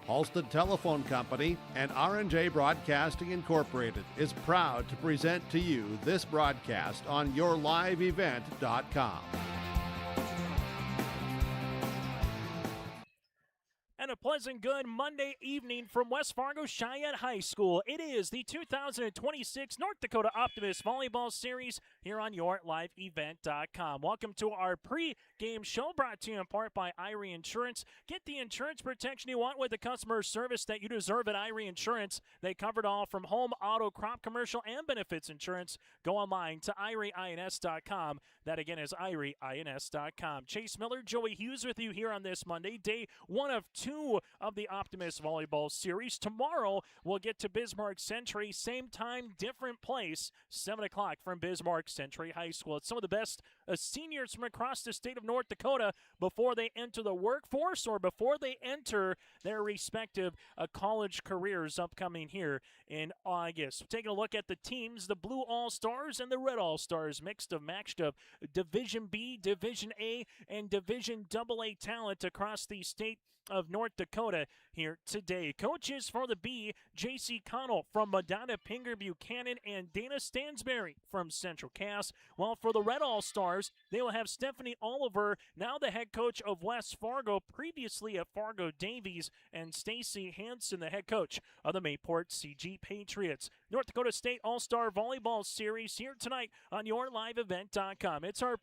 Halstead Telephone Company and R&J Broadcasting Incorporated is proud to present to you this broadcast on yourliveevent.com. And a pleasant good Monday evening from West Fargo Cheyenne High School. It is the 2026 North Dakota Optimists Volleyball Series here on yourliveevent.com. Welcome to our pre-game show brought to you in part by Irie Insurance. Get the insurance protection you want with the customer service that you deserve at Irie Insurance. They covered all from home, auto, crop, commercial, and benefits insurance. Go online to irieins.com. That again is irieins.com. Chase Miller, Joey Hughes with you here on this Monday, day one of two of the Optimist Volleyball Series. Tomorrow, we'll get to Bismarck Century. Same time, different place, 7 o'clock from Bismarck Century High School. It's some of the best seniors from across the state of North Dakota before they enter the workforce or before they enter their respective college careers upcoming here in August. Taking a look at the teams, the Blue All-Stars and the Red All-Stars, mixed of matched of Division B, Division A, and Division AA talent across the state of North Dakota here today. Coaches for the B, J.C. Connell from Madonna Pinger Buchanan and Dana Stansberry from Central Cass. While for the Red All-Stars, they will have Stephanie Oliver, now the head coach of West Fargo, previously at Fargo Davies, and Stacy Hansen, the head coach of the Mayport CG Patriots. North Dakota State All-Star Volleyball Series here tonight on yourliveevent.com. It's our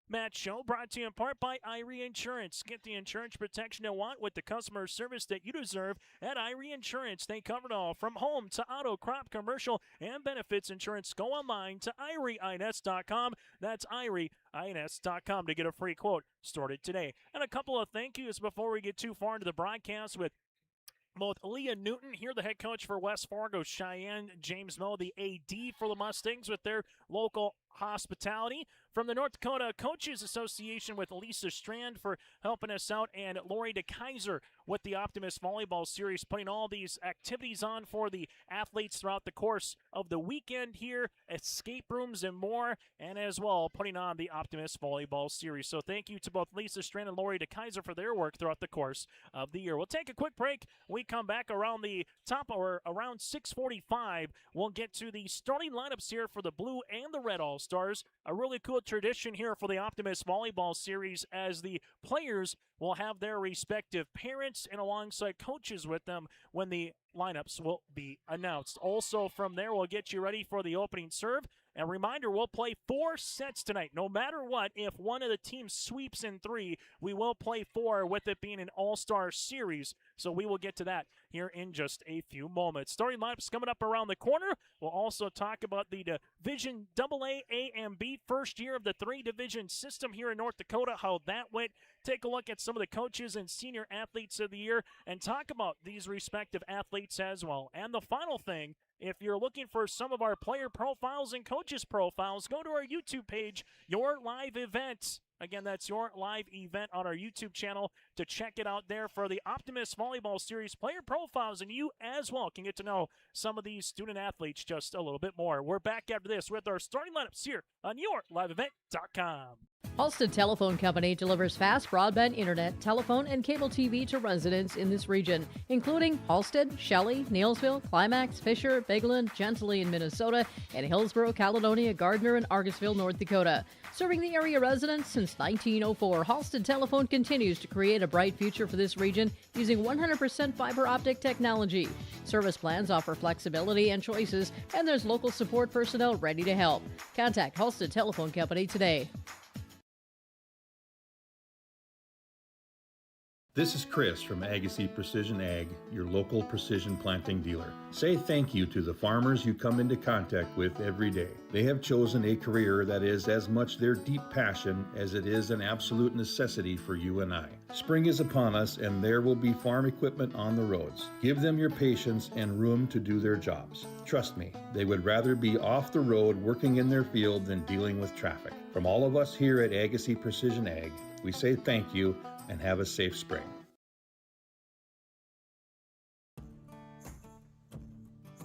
match show brought to you in part by Irie Insurance. Get the insurance protection you want with the customer service that you deserve at Irie Insurance. They cover it all from home to auto, crop, commercial, and benefits insurance. Go online to irieins.com. That's irieins.com to get a free quote started today. And a couple of thank yous before we get too far into the broadcast with both Leah Newton, here the head coach for West Fargo Cheyenne, James Moe, the AD for the Mustangs with their local hospitality. From the North Dakota Coaches Association with Lisa Strand for helping us out, and Lori DeKaiser with the Optimist Volleyball Series, putting all these activities on for the athletes throughout the course of the weekend here, escape rooms and more, and as well putting on the Optimist Volleyball Series. So thank you to both Lisa Strand and Lori DeKaiser for their work throughout the course of the year. We'll take a quick break. We come back around the top, or around 6:45. We'll get to the starting lineups here for the Blue and the Red All-Stars. A really cool tradition here for the Optimist Volleyball Series, as the players will have their respective parents and alongside coaches with them when the lineups will be announced. Also from there, we'll get you ready for the opening serve. And a reminder, we'll play 4 sets tonight. No matter what, if one of the teams sweeps in 3, we will play 4, with it being an all-star series. So we will get to that here in just a few moments. Starting lineups coming up around the corner. We'll also talk about the Division AA, A, and B, first year of the 3-division system here in North Dakota, how that went. Take a look at some of the coaches and senior athletes of the year and talk about these respective athletes as well. And the final thing, if you're looking for some of our player profiles and coaches profiles, go to our YouTube page, Your Live Events. Again, that's Your Live Event on our YouTube channel to check it out there for the Optimist Volleyball Series player profiles, and you as well can get to know some of these student athletes just a little bit more. We're back after this with our starting lineups here on yourliveevent.com. Halstead Telephone Company delivers fast broadband internet, telephone, and cable TV to residents in this region, including Halstead, Shelley, Neilsville, Climax, Fisher, Bigland, Gentilly in Minnesota, and Hillsborough, Caledonia, Gardner, and Argosville, North Dakota. Serving the area residents since 1904, Halstead Telephone continues to create a bright future for this region using 100% fiber optic technology. Service plans offer flexibility and choices, and there's local support personnel ready to help. Contact Halstead Telephone Company today. This is Chris from Agassiz Precision Ag, your local precision planting dealer. Say thank you to the farmers you come into contact with every day. They have chosen a career that is as much their deep passion as it is an absolute necessity for you and I. Spring is upon us and there will be farm equipment on the roads. Give them your patience and room to do their jobs. Trust me, they would rather be off the road working in their field than dealing with traffic. From all of us here at Agassiz Precision Ag, we say thank you and have a safe spring.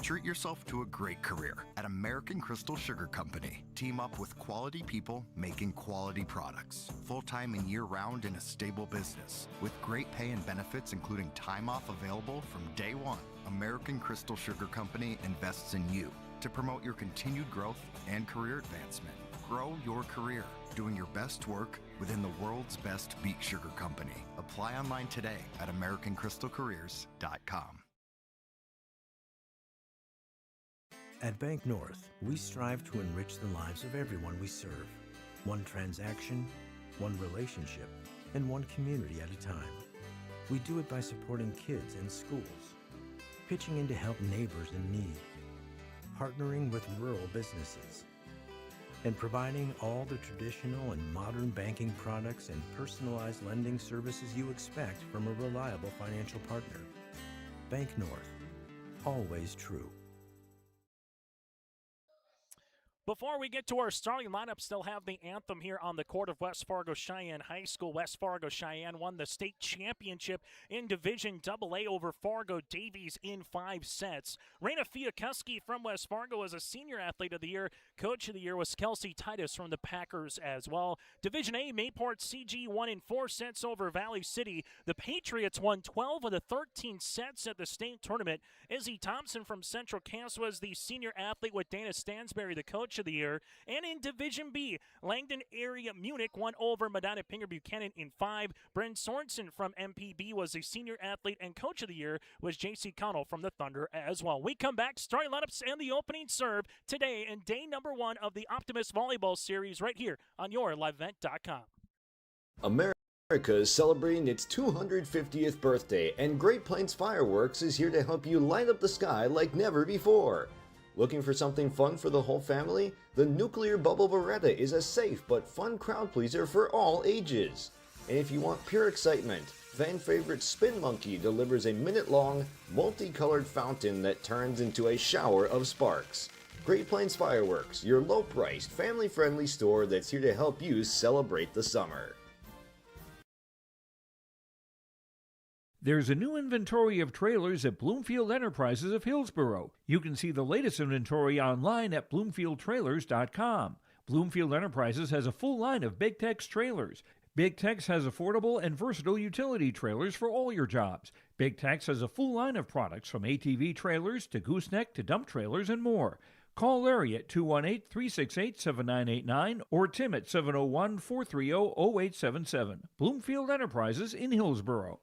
Treat yourself to a great career at American Crystal Sugar Company. Team up with quality people making quality products. Full-time and year-round in a stable business. With great pay and benefits including time off available from day one. American Crystal Sugar Company invests in you to promote your continued growth and career advancement. Grow your career, doing your best work within the world's best beet sugar company. Apply online today at AmericanCrystalCareers.com. At Bank North, we strive to enrich the lives of everyone we serve. One transaction, one relationship, and one community at a time. We do it by supporting kids and schools, pitching in to help neighbors in need, partnering with rural businesses, and providing all the traditional and modern banking products and personalized lending services you expect from a reliable financial partner. Bank North, always true. Before we get to our starting lineup, still have the anthem here on the court of West Fargo Cheyenne High School. West Fargo Cheyenne won the state championship in Division AA over Fargo Davies in 5 sets. Raina Fiakuski from West Fargo was a senior athlete of the year. Coach of the year was Kelsey Titus from the Packers as well. Division A, Mayport CG won in 4 sets over Valley City. The Patriots won 12 of the 13 sets at the state tournament. Izzy Thompson from Central Cass was the senior athlete with Dana Stansberry, the coach of the year. And in Division B, Langdon area Munich won over Medina Pinger Buchanan in 5. Bryn Sorensen from MPB was the senior athlete, and coach of the year was JC Connell from the Thunder as well. We come back, starting lineups and the opening serve today in day number 1 of the Optimist Volleyball Series right here on YourLiveEvent.com. America is celebrating its 250th birthday, and Great Plains Fireworks is here to help you light up the sky like never before. Looking for something fun for the whole family? The Nuclear Bubble Beretta is a safe but fun crowd pleaser for all ages. And if you want pure excitement, fan favorite Spin Monkey delivers a minute-long, multicolored fountain that turns into a shower of sparks. Great Plains Fireworks, your low-priced, family-friendly store that's here to help you celebrate the summer. There's a new inventory of trailers at Bloomfield Enterprises of Hillsboro. You can see the latest inventory online at BloomfieldTrailers.com. Bloomfield Enterprises has a full line of Big Tex trailers. Big Tex has affordable and versatile utility trailers for all your jobs. Big Tex has a full line of products from ATV trailers to gooseneck to dump trailers and more. Call Larry at 218-368-7989 or Tim at 701-430-0877. Bloomfield Enterprises in Hillsboro.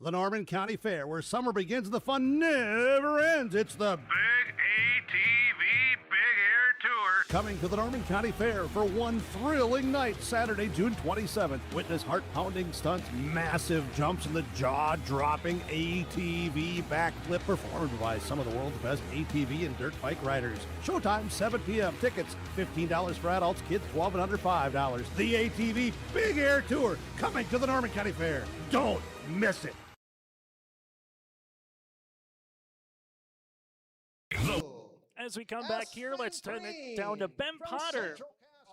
The Norman County Fair, where summer begins and the fun never ends. It's the Big ATV Big Air Tour. Coming to the Norman County Fair for one thrilling night, Saturday, June 27th. Witness heart-pounding stunts, massive jumps, and the jaw-dropping ATV backflip performed by some of the world's best ATV and dirt bike riders. Showtime, 7 p.m. Tickets, $15 for adults, kids 12 and under $5. The ATV Big Air Tour, coming to the Norman County Fair. Don't miss it. As we come back here, let's turn it down to Ben Potter.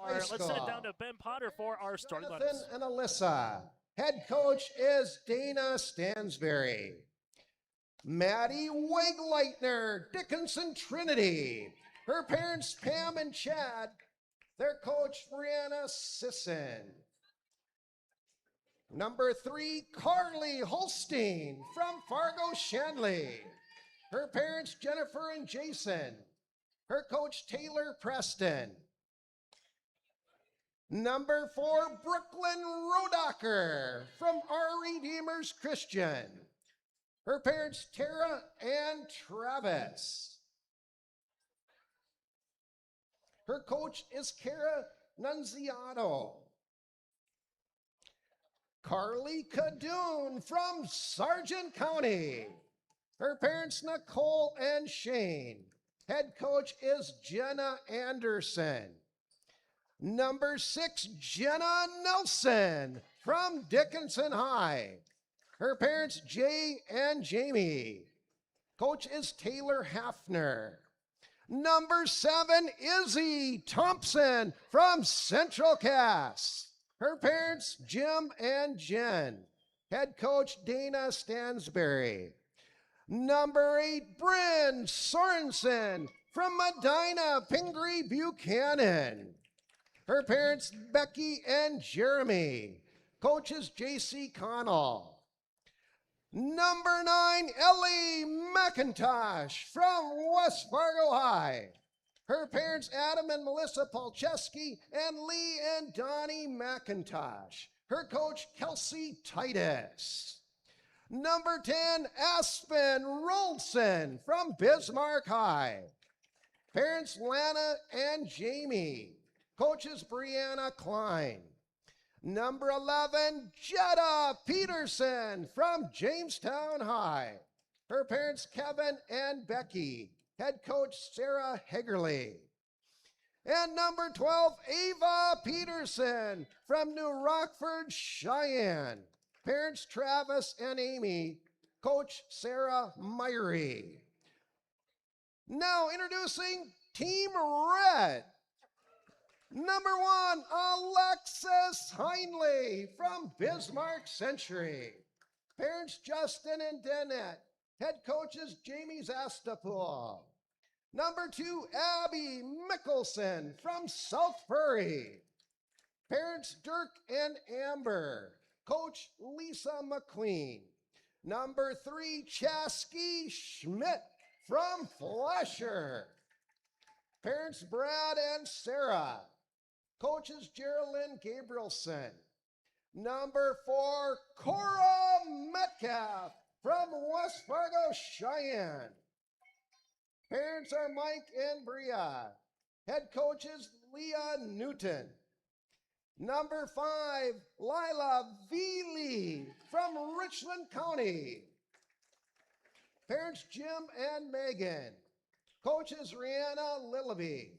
Let's send it down to Ben Potter for our starting lineups. Jonathan and Alyssa. Head coach is Dana Stansberry. Maddie Wegleitner, Dickinson Trinity. Her parents, Pam and Chad. Their coach, Brianna Sisson. Number 3, Carly Holstein from Fargo Shanley. Her parents, Jennifer and Jason. Her coach, Taylor Preston. Number 4, Brooklyn Rodacker from Our Redeemers Christian. Her parents, Tara and Travis. Her coach is Kara Nunziato. Carly Cadoon from Sargent County. Her parents, Nicole and Shane. Head coach is Jenna Anderson. Number 6, Jenna Nelson from Dickinson High. Her parents, Jay and Jamie. Coach is Taylor Hafner. Number 7, Izzy Thompson from Central Cass. Her parents, Jim and Jen. Head coach, Dana Stansberry. Number 8, Bryn Sorensen from Medina, Pingree, Buchanan. Her parents, Becky and Jeremy. Coaches, J.C. Connell. Number 9, Ellie McIntosh from West Fargo High. Her parents, Adam and Melissa Polcheski, and Lee and Donnie McIntosh. Her coach, Kelsey Titus. Number 10, Aspen Rolson from Bismarck High. Parents, Lana and Jamie. Coaches, Brianna Klein. Number 11, Jetta Peterson from Jamestown High. Her parents, Kevin and Becky. Head coach, Sarah Hegerly. And number 12, Ava Peterson from New Rockford, Cheyenne. Parents, Travis and Amy. Coach, Sarah Myrie. Now introducing Team Red. Number 1, Alexis Heinley from Bismarck Century. Parents, Justin and Danette. Head coaches, Jamie Zastapool. Number 2, Abby Mickelson from South Prairie. Parents, Dirk and Amber. Coach, Lisa McLean. Number 3, Chasky Schmidt from Fletcher. Parents, Brad and Sarah. Coaches, Geraldine Gabrielson. Number 4, Cora Metcalf from West Fargo, Cheyenne. Parents are Mike and Bria. Head coaches, Leah Newton. Number 5, Lila Veely from Richland County. Parents, Jim and Megan. Coaches, Rihanna Lillaby.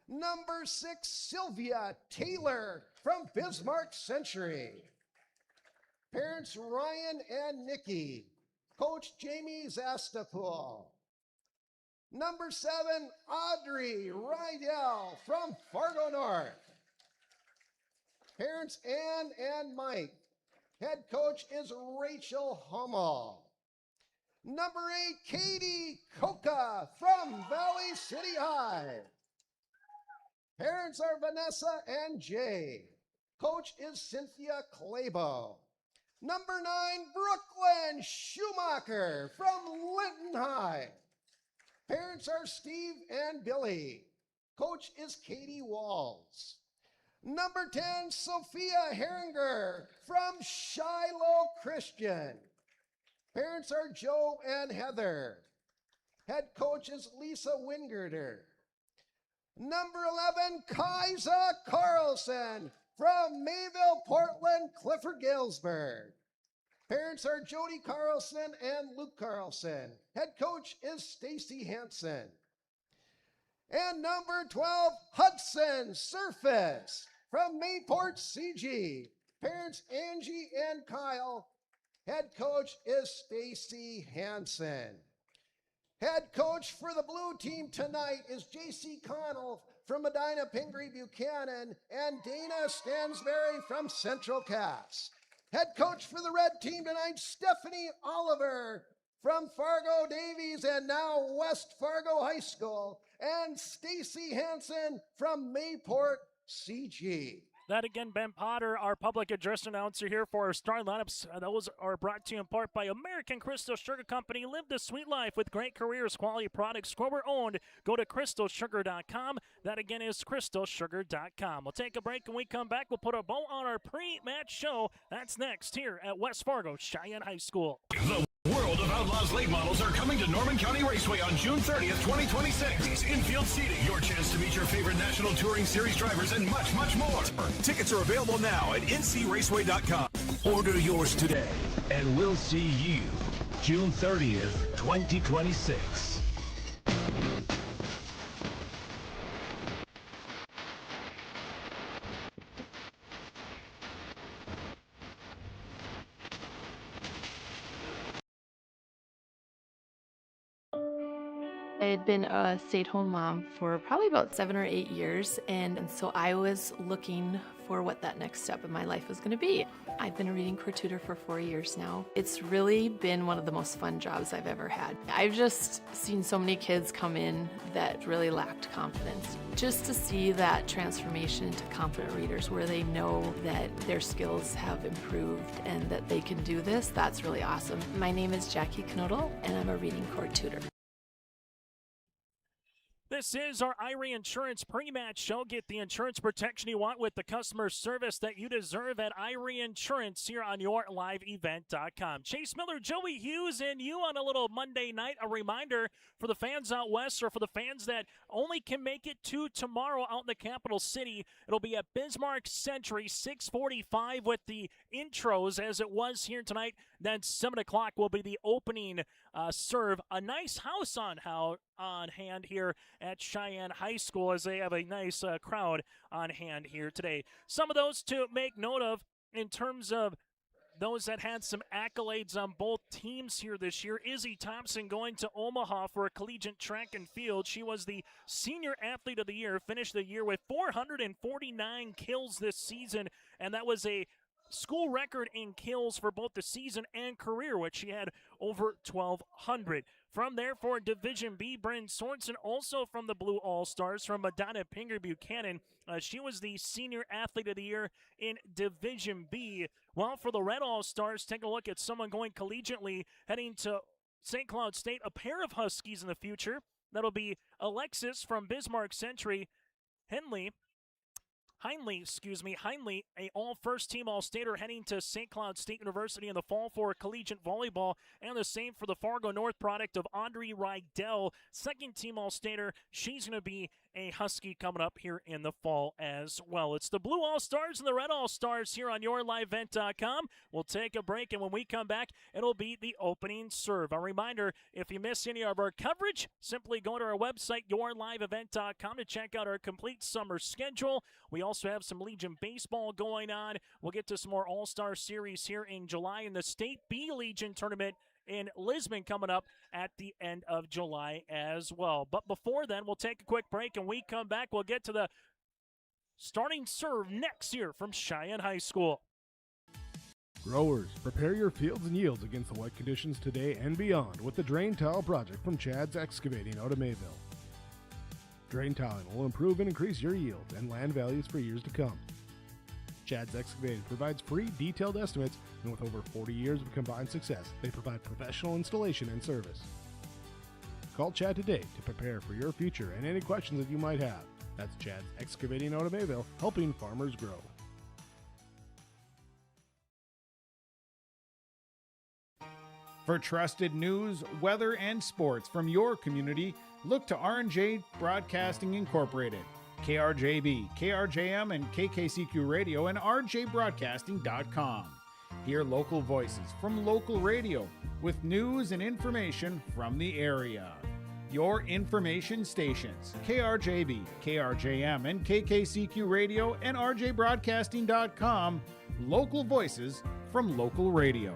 Number 6, Sylvia Taylor from Bismarck Century. Parents, Ryan and Nikki. Coach, Jamie Zastapool. Number 7, Audrey Rydell from Fargo North. Parents, Ann and Mike. Head coach is Rachel Hummel. Number 8, Katie Coca from Valley City High. Parents are Vanessa and Jay. Coach is Cynthia Claybo. Number 9, Brooklyn Schumacher from Linton High. Parents are Steve and Billy. Coach is Katie Walls. Number 10, Sophia Herringer from Shiloh Christian. Parents are Joe and Heather. Head coach is Lisa Wingerter. Number 11, Kaisa Carlson from Mayville, Portland, Clifford Galesburg. Parents are Jody Carlson and Luke Carlson. Head coach is Stacy Hansen. And number 12, Hudson Surface from Mayport CG. Parents Angie and Kyle. Head coach is Stacy Hansen. Head coach for the blue team tonight is J.C. Connell from Medina, Pingree, Buchanan, and Dana Stansberry from Central Cass. Head coach for the red team tonight, Stephanie Oliver from Fargo Davies and now West Fargo High School, and Stacy Hansen from Mayport CG. That again, Ben Potter, our public address announcer here for our star lineups. Those are brought to you in part by American Crystal Sugar Company. Live the sweet life with great careers, quality products, grower owned. Go to crystalsugar.com. That again is crystalsugar.com. We'll take a break. When we come back, we'll put a bow on our pre-match show. That's next here at West Fargo Cheyenne High School. The World of Outlaws late models are coming to Norman County Raceway on June 30th, 2026. Infield seating, your chance to meet your favorite National Touring Series drivers, and much, much more. Tickets are available now at ncraceway.com. Order yours today, and we'll see you June 30th, 2026. I had been a stay-at-home mom for probably about 7 or 8 years, and so I was looking for what that next step in my life was going to be. I've been a reading corps tutor for 4 years now. It's really been one of the most fun jobs I've ever had. I've just seen so many kids come in that really lacked confidence. Just to see that transformation into confident readers where they know that their skills have improved and that they can do this, that's really awesome. My name is Jackie Knodel, and I'm a reading corps tutor. This is our Irie Insurance pre-match show. Get the insurance protection you want with the customer service that you deserve at Irie Insurance here on YourLiveEvent.com. Chase Miller, Joey Hughes, and you on a little Monday night. A reminder for the fans out west or for the fans that only can make it to tomorrow out in the capital city. It'll be at Bismarck Century, 6:45 with the intros as it was here tonight. Then 7 o'clock will be the opening serve. A nice house on hand here at Cheyenne High School as they have a nice crowd on hand here today. Some of those to make note of in terms of those that had some accolades on both teams here this year. Izzy Thompson going to Omaha for a collegiate track and field. She was the senior athlete of the year, finished the year with 449 kills this season, and that was a school record in kills for both the season and career, which she had over 1,200. From there for Division B, Bryn Sorensen, also from the Blue All-Stars, from Madonna Pinger Buchanan. She was the Senior Athlete of the Year in Division B. While for the Red All-Stars, take a look at someone going collegiately, heading to St. Cloud State, a pair of Huskies in the future. That'll be Alexis from Bismarck Century, Heinley, a all-first-team All-Stater heading to St. Cloud State University in the fall for collegiate volleyball, and the same for the Fargo North product of Audrey Rydell, second-team All-Stater. She's going to be a Husky coming up here in the fall as well. It's the Blue All-Stars and the Red All-Stars here on YourLiveEvent.com. We'll take a break, and when we come back, it'll be the opening serve. A reminder, if you miss any of our coverage, simply go to our website, YourLiveEvent.com, to check out our complete summer schedule. We also have some Legion baseball going on. We'll get to some more All-Star Series here in July, and the State B Legion tournament in Lisbon coming up at the end of July as well. But before then, we'll take a quick break, and we come back. We'll get to the starting serve next year from Cheyenne High School. Growers, prepare your fields and yields against the wet conditions today and beyond with the Drain Tile Project from Chad's Excavating out of Mayville. Drain tiling will improve and increase your yields and land values for years to come. Chad's Excavating provides free detailed estimates, and with over 40 years of combined success, they provide professional installation and service. Call Chad today to prepare for your future and any questions that you might have. That's Chad's Excavating out of Mayville, helping farmers grow. For trusted news, weather, and sports from your community, look to R&J Broadcasting Incorporated. KRJB, KRJM, and KKCQ Radio, and rjbroadcasting.com. Hear local voices from local radio with news and information from the area. Your information stations, KRJB, KRJM, and KKCQ Radio, and rjbroadcasting.com. Local voices from local radio.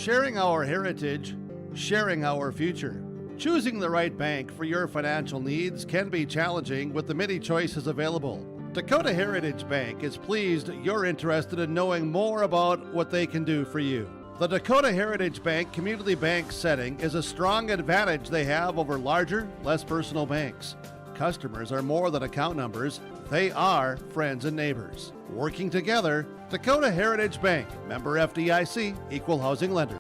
Sharing our heritage, sharing our future. Choosing the right bank for your financial needs can be challenging with the many choices available. Dakota Heritage Bank is pleased you're interested in knowing more about what they can do for you. The Dakota Heritage Bank community bank setting is a strong advantage they have over larger, less personal banks. Customers are more than account numbers, they are friends and neighbors. Working together, Dakota Heritage Bank, member FDIC, equal housing lender.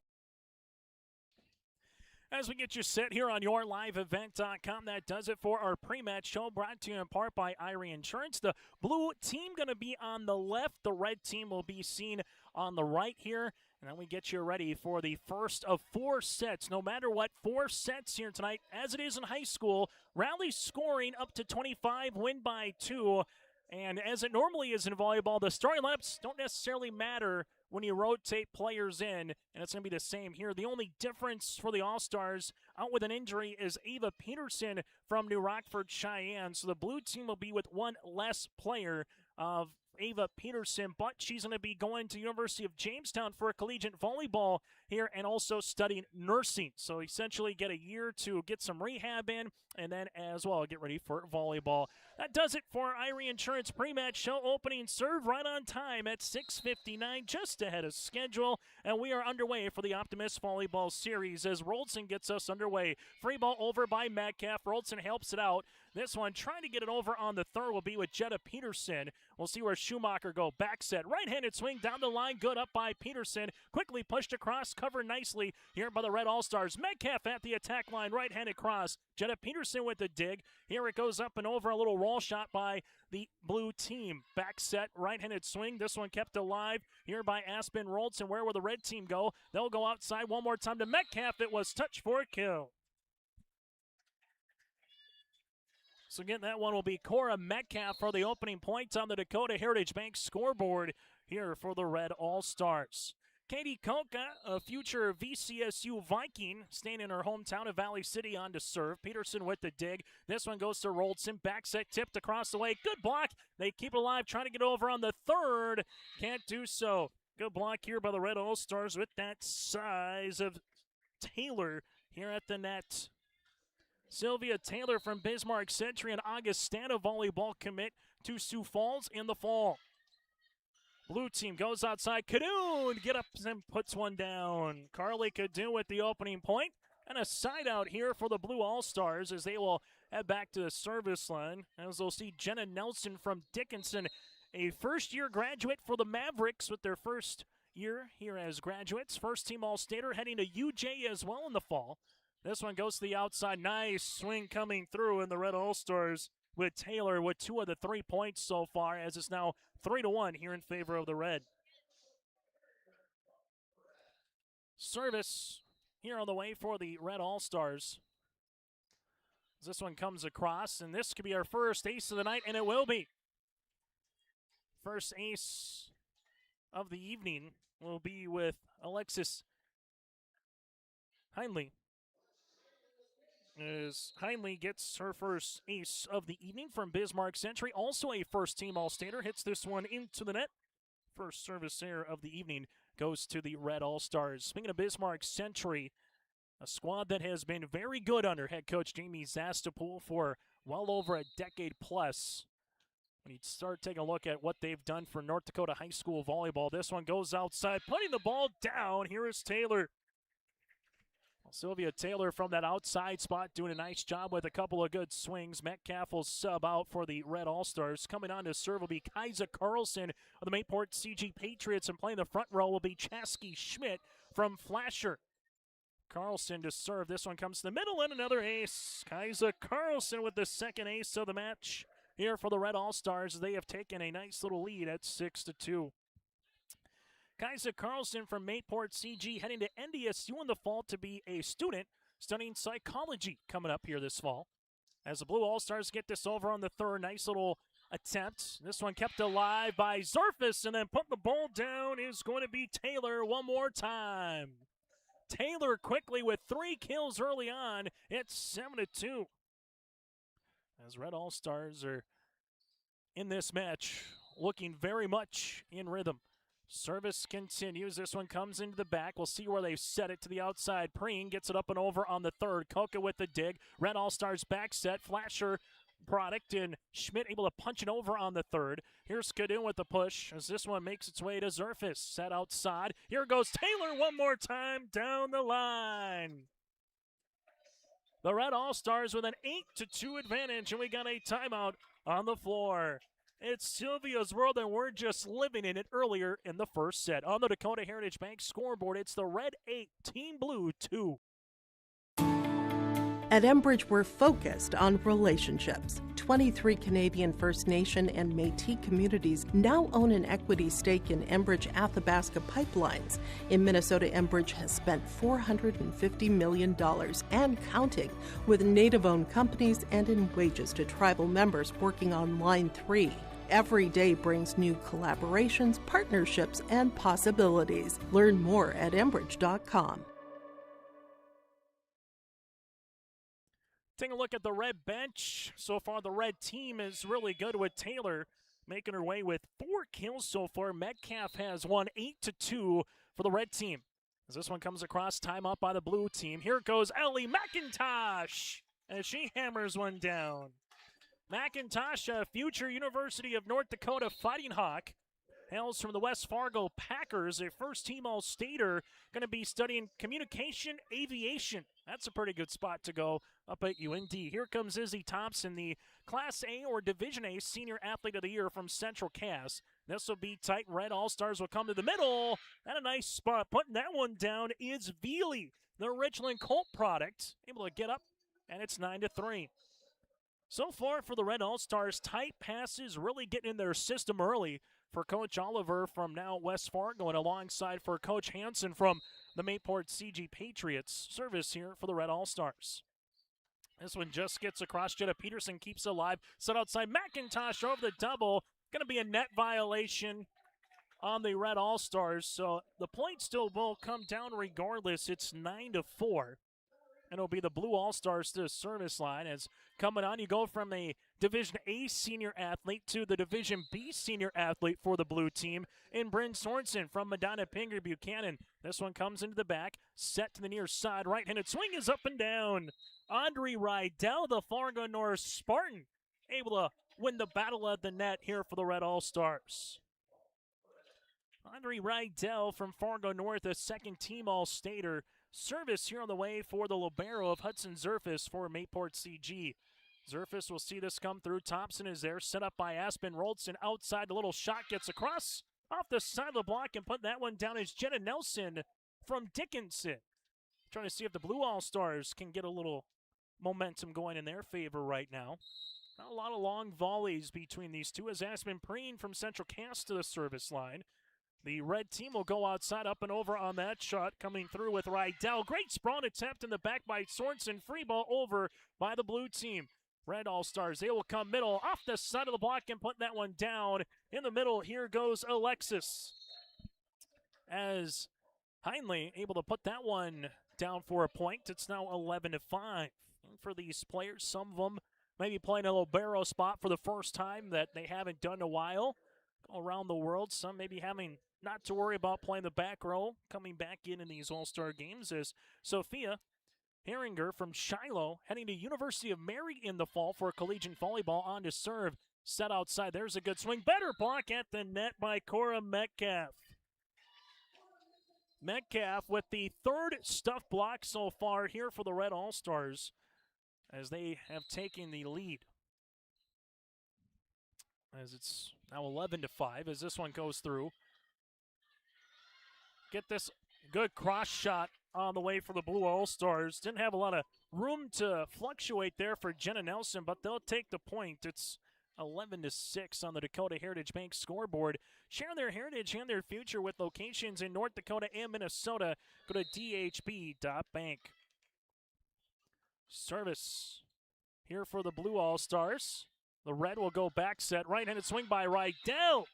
As we get you set here on YourLiveEvent.com, that does it for our pre-match show, brought to you in part by Irie Insurance. The blue team going to be on the left. The red team will be seen on the right here. And then we get you ready for the first of 4 sets. No matter what, 4 sets here tonight, as it is in high school. Rally scoring up to 25, win by 2. And as it normally is in volleyball, the starting lineups don't necessarily matter when you rotate players in, and it's going to be the same here. The only difference for the All-Stars out with an injury is Ava Peterson from New Rockford, Cheyenne. So the blue team will be with one less player of Ava Peterson, but she's going to be going to University of Jamestown for collegiate volleyball here and also studying nursing. So essentially get a year to get some rehab in and then as well get ready for volleyball. That does it for Irie Insurance pre-match show. Opening serve right on time at 6:59, just ahead of schedule. And we are underway for the Optimists Volleyball Series as Roldson gets us underway. Free ball over by Metcalf. Roldson helps it out. This one trying to get it over on the third will be with Jetta Peterson. We'll see where Schumacher go. Back set. Right-handed swing down the line. Good up by Peterson. Quickly pushed across. Covered nicely here by the Red All-Stars. Metcalf at the attack line. Right-handed cross. Jetta Peterson with the dig. Here it goes up and over. A little roll shot by the blue team. Back set. Right-handed swing. This one kept alive here by Aspen Roldson. Where will the red team go? They'll go outside one more time to Metcalf. It was touch for a kill. So again, that one will be Cora Metcalf for the opening points on the Dakota Heritage Bank scoreboard here for the Red All-Stars. Katie Koka, a future VCSU Viking, staying in her hometown of Valley City on to serve. Peterson with the dig. This one goes to Roldson. Back set tipped across the way. Good block. They keep it alive, trying to get over on the third. Can't do so. Good block here by the Red All-Stars with that size of Taylor here at the net. Sylvia Taylor from Bismarck Century and Augustana volleyball commit to Sioux Falls in the fall. Blue team goes outside. Cadoon get up and puts one down. Carly Cadoon with the opening point. And a side out here for the Blue All-Stars as they will head back to the service line. As they'll see Jenna Nelson from Dickinson, a first-year graduate for the Mavericks with their first year here as graduates. First team All-Stater heading to UJ as well in the fall. This one goes to the outside. Nice swing coming through, and the Red All-Stars with Taylor with 2 of the 3 points so far, as it's now 3-1 here in favor of the Red. Service here on the way for the Red All-Stars. This one comes across, and this could be our first ace of the night, and it will be. First ace of the evening will be with Alexis Heinley. As Heinley gets her first ace of the evening from Bismarck Century, also a first-team All-Stater, hits this one into the net. First service error of the evening goes to the Red All-Stars. Speaking of Bismarck Century, a squad that has been very good under head coach Jamie Zastapool for well over a decade plus. When you start taking a look at what they've done for North Dakota high school volleyball, this one goes outside, putting the ball down. Here is Taylor. Sylvia Taylor from that outside spot doing a nice job with a couple of good swings. Metcalf will sub out for the Red All-Stars. Coming on to serve will be Kaisa Carlson of the Mayport CG Patriots, and playing the front row will be Chasky Schmidt from Flasher. Carlson to serve. This one comes to the middle and another ace. Kaisa Carlson with the second ace of the match here for the Red All-Stars. They have taken a nice little lead at 6-2. Kaisa Carlson from Mayport CG heading to NDSU in the fall to be a student studying psychology coming up here this fall. As the Blue All-Stars get this over on the third, nice little attempt. This one kept alive by Zerfus, and then putting the ball down is going to be Taylor one more time. Taylor quickly with 3 kills early on. It's 7-2. As Red All-Stars are in this match looking very much in rhythm. Service continues. This one comes into the back. We'll see where they've set it to the outside. Preen gets it up and over on the third. Koka with the dig. Red All-Stars back set. Flasher product, and Schmidt able to punch it over on the third. Here's Cadoon with the push as this one makes its way to Zerfus. Set outside. Here goes Taylor one more time down the line. The Red All-Stars with an 8-2 advantage, and we got a timeout on the floor. It's Sylvia's world, and we're just living in it earlier in the first set. On the Dakota Heritage Bank scoreboard, it's the Red 8, Team Blue 2. At Enbridge, we're focused on relationships. 23 Canadian First Nation and Métis communities now own an equity stake in Enbridge Athabasca Pipelines. In Minnesota, Enbridge has spent $450 million and counting, with Native-owned companies and in wages to tribal members working on Line 3. Every day brings new collaborations, partnerships, and possibilities. Learn more at Enbridge.com. Taking a look at the red bench. So far, the red team is really good with Taylor making her way with 4 kills so far. Metcalf has won 8-2 for the red team. As this one comes across, time up by the blue team. Here goes Ellie McIntosh as she hammers one down. McIntosh, a future University of North Dakota Fighting Hawk, hails from the West Fargo Packers, a first-team All-Stater, going to be studying communication aviation. That's a pretty good spot to go up at UND. Here comes Izzy Thompson, the Class A or Division A Senior Athlete of the Year from Central Cass. This will be tight. Red All-Stars will come to the middle. And a nice spot. Putting that one down is Veely, the Richland Colt product. Able to get up, and it's 9-3. So far for the Red All-Stars, tight passes really getting in their system early for Coach Oliver from now West Fargo, and alongside for Coach Hansen from the Mayport CG Patriots. Service here for the Red All-Stars. This one just gets across. Jetta Peterson keeps it alive. Set outside. McIntosh over the double. Going to be a net violation on the Red All-Stars. So the point still will come down regardless. It's 9-4. And it'll be the Blue All-Stars to the service line. As coming on, you go from a Division A senior athlete to the Division B senior athlete for the blue team in Bryn Sorensen from Madonna Pinger Buchanan. This one comes into the back, set to the near side. Right-handed swing is up and down. Andre Rydell, the Fargo North Spartan, able to win the battle at the net here for the Red All-Stars. Andre Rydell from Fargo North, a second-team All-Stater. Service here on the way for the libero of Hudson Zerfus for Mayport CG. Zerfus will see this come through. Thompson is there, set up by Aspen Roldson. Outside, the little shot gets across off the side of the block, and put that one down is Jenna Nelson from Dickinson. Trying to see if the Blue All-Stars can get a little momentum going in their favor right now. Not a lot of long volleys between these two as Aspen Preen from Central Cass to the service line. The red team will go outside, up and over on that shot, coming through with Rydell. Great sprawn attempt in the back by Sorensen. Free ball over by the blue team. Red All-Stars, they will come middle, off the side of the block, and put that one down. In the middle, here goes Alexis. As Heinley able to put that one down for a point. It's now 11-5. And for these players, some of them maybe playing a libero spot for the first time that they haven't done in a while. Around the world, some maybe having not to worry about playing the back row, coming back in these All-Star games, as Sophia Herringer from Shiloh heading to University of Mary in the fall for collegiate volleyball. On to serve, set outside. There's a good swing. Better block at the net by Cora Metcalf. Metcalf with the third stuff block so far here for the Red All-Stars as they have taken the lead. As it's now 11-5 as this one goes through. Get this good cross shot on the way for the Blue All-Stars. Didn't have a lot of room to fluctuate there for Jenna Nelson, but they'll take the point. It's 11-6 on the Dakota Heritage Bank scoreboard. Share their heritage and their future with locations in North Dakota and Minnesota. Go to dhb.bank. Service here for the Blue All-Stars. The red will go back set. Right-handed swing by Rydell.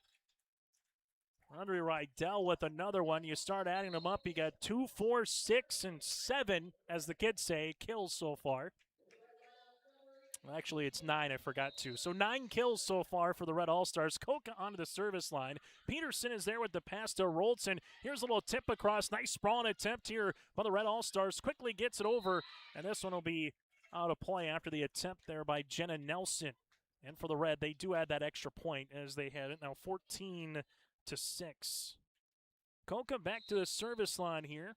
Andre Rydell with another one. You start adding them up. You got 2, 4, 6, and 7, as the kids say, kills so far. Actually, it's 9. I forgot to. So 9 kills so far for the Red All-Stars. Koka onto the service line. Peterson is there with the pass to Roldson. Here's a little tip across. Nice sprawl attempt here by the Red All-Stars. Quickly gets it over, and this one will be out of play after the attempt there by Jenna Nelson. And for the Red, they do add that extra point as they had it now 14-6. Koka back to the service line here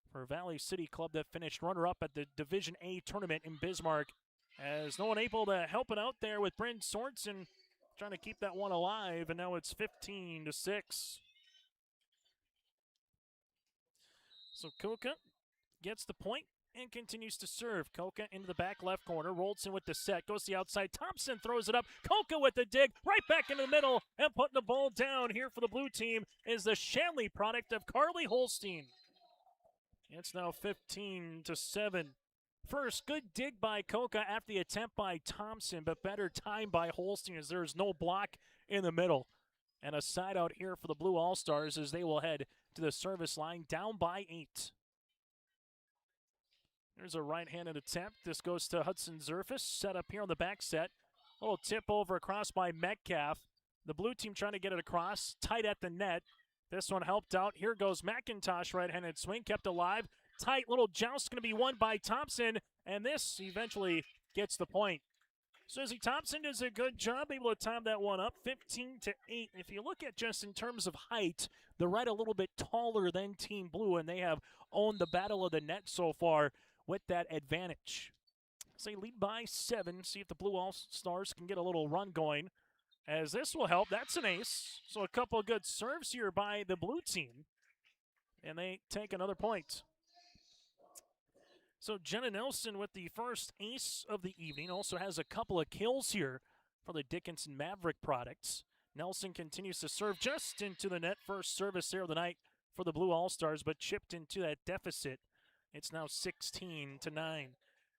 for Valley City Club that finished runner-up at the Division A tournament in Bismarck. As no one able to help it out there with Bryn Sorensen trying to keep that one alive, and now it's 15-6. So Koka gets the point and continues to serve. Koka into the back left corner. Roldson with the set. Goes to the outside. Thompson throws it up. Koka with the dig. Right back into the middle. And putting the ball down here for the blue team is the Shanley product of Carly Holstein. It's now 15-7. First, good dig by Koka after the attempt by Thompson, but better time by Holstein as there's no block in the middle. And a side out here for the Blue All-Stars as they will head to the service line down by 8. There's a right-handed attempt. This goes to Hudson Zerfus, set up here on the back set. A little tip over across by Metcalf. The blue team trying to get it across, tight at the net. This one helped out. Here goes McIntosh, right-handed swing, kept alive. Tight little joust going to be won by Thompson, and this eventually gets the point. Susie Thompson does a good job, able to time that one up, 15-8. If you look at just in terms of height, the red a little bit taller than Team Blue, and they have owned the battle of the net so far with that advantage. So they lead by 7. See if the Blue All-Stars can get a little run going, as this will help. That's an ace. So a couple of good serves here by the blue team, and they take another point. So Jenna Nelson with the first ace of the evening, also has a couple of kills here for the Dickinson Maverick products. Nelson continues to serve just into the net. First service there of the night for the Blue All-Stars, but chipped into that deficit. It's now 16-9.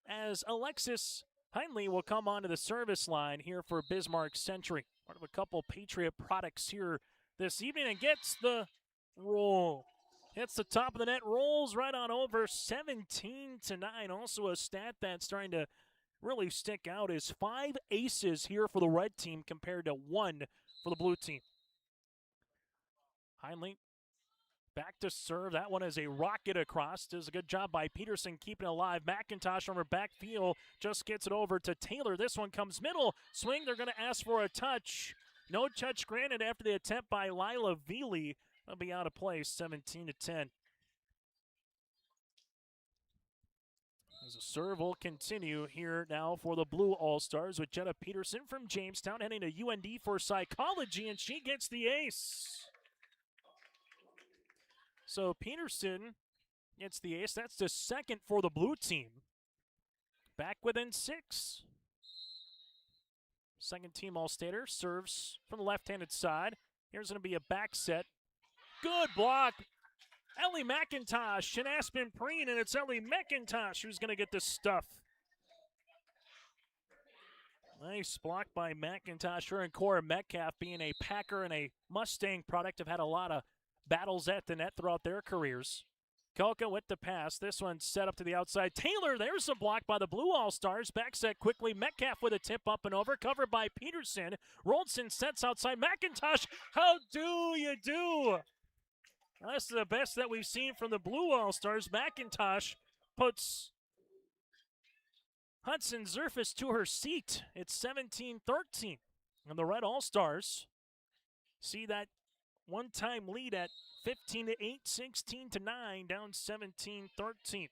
As Alexis Heinley will come onto the service line here for Bismarck Century. Part of a couple Patriot products here this evening, and gets the roll. Hits the top of the net, rolls right on over, 17-9. Also a stat that's starting to really stick out is 5 aces here for the red team compared to 1 for the blue team. Heinley back to serve. That one is a rocket across. Does a good job by Peterson keeping it alive. McIntosh from her backfield just gets it over to Taylor. This one comes middle. Swing, they're going to ask for a touch. No touch granted after the attempt by Lila Veely. They'll be out of play, 17-10. As the serve will continue here now for the Blue All-Stars with Jenna Peterson from Jamestown heading to UND for psychology, and she gets the ace. So Peterson gets the ace. That's the second for the blue team. Back within 6. Second team All-Stater serves from the left-handed side. Here's going to be a back set. Good block. Ellie McIntosh and Aspen Preen, and it's Ellie McIntosh who's going to get this stuff. Nice block by McIntosh. Her and Cora Metcalf, being a Packer and a Mustang product, have had a lot of battles at the net throughout their careers. Koka with the pass. This one set up to the outside. Taylor, there's a block by the Blue All-Stars. Back set quickly. Metcalf with a tip up and over. Covered by Peterson. Roldson sets outside. McIntosh, how do you do? That's the best that we've seen from the Blue All-Stars. McIntosh puts Hudson Zerfus to her seat. It's 17-13. And the Red All-Stars see that one-time lead at 15-8, 16-9, down 17-13.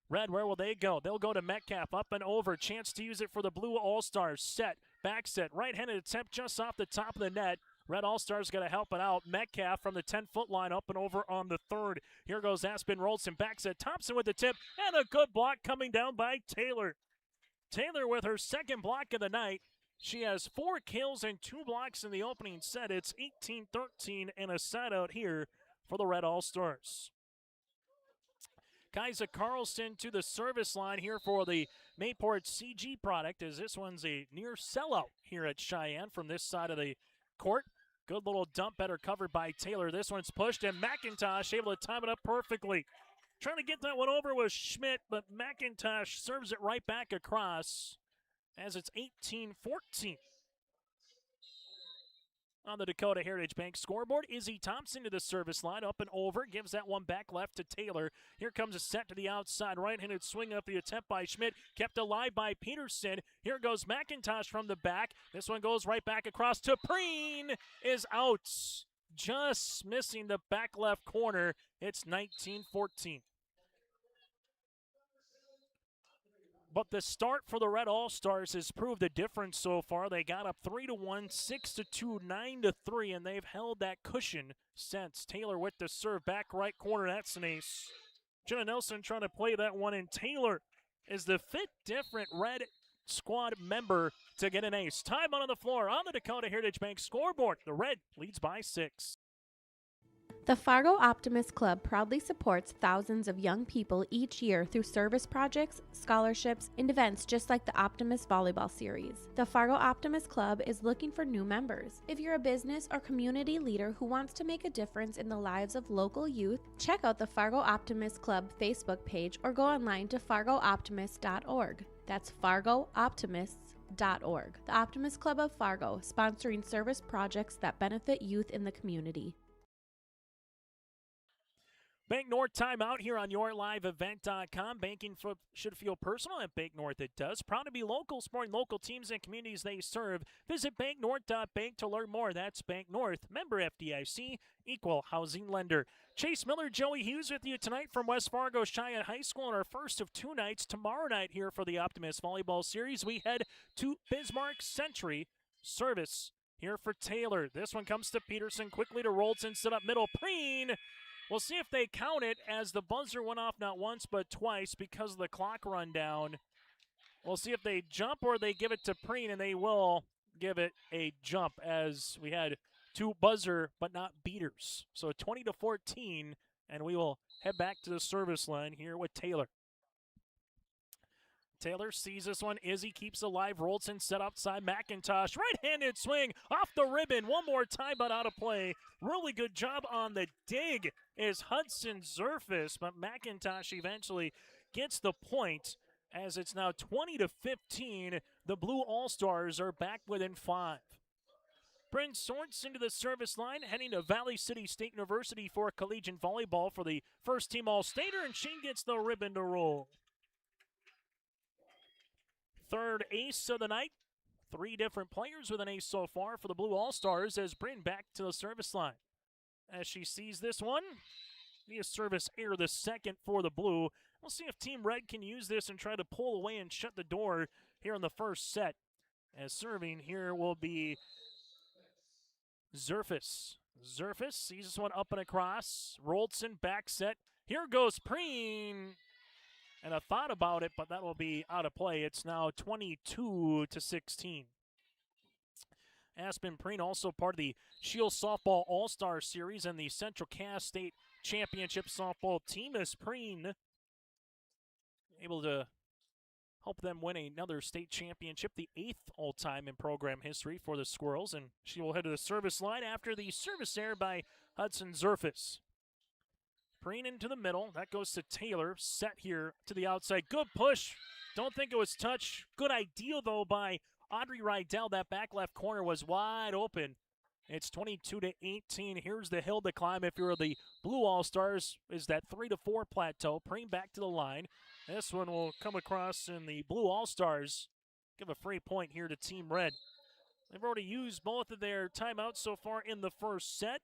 Red, where will they go? They'll go to Metcalf, up and over. Chance to use it for the Blue All-Stars. Set, back set, right-handed attempt just off the top of the net. Red All-Stars going to help it out. Metcalf from the 10-foot line up and over on the third. Here goes Aspen Roldson. Back set. Thompson with the tip. And a good block coming down by Taylor. Taylor with her second block of the night. She has 4 kills and 2 blocks in the opening set. It's 18-13 and a side out here for the Red All-Stars. Kaisa Carlson to the service line here for the Mayport CG product, as this one's a near sellout here at Cheyenne from this side of the court. Good little dump, better covered by Taylor. This one's pushed, and McIntosh able to time it up perfectly. Trying to get that one over with Schmidt, but McIntosh serves it right back across as it's 18-14. On the Dakota Heritage Bank scoreboard, Izzy Thompson to the service line, up and over, gives that one back left to Taylor. Here comes a set to the outside, right-handed swing up the attempt by Schmidt, kept alive by Peterson. Here goes McIntosh from the back. This one goes right back across to Preen, is out. Just missing the back left corner. It's 19-14. But the start for the Red All-Stars has proved the difference so far. They got up 3-1, 6-2, 9-3, and they've held that cushion since. Taylor with the serve, back right corner, that's an ace. Jenna Nelson trying to play that one, and Taylor is the 5th different Red squad member to get an ace. Time on the floor on the Dakota Heritage Bank scoreboard. The Red leads by 6. The Fargo Optimist Club proudly supports thousands of young people each year through service projects, scholarships, and events just like the Optimist Volleyball Series. The Fargo Optimist Club is looking for new members. If you're a business or community leader who wants to make a difference in the lives of local youth, check out the Fargo Optimist Club Facebook page or go online to fargooptimist.org. That's fargooptimists.org. The Optimist Club of Fargo, sponsoring service projects that benefit youth in the community. Bank North timeout here on YourLiveEvent.com. Banking should feel personal at Bank North. It does. Proud to be local, supporting local teams and communities they serve. Visit banknorth.bank to learn more. That's Bank North. Member FDIC, equal housing lender. Chase Miller, Joey Hughes with you tonight from West Fargo Cheyenne High School on our first of 2 nights. Tomorrow night here for the Optimist Volleyball Series, we head to Bismarck Century. Service here for Taylor. This one comes to Peterson, quickly to Rolton, set up middle. Preen. We'll see if they count it, as the buzzer went off not once but twice because of the clock rundown. We'll see if they jump or they give it to Preen, and they will give it a jump, as we had 2 buzzer but not beaters. So 20-14, and we will head back to the service line here with Taylor. Taylor sees this one. Izzy keeps alive. Rolton set outside. McIntosh, right-handed swing off the ribbon. One more time, but out of play. Really good job on the dig is Hudson Zerfus, but McIntosh eventually gets the point, as it's now 20-15. The Blue All-Stars are back within 5. Bryn Sorts into the service line, heading to Valley City State University for collegiate volleyball for the first team All-Stater, and she gets the ribbon to roll. Third ace of the night. 3 different players with an ace so far for the Blue All-Stars, as Bryn back to the service line. As she sees this one, the service error, the second for the Blue. We'll see if Team Red can use this and try to pull away and shut the door here in the first set. As serving here will be Zerfus. Zerfus sees this one up and across. Rolton back set. Here goes Preen. And I thought about it, but that will be out of play. It's now 22-16. Aspen Preen, also part of the Shield Softball All-Star Series and the Central Cass State Championship softball team, as Preen able to help them win another state championship, the 8th all-time in program history for the Squirrels. And she will head to the service line after the service error by Hudson Zerfus. Preen into the middle. That goes to Taylor. Set here to the outside. Good push. Don't think it was touch. Good idea, though, by Audrey Rydell. That back left corner was wide open. It's 22-18. Here's the hill to climb if you're the Blue All-Stars. Is that 3-4 plateau. Preen back to the line. This one will come across, and the Blue All-Stars give a free point here to Team Red. They've already used both of their timeouts so far in the first set.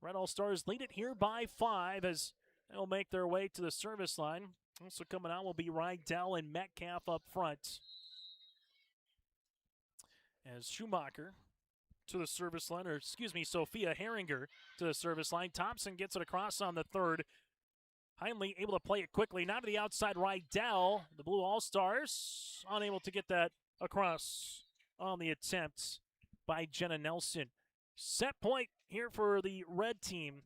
Red All-Stars lead it here by 5 as they'll make their way to the service line. Also coming out will be Rydell and Metcalf up front. As Schumacher to the service line, or excuse me, Sophia Herringer to the service line. Thompson gets it across on the third. Heinley able to play it quickly. Now to the outside, Rydell. The Blue All-Stars unable to get that across on the attempt by Jenna Nelson. Set point here for the red team.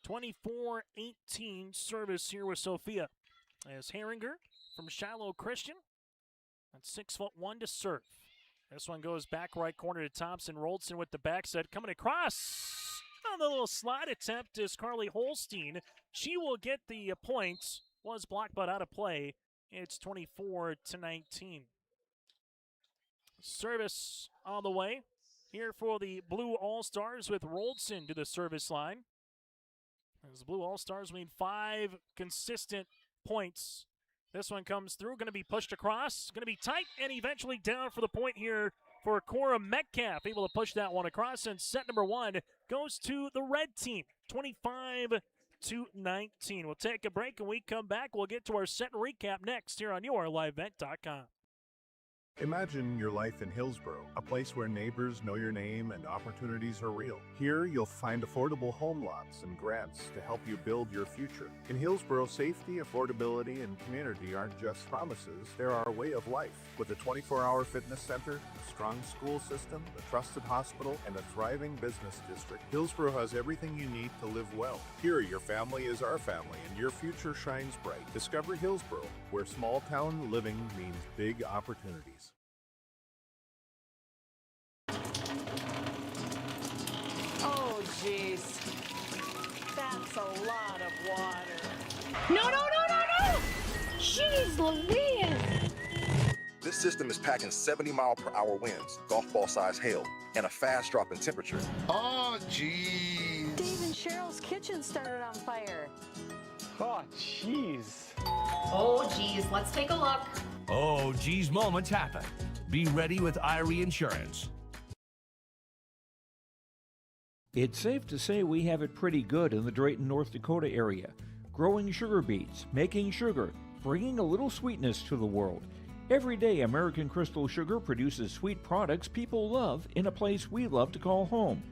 24-18 service here with Sophia. As Herringer from Shiloh Christian. That's 6'1" to serve. This one goes back right corner to Thompson. Rolton with the back set. Coming across on the little slide attempt is Carly Holstein. She will get the points. Was blocked but out of play. It's 24-19. Service on the way here for the Blue All-Stars with Rolton to the service line. As the Blue All-Stars need 5 consistent points. This one comes through, going to be pushed across, going to be tight, and eventually down for the point here for Cora Metcalf. Able to push that one across, and set number 1 goes to the red team, 25-19. We'll take a break, and we come back. We'll get to our set and recap next here on YourLiveEvent.com. Imagine your life in Hillsboro, a place where neighbors know your name and opportunities are real. Here, you'll find affordable home lots and grants to help you build your future. In Hillsboro, safety, affordability, and community aren't just promises, they're our way of life. With a 24-hour fitness center, a strong school system, a trusted hospital, and a thriving business district, Hillsboro has everything you need to live well. Here, your family is our family, and your future shines bright. Discover Hillsboro, where small-town living means big opportunities. Oh, jeez. That's a lot of water. No, no, no, no, no! Jeez Louise! This system is packing 70-mile-per-hour winds, golf ball-sized hail, and a fast drop in temperature. Oh, jeez. Dave and Cheryl's kitchen started on fire. Oh, jeez. Oh, geez, let's take a look. Oh, geez, moments happen. Be ready with Irie Insurance. It's safe to say we have it pretty good in the Drayton, North Dakota area. Growing sugar beets, making sugar, bringing a little sweetness to the world. Every day, American Crystal Sugar produces sweet products people love in a place we love to call home.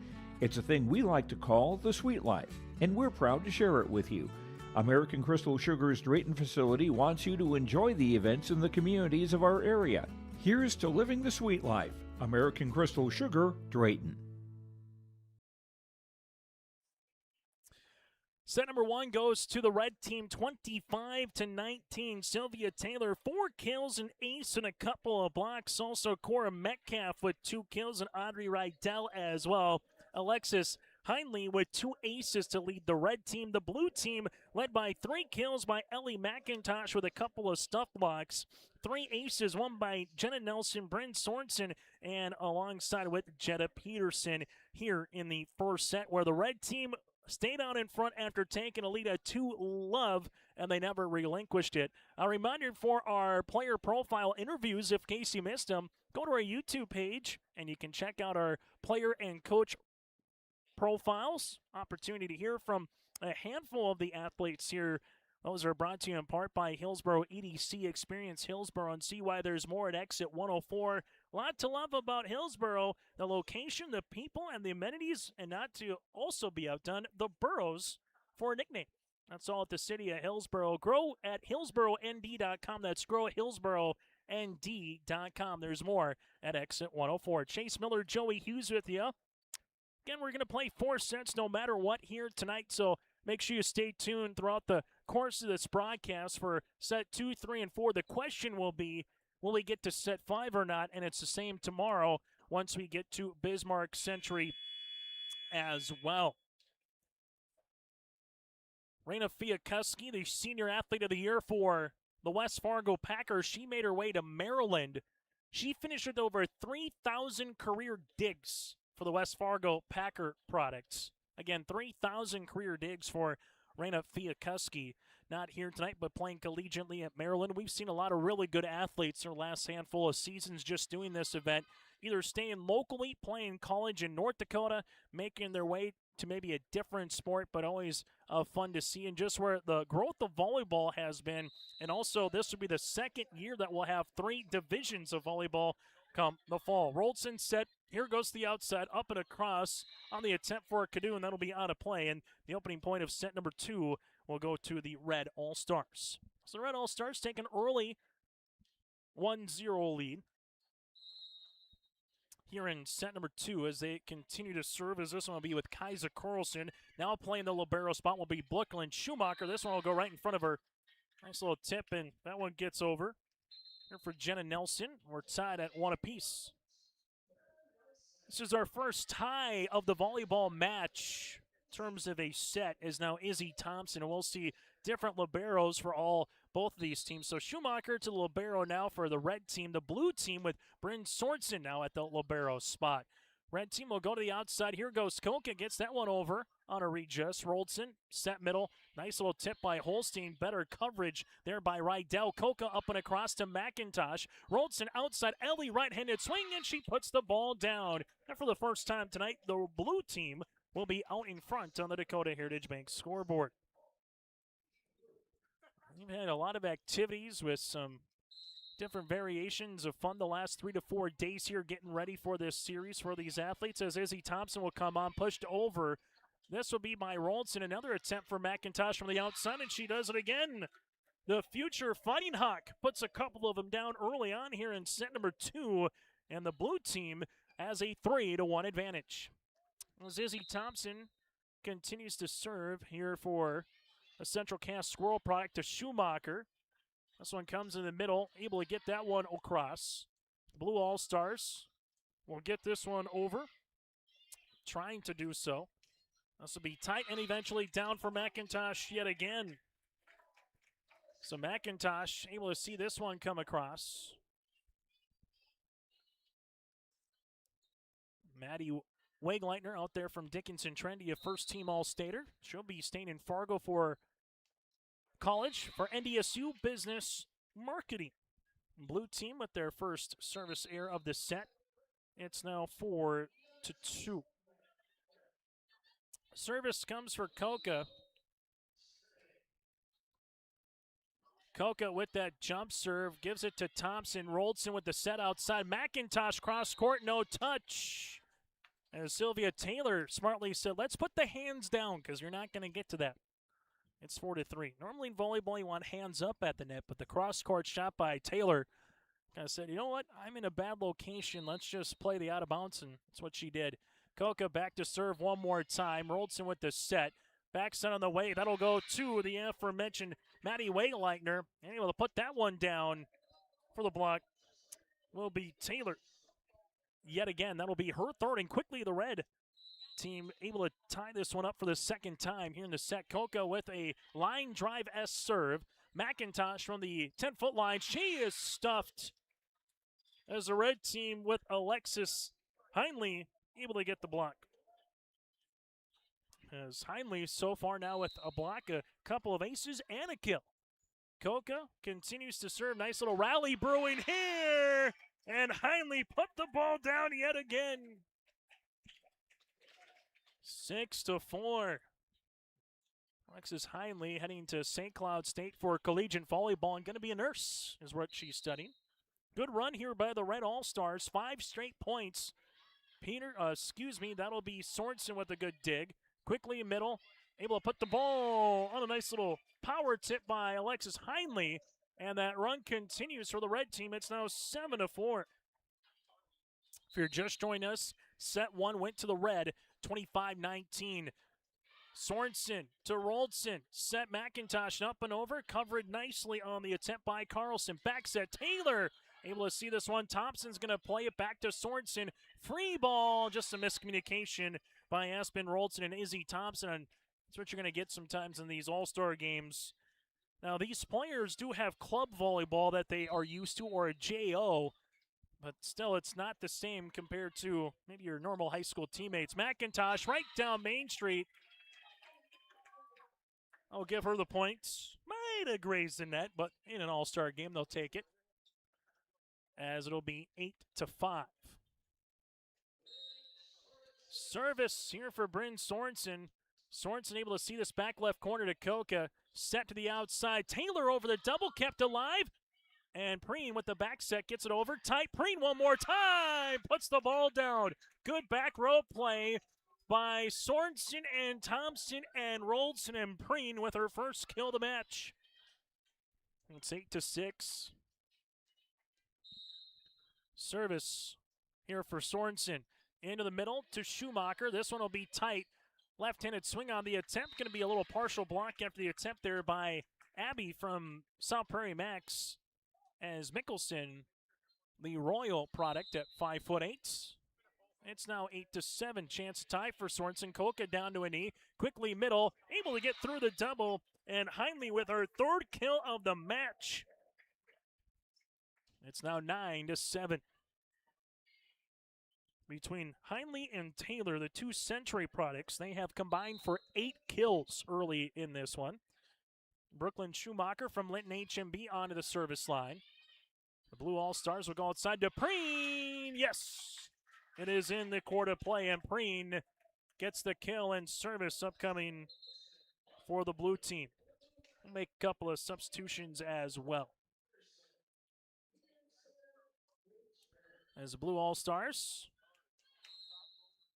It's a thing we like to call the sweet life, and we're proud to share it with you. American Crystal Sugar's Drayton facility wants you to enjoy the events in the communities of our area. Here's to living the sweet life. American Crystal Sugar, Drayton. Set number 1 goes to the red team, 25-19. Sylvia Taylor, 4 kills, an ace, and a couple of blocks. Also, Cora Metcalf with 2 kills, and Audrey Rydell as well. Alexis Heinley with 2 aces to lead the red team. The blue team led by 3 kills by Ellie McIntosh with a couple of stuff blocks. 3 aces, one by Jenna Nelson, Bryn Sorensen, and alongside with Jetta Peterson here in the first set, where the red team stayed out in front after taking a lead at 2-love, and they never relinquished it. A reminder for our player profile interviews, if Casey missed them, go to our YouTube page, and you can check out our player and coach profiles. Opportunity to hear from a handful of the athletes here. Those are brought to you in part by Hillsboro EDC. Experience Hillsboro and see why there's more at exit 104. A lot to love about Hillsboro, the location, the people, and the amenities, and not to also be outdone, the Burros for a nickname. That's all at the city of Hillsboro. Grow at hillsboroND.com. That's grow at hillsboroND.com. There's more at exit 104. Chase Miller, Joey Hughes with you. Again, we're going to play 4 sets no matter what here tonight, so make sure you stay tuned throughout the course of this broadcast for set 2, 3, and 4. The question will be, will we get to set 5 or not? And it's the same tomorrow once we get to Bismarck Century as well. Raina Fiakuski, the Senior Athlete of the Year for the West Fargo Packers, she made her way to Maryland. She finished with over 3,000 career digs for the West Fargo Packer products. Again, 3,000 career digs for Raina Fiakuski. Not here tonight, but playing collegiately at Maryland. We've seen a lot of really good athletes in the last handful of seasons just doing this event, either staying locally, playing college in North Dakota, making their way to maybe a different sport, but always fun to see. And just where the growth of volleyball has been, and also this will be the second year that we'll have 3 divisions of volleyball come the fall. Roldson set. Here goes the outside, up and across on the attempt for a Canoe, and that'll be out of play. And the opening point of set number 2 will go to the Red All-Stars. So the Red All-Stars take an early 1-0 lead here in set number 2 as they continue to serve, as this one will be with Kaisa Carlson. Now playing the libero spot will be Brooklyn Schumacher. This one will go right in front of her. Nice little tip, and that one gets over. Here for Jenna Nelson. We're tied at 1 apiece. This is our first tie of the volleyball match in terms of a set, is now Izzy Thompson, and we'll see different liberos for both of these teams. So Schumacher to the libero now for the red team. The blue team with Bryn Sorensen now at the libero spot. Red team will go to the outside. Here goes Koka, gets that one over on a readjust. Roldson, set middle. Nice little tip by Holstein. Better coverage there by Rydell. Koka up and across to McIntosh. Roldson outside. Ellie right-handed swing, and she puts the ball down. And for the first time tonight, the blue team will be out in front on the Dakota Heritage Bank scoreboard. We've had a lot of activities with some different variations of fun the last 3 to 4 days here getting ready for this series for these athletes as Izzy Thompson will come on, pushed over. This will be by Roldson. Another attempt for McIntosh from the outside, and she does it again. The future Fighting Hawk puts a couple of them down early on here in set number 2, and the blue team has a 3-1 advantage. As Izzy Thompson continues to serve here for a Central Cast Squirrel product to Schumacher. This one comes in the middle, able to get that one across. Blue All-Stars will get this one over, trying to do so. This will be tight and eventually down for McIntosh yet again. So McIntosh able to see this one come across. Maddie Wegleitner out there from Dickinson Trendy, a first-team All-Stater. She'll be staying in Fargo for college for NDSU Business Marketing. Blue team with their first service error of the set. It's now 4-2. Service comes for Coca. Coca with that jump serve, gives it to Thompson. Roldson with the set outside. McIntosh cross court, no touch. As Sylvia Taylor smartly said, let's put the hands down because you're not going to get to that. It's 4-3. Normally in volleyball you want hands up at the net, but the cross court shot by Taylor kind of said, you know what, I'm in a bad location. Let's just play the out of bounds, and that's what she did. Coca back to serve one more time. Roldson with the set. Back set on the way. That'll go to the aforementioned Maddie Wegleitner. And able to put that one down for the block will be Taylor. Yet again, that'll be her third, and quickly the red team able to tie this one up for the second time here in the set. Coca with a line drive S serve. McIntosh from the 10-foot line. She is stuffed as the red team with Alexis Heinley able to get the block. As Heinley so far now with a block, a couple of aces, and a kill. Coca continues to serve. Nice little rally brewing here. And Heinley put the ball down yet again. 6-4. Alexis Heinley heading to St. Cloud State for collegiate volleyball and going to be a nurse is what she's studying. Good run here by the Red All-Stars. 5 straight points. That'll be Sorensen with a good dig. Quickly middle, able to put the ball on a nice little power tip by Alexis Heinley. And that run continues for the red team. It's now 7-4. If you're just joining us, set 1 went to the red, 25-19. Sorensen to Roldson. Set McIntosh up and over. Covered nicely on the attempt by Carlson. Back set Taylor. Able to see this one. Thompson's going to play it back to Sorensen. Free ball. Just a miscommunication by Aspen Roldson and Izzy Thompson. And that's what you're going to get sometimes in these all-star games. Now, these players do have club volleyball that they are used to, or a JO, but still it's not the same compared to maybe your normal high school teammates. McIntosh right down Main Street. I'll give her the points. Might have grazed the net, but in an all-star game, they'll take it. As it'll be 8-5. Service here for Bryn Sorensen. Sorensen able to see this back left corner to Coca. Set to the outside. Taylor over the double, kept alive. And Preen with the back set gets it over. Tight. Preen one more time. Puts the ball down. Good back row play by Sorensen and Thompson and Roldson, and Preen with her first kill of the match. It's 8-6. Service here for Sorensen. Into the middle to Schumacher. This one will be tight. Left-handed swing on the attempt. Going to be a little partial block after the attempt there by Abby from South Prairie Max. As Mickelson, the Royal product at 5'8". It's now 8-7. Chance to tie for Sorensen. Coca down to a knee. Quickly middle. Able to get through the double. And Heinley with her third kill of the match. It's now 9-7. Between Heinley and Taylor, the two Century products, they have combined for 8 kills early in this one. Brooklyn Schumacher from Linton HMB onto the service line. The Blue All-Stars will go outside to Preen. Yes! It is in the court of play, and Preen gets the kill and service upcoming for the blue team. We'll make a couple of substitutions as well. As the Blue All-Stars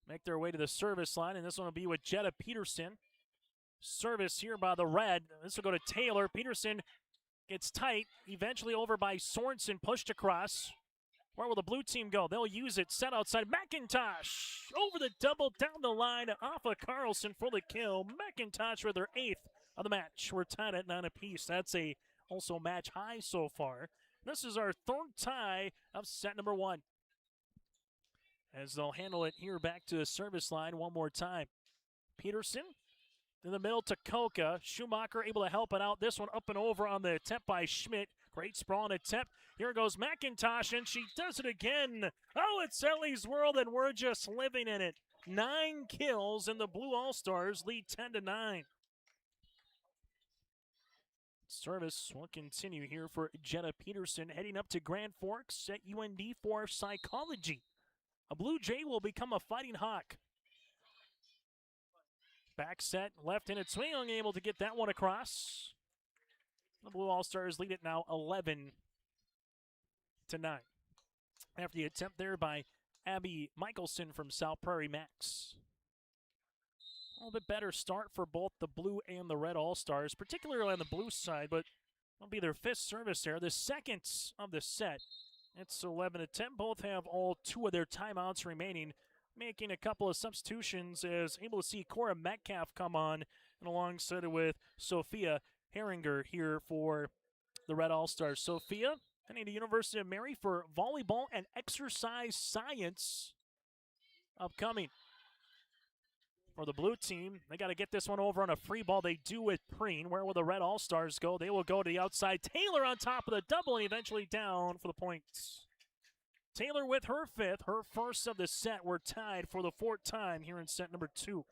make their way to the service line, and this one will be with Jetta Peterson. Service here by the Red. This will go to Taylor. Peterson gets tight, eventually over by Sorensen, pushed across. Where will the blue team go? They'll use it. Set outside. McIntosh over the double down the line off of Carlson for the kill. McIntosh with their 8th of the match. We're tied at 9 apiece. That's also match high so far. This is our 3rd tie of set number 1. As they'll handle it here back to the service line one more time. Peterson in the middle to Koka. Schumacher able to help it out. This one up and over on the attempt by Schmidt. Great sprawl and attempt. Here goes McIntosh, and she does it again. Oh, it's Ellie's world, and we're just living in it. 9 kills, and the Blue All-Stars lead 10-9. Service will continue here for Jetta Peterson, heading up to Grand Forks at UND for psychology. A Blue Jay will become a Fighting Hawk. Back set, left-handed swing, able to get that one across. The Blue All-Stars lead it now 11-9. After the attempt there by Abby Michelson from South Prairie Max. A little bit better start for both the Blue and the Red All-Stars, particularly on the Blue side, but it'll be their 5th service there, the 2nd of the set. It's 11-10. Both have all 2 of their timeouts remaining, making a couple of substitutions as able to see Cora Metcalf come on and alongside it with Sophia Herringer here for the Red All-Stars. Sophia heading to University of Mary for volleyball and exercise science upcoming. For the blue team, they got to get this one over on a free ball. They do with Preen. Where will the Red All-Stars go? They will go to the outside. Taylor on top of the double and eventually down for the points. Taylor with her 5th, her 1st of the set. We're tied for the 4th time here in set number 2.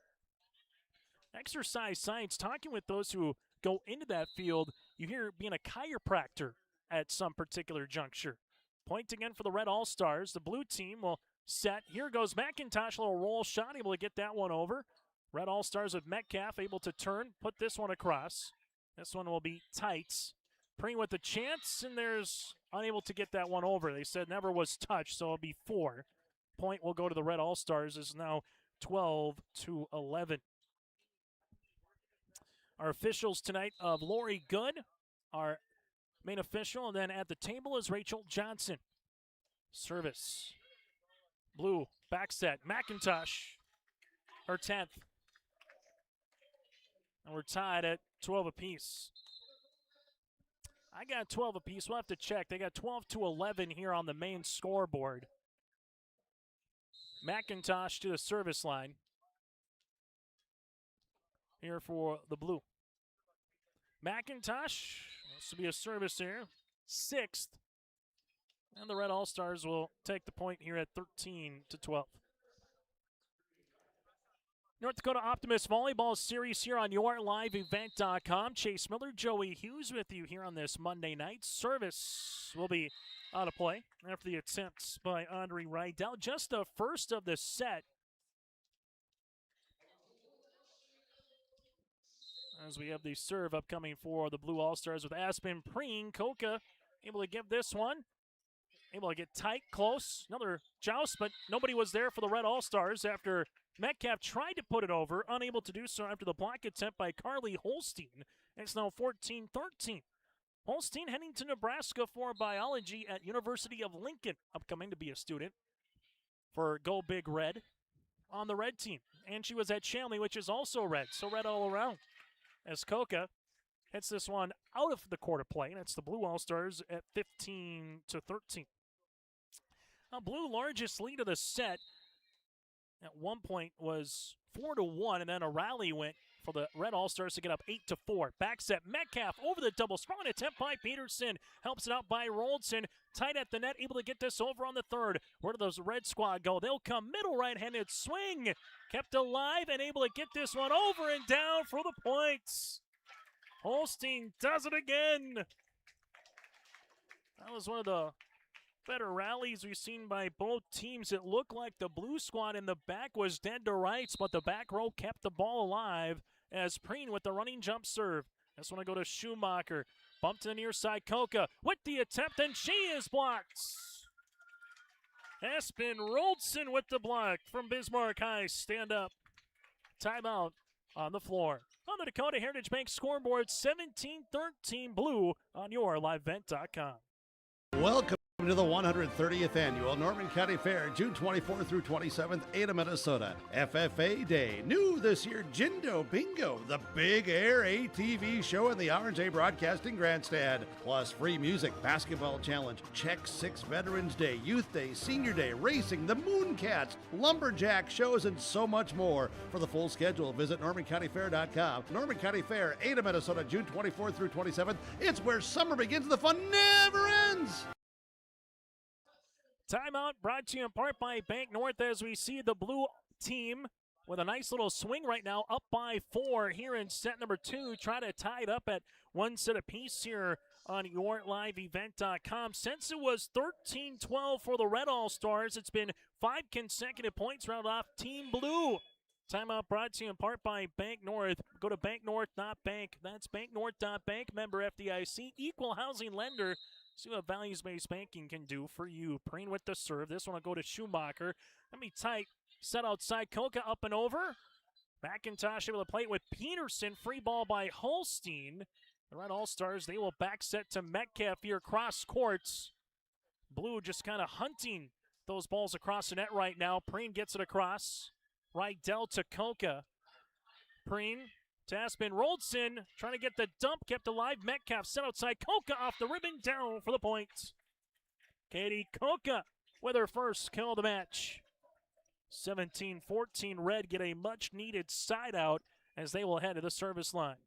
Exercise science, talking with those who go into that field, you hear being a chiropractor at some particular juncture. Point again for the Red All-Stars. The blue team will set. Here goes McIntosh, a little roll shot, able to get that one over. Red All-Stars with Metcalf, able to turn, put this one across. This one will be tight. Preen with the chance, and there's unable to get that one over. They said never was touched, so it'll be 4. Point will go to the Red All-Stars. Is now 12-11. Our officials tonight of Lori Good, our main official, and then at the table is Rachel Johnson. Service. Blue, back set. McIntosh, her 10th. And we're tied at 12 apiece. I got 12 apiece. We'll have to check. They got 12-11 here on the main scoreboard. McIntosh to the service line. Here for the blue. McIntosh, this will be a service here, 6th. And the Red All-Stars will take the point here at 13-12. North Dakota Optimists Volleyball Series here on YourLiveEvent.com. Chase Miller, Joey Hughes with you here on this Monday night. Service will be out of play after the attempts by Audrey Rydell. Just the 1st of the set. As we have the serve upcoming for the Blue All-Stars with Aspen Preen. Koka able to give this one. Able to get tight, close. Another joust, but nobody was there for the Red All-Stars after Metcalf tried to put it over. Unable to do so after the block attempt by Carly Holstein. It's now 14-13. Holstein heading to Nebraska for biology at University of Lincoln. Upcoming to be a student for Go Big Red on the red team. And she was at Shanley, which is also red. So red all around. As Koka hits this one out of the court of play, and it's the Blue All-Stars at 15-13. Now, Blue largest lead of the set at one point was 4-1, and then a rally went for the Red All-Stars to get up 8-4. Back set, Metcalf over the double. Strong attempt by Peterson. Helps it out by Roldson. Tight at the net, able to get this over on the 3rd. Where do those Red squad go? They'll come middle right-handed swing. Kept alive and able to get this one over and down for the points. Holstein does it again. That was one of the better rallies we've seen by both teams. It looked like the blue squad in the back was dead to rights, but the back row kept the ball alive as Preen with the running jump serve. This one to go to Schumacher. Bump to the near side, Koka with the attempt, and she is blocked. Aspen Roldson with the block from Bismarck High. Stand up. Timeout on the floor. On the Dakota Heritage Bank scoreboard, 17-13 Blue on your livevent.com. Welcome to the 130th Annual Norman County Fair, June 24th through 27th, Ada, Minnesota. FFA Day. New this year, Jindo Bingo, the Big Air ATV show in the R&J Broadcasting Grandstand. Plus free music, basketball challenge, Check 6 Veterans Day, Youth Day, Senior Day, racing, the Mooncats, lumberjack shows, and so much more. For the full schedule, visit NormanCountyFair.com. Norman County Fair, Ada, Minnesota, June 24th through 27th. It's where summer begins and the fun never ends. Timeout brought to you in part by Bank North as we see the blue team with a nice little swing right now, up by 4 here in set number 2. Try to tie it up at 1 set apiece here on yourliveevent.com. Since it was 13-12 for the Red All-Stars, it's been 5 consecutive points rounded off Team Blue. Timeout brought to you in part by Bank North. Go to banknorth.bank. That's banknorth.bank, member FDIC, equal housing lender. See what values-based banking can do for you. Preen with the serve. This one will go to Schumacher. Let me tight. Set outside. Koka up and over. McIntosh able to play it with Peterson. Free ball by Holstein. The Red All-Stars, they will back set to Metcalf here cross courts. Blue just kind of hunting those balls across the net right now. Preen gets it across. Rydell to Koka. Preen. Aspen Roldson trying to get the dump, kept alive. Metcalf set outside. Koka off the ribbon, down for the point. Katie Koka with her first kill of the match. 17-14 Red get a much-needed side out as they will head to the service line.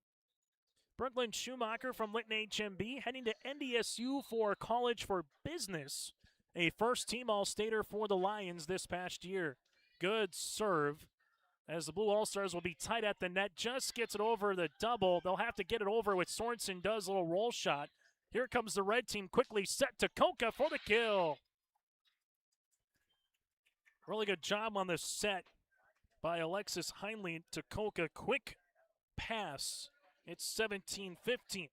Brooklyn Schumacher from Lytton HMB heading to NDSU for College for Business. A first-team All-Stater for the Lions this past year. Good serve. As the Blue All-Stars will be tight at the net, just gets it over the double. They'll have to get it over with Sorensen does a little roll shot. Here comes the red team quickly set to Koka for the kill. Really good job on this set by Alexis Heinle to Koka. Quick pass. It's 17-15.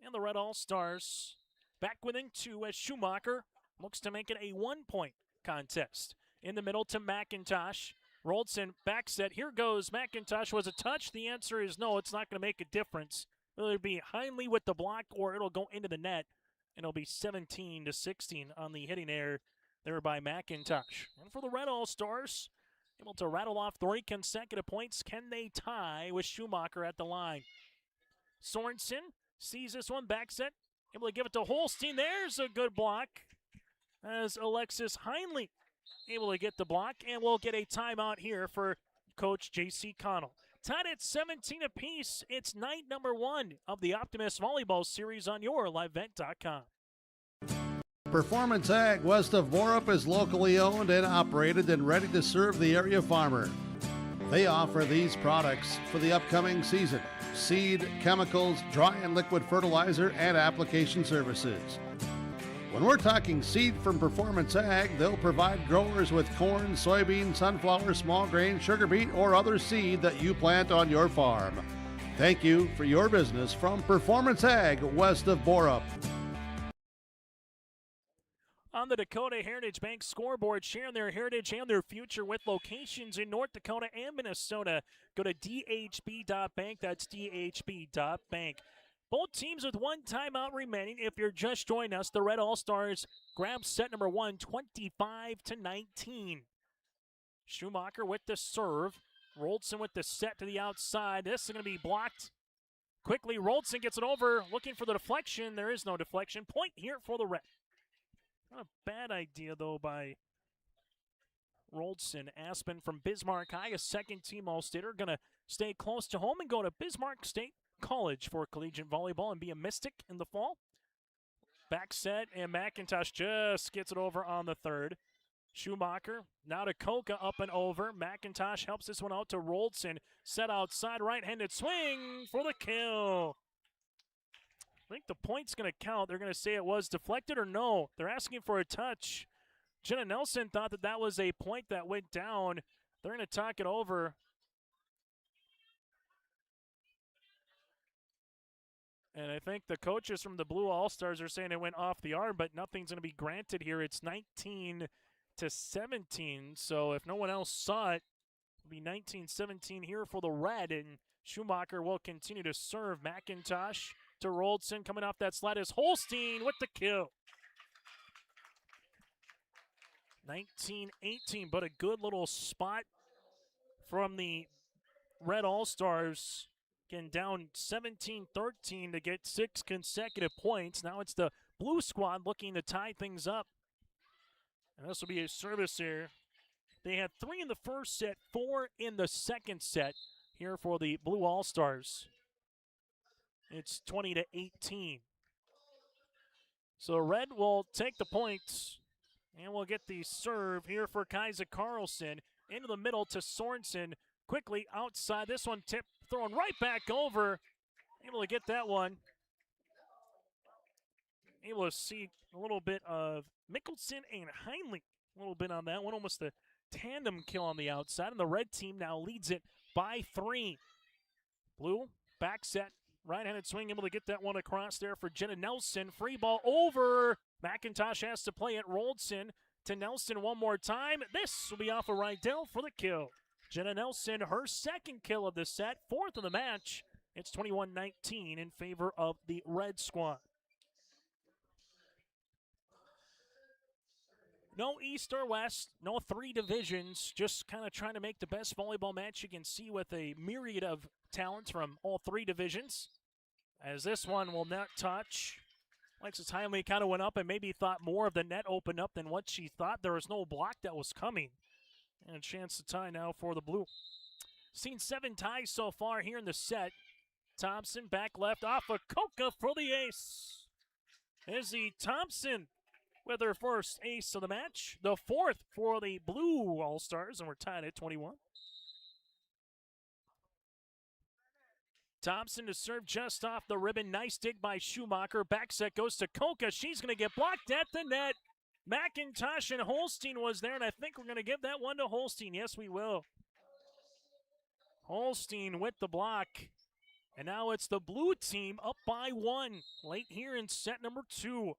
And the Red All-Stars back within 2 as Schumacher looks to make it a 1-point contest. In the middle to McIntosh. Roldson back set. Here goes McIntosh. Was a touch? The answer is no. It's not going to make a difference. It'll be Heinle with the block or it'll go into the net. And it'll be 17-16 on the hitting error there by McIntosh. And for the Red All-Stars, able to rattle off 3 consecutive points. Can they tie with Schumacher at the line? Sorensen sees this one. Back set. Able to give it to Holstein. There's a good block as Alexis Heinle able to get the block, and we'll get a timeout here for Coach J.C. Connell. Tied at 17 apiece, it's night number 1 of the Optimist Volleyball Series on your livevent.com. Performance Ag west of Borup is locally owned and operated and ready to serve the area farmer. They offer these products for the upcoming season: seed, chemicals, dry and liquid fertilizer, and application services. When we're talking seed from Performance Ag, they'll provide growers with corn, soybean, sunflower, small grain, sugar beet, or other seed that you plant on your farm. Thank you for your business from Performance Ag west of Borup. On the Dakota Heritage Bank scoreboard, sharing their heritage and their future with locations in North Dakota and Minnesota. Go to dhb.bank. That's dhb.bank. Both teams with 1 timeout remaining. If you're just joining us, the Red All-Stars grab set number 1, 25-19. Schumacher with the serve. Roldson with the set to the outside. This is going to be blocked. Quickly, Roldson gets it over, looking for the deflection. There is no deflection. Point here for the Red. Not a bad idea, though, by Roldson. Aspen from Bismarck High, a second-team All-Stater, going to stay close to home and go to Bismarck State College for collegiate volleyball and be a Mystic in the fall. Back set, and McIntosh just gets it over on the third. Schumacher now to Koka, up and over. McIntosh helps this one out to Roldson. Set outside, right-handed swing for the kill. I think the point's going to count. They're going to say it was deflected or no. They're asking for a touch. Jenna Nelson thought that that was a point that went down. They're going to talk it over. And I think the coaches from the Blue All-Stars are saying it went off the arm, but nothing's going to be granted here. It's 19-18 19-17. So if no one else saw it, it'll be 19-17 here for the Red, and Schumacher will continue to serve. McIntosh to Roldson, coming off that slide is Holstein with the kill. 19-18, but a good little spot from the Red All-Stars. Again, down 17-13 to get 6 consecutive points. Now it's the Blue squad looking to tie things up. And this will be a service here. They had 3 in the first set, 4 in the second set here for the Blue All-Stars. It's 20-18. So Red will take the points, and we'll get the serve here for Kaiser Carlson. Into the middle to Sorensen. Quickly outside. This one tipped, thrown right back over. Able to get that one. Able to see a little bit of Mickelson and Heinle. A little bit on that one. Almost a tandem kill on the outside. And the Red team now leads it by 3. Blue, back set. Right-handed swing, able to get that one across there for Jenna Nelson. Free ball over. McIntosh has to play it. Roldson to Nelson one more time. This will be off of Rydell for the kill. Jenna Nelson, her second kill of the set, 4th of the match. It's 21-19 in favor of the Red squad. No East or West, no 3 divisions, just kind of trying to make the best volleyball match you can see with a myriad of talents from all 3 divisions. As this one will not touch. Alexis Heinle kind of went up and maybe thought more of the net opened up than what she thought. There was no block that was coming. And a chance to tie now for the Blue. Seen 7 ties so far here in the set. Thompson back left off of Coca for the ace. Izzy Thompson with her first ace of the match. The 4th for the Blue All-Stars, and we're tied at 21. Thompson to serve just off the ribbon. Nice dig by Schumacher. Back set goes to Coca. She's going to get blocked at the net. McIntosh and Holstein was there, and I think we're going to give that one to Holstein. Yes, we will. Holstein with the block. And now it's the Blue team up by 1. Late here in set number 2.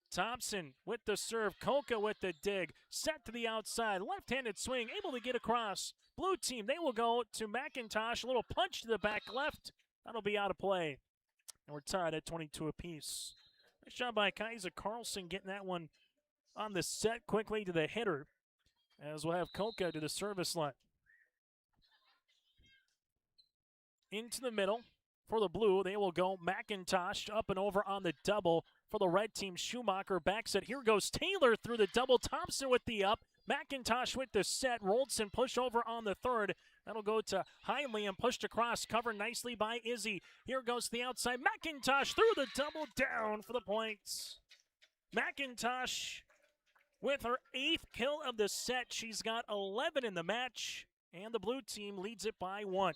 Thompson with the serve. Coca with the dig. Set to the outside. Left-handed swing. Able to get across. Blue team, they will go to McIntosh. A little punch to the back left. That'll be out of play. And we're tied at 22 apiece. Nice job by Kaiser Carlson getting that one on the set quickly to the hitter. As we'll have Coca to the service line. Into the middle for the Blue. They will go McIntosh up and over on the double for the Red team. Schumacher back set. Here goes Taylor through the double. Thompson with the up. McIntosh with the set. Roldson push over on the 3rd. That'll go to Heinle and pushed across. Covered nicely by Izzy. Here goes to the outside. McIntosh through the double down for the points. McIntosh with her 8th kill of the set. She's got 11 in the match. And the Blue team leads it by 1.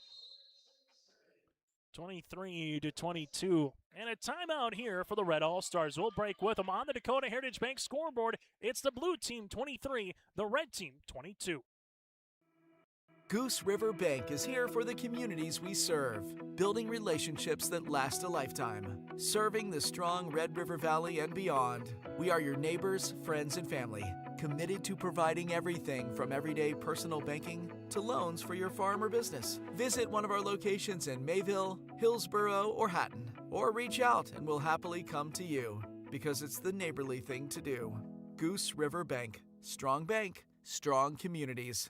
23-22. And a timeout here for the Red All-Stars. We'll break with them on the Dakota Heritage Bank scoreboard. It's the Blue team 23, the Red team 22. Goose River Bank is here for the communities we serve, building relationships that last a lifetime. Serving the strong Red River Valley and beyond, we are your neighbors, friends, and family, committed to providing everything from everyday personal banking to loans for your farm or business. Visit one of our locations in Mayville, Hillsborough, or Hatton, or reach out and we'll happily come to you, because it's the neighborly thing to do. Goose River Bank, strong communities.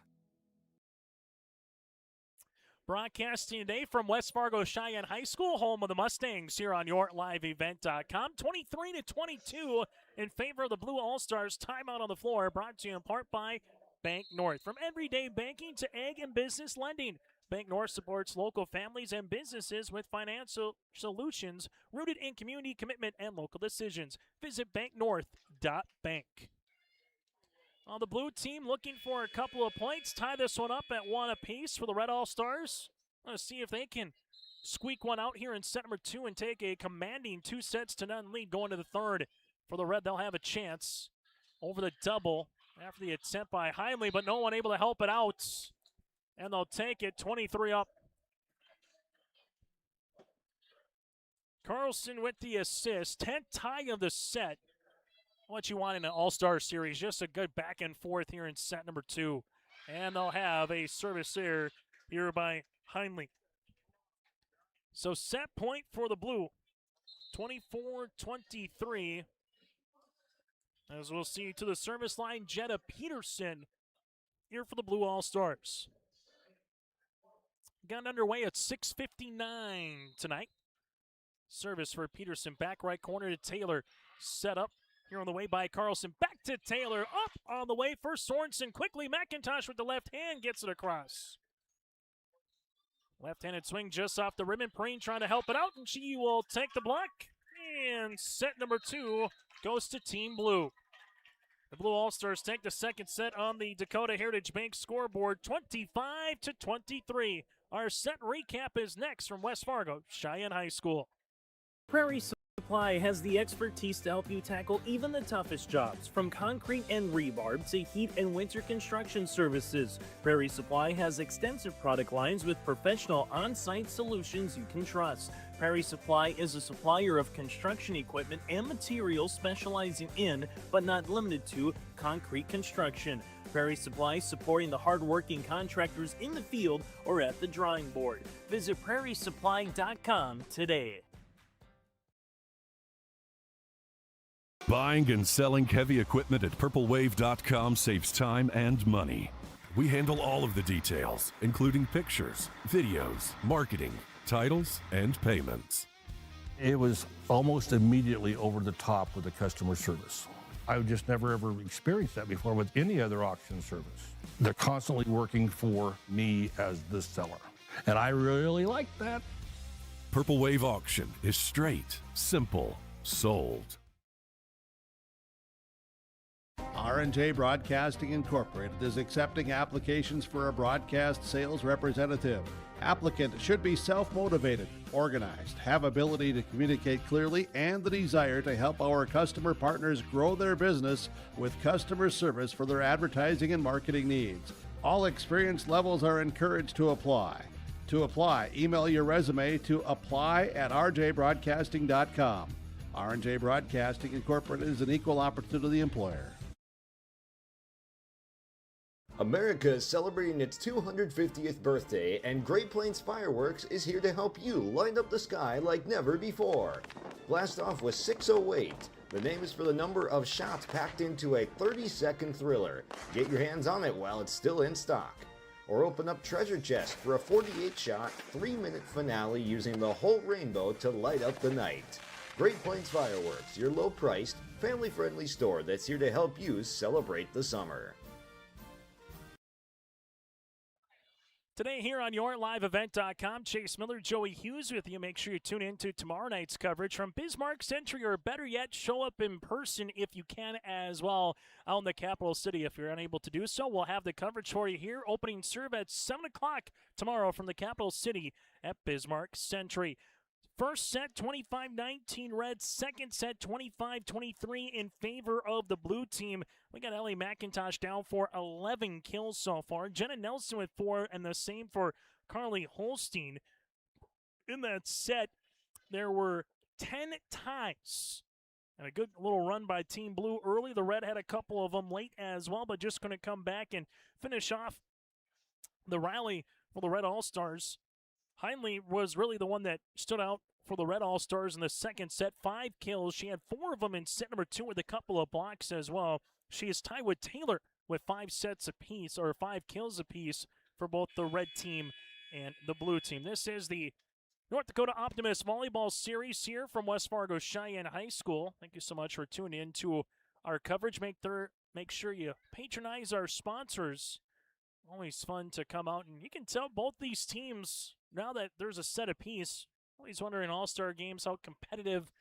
Broadcasting today from West Fargo Cheyenne High School, home of the Mustangs, here on YourLiveEvent.com. 23-22 in favor of the Blue All-Stars. Timeout on the floor, brought to you in part by Bank North. From everyday banking to ag and business lending, Bank North supports local families and businesses with financial solutions rooted in community commitment and local decisions. Visit banknorth.bank. The Blue team looking for a couple of points. Tie this one up at 1 apiece for the Red All-Stars. Let's see if they can squeak one out here in set number 2 and take a commanding 2-0 lead going to the 3rd. For the Red, they'll have a chance over the double after the attempt by Heinle, but no one able to help it out. And they'll take it 23 up. Carlson with the assist. 10th tie of the set. what you want in an all-star series. Just a good back and forth here in set number 2. And they'll have a service error here by Heinle. So set point for the blue, 24-23. As we'll see to the service line, Jetta Peterson here for the Blue All-Stars. Got underway at 6:59 tonight. Service for Peterson, back right corner to Taylor. Set up here on the way by Carlson. Back to Taylor, up on the way for Sorensen. Quickly, McIntosh with the left hand gets it across. Left-handed swing just off the ribbon. Perrine trying to help it out, and she will take the block. And set number 2 goes to Team Blue. The Blue All-Stars take the second set on the Dakota Heritage Bank scoreboard, 25-23. Our set recap is next from West Fargo, Cheyenne High School. Prairie Supply has the expertise to help you tackle even the toughest jobs, from concrete and rebar to heat and winter construction services. Prairie Supply has extensive product lines with professional on-site solutions you can trust. Prairie Supply is a supplier of construction equipment and materials specializing in, but not limited to, concrete construction. Prairie Supply supporting the hard-working contractors in the field or at the drawing board. Visit prairiesupply.com today. Buying and selling heavy equipment at purplewave.com saves time and money. We handle all of the details, including pictures, videos, marketing, titles, and payments. It was almost immediately over the top with the customer service. I've just never ever experienced that before with any other auction service. They're constantly working for me as the seller, and I really like that. Purple Wave Auction is straight, simple, sold. R&J Broadcasting Incorporated is accepting applications for a broadcast sales representative. Applicant should be self-motivated, organized, have ability to communicate clearly, and the desire to help our customer partners grow their business with customer service for their advertising and marketing needs. All experience levels are encouraged to apply. To apply, email your resume to apply@rjbroadcasting.com. R&J Broadcasting Incorporated is an equal opportunity employer. America is celebrating its 250th birthday, and Great Plains Fireworks is here to help you light up the sky like never before. Blast off with 608. The name is for the number of shots packed into a 30-second thriller. Get your hands on it while it's still in stock. Or open up Treasure Chest for a 48-shot, 3-minute finale using the whole rainbow to light up the night. Great Plains Fireworks, your low-priced, family-friendly store that's here to help you celebrate the summer. Today here on YourLiveEvent.com, Chase Miller, Joey Hughes with you. Make sure you tune in to tomorrow night's coverage from Bismarck Century, or better yet, show up in person if you can as well out in the capital city. If you're unable to do so, we'll have the coverage for you here. Opening serve at 7 o'clock tomorrow from the capital city at Bismarck Century. First set, 25-19 Reds. Second set, 25-23 in favor of the blue team. We got Ellie McIntosh down for 11 kills so far. Jenna Nelson with 4, and the same for Carly Holstein. In that set, there were 10 ties. And a good little run by Team Blue early. The Red had a couple of them late as well, but just going to come back and finish off the rally for the Red All-Stars. Heinle was really the one that stood out for the Red All-Stars in the second set. 5 kills. She had 4 of them in set number 2 with a couple of blocks as well. She is tied with Taylor with 5 sets apiece, or 5 kills apiece for both the red team and the blue team. This is the North Dakota Optimists Volleyball Series here from West Fargo Cheyenne High School. Thank you so much for tuning in to our coverage. Make sure you patronize our sponsors. Always fun to come out, and you can tell both these teams, now that there's a set apiece, always wondering all-star games how competitive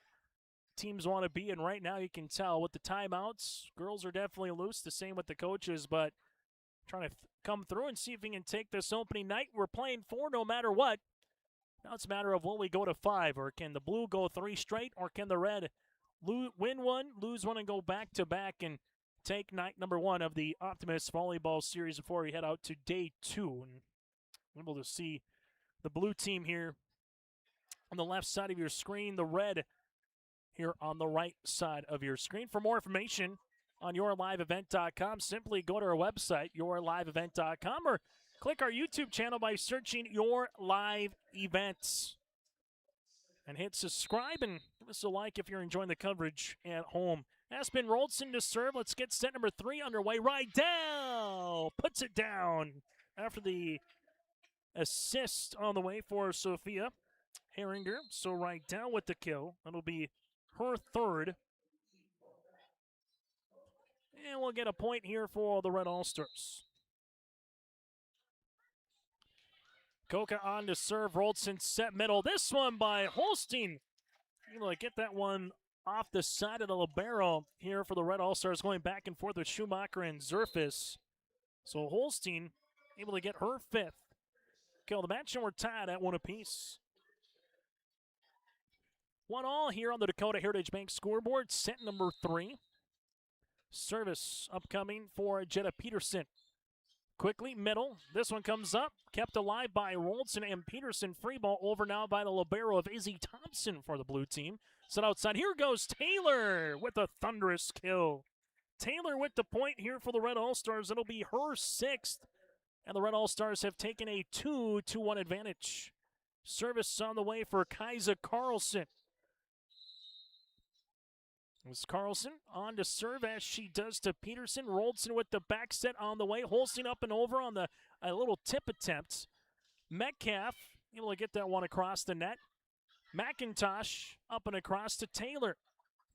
teams want to be, and right now you can tell with the timeouts, girls are definitely loose, the same with the coaches, but trying to come through and see if we can take this opening night. We're playing 4 no matter what. Now it's a matter of will we go to 5, or can the blue go 3 straight, or can the red win 1, lose 1, and go back-to-back and take night number 1 of the Optimists Volleyball Series before we head out to day 2. And able to see the blue team here on the left side of your screen. The red here on the right side of your screen. For more information on yourliveevent.com, simply go to our website, yourliveevent.com, or click our YouTube channel by searching Your Live Events. And hit subscribe and give us a like if you're enjoying the coverage at home. Aspen Roldson to serve. Let's get set number 3 underway. Rydell puts it down after the assist on the way for Sophia Herringer. So Rydell with the kill. That'll be her third. And we'll get a point here for the Red All-Stars. Koka on to serve. Roldson set middle. This one by Holstein. Able to get that one off the side of the libero here for the Red All-Stars, going back and forth with Schumacher and Zerfis. So Holstein able to get her 5th kill of the match, and we're tied at 1 apiece. 1-1 here on the Dakota Heritage Bank scoreboard. Set number 3. Service upcoming for Jetta Peterson. Quickly, middle. This one comes up. Kept alive by Roldson and Peterson. Free ball over now by the libero of Izzy Thompson for the blue team. Set outside. Here goes Taylor with a thunderous kill. Taylor with the point here for the Red All-Stars. It'll be her 6th. And the Red All-Stars have taken a 2-1 advantage. Service on the way for Kaisa Carlson. It was Carlson on to serve as she does to Peterson. Roldson with the back set on the way. Holstein up and over on a little tip attempt. Metcalf able to get that one across the net. McIntosh up and across to Taylor.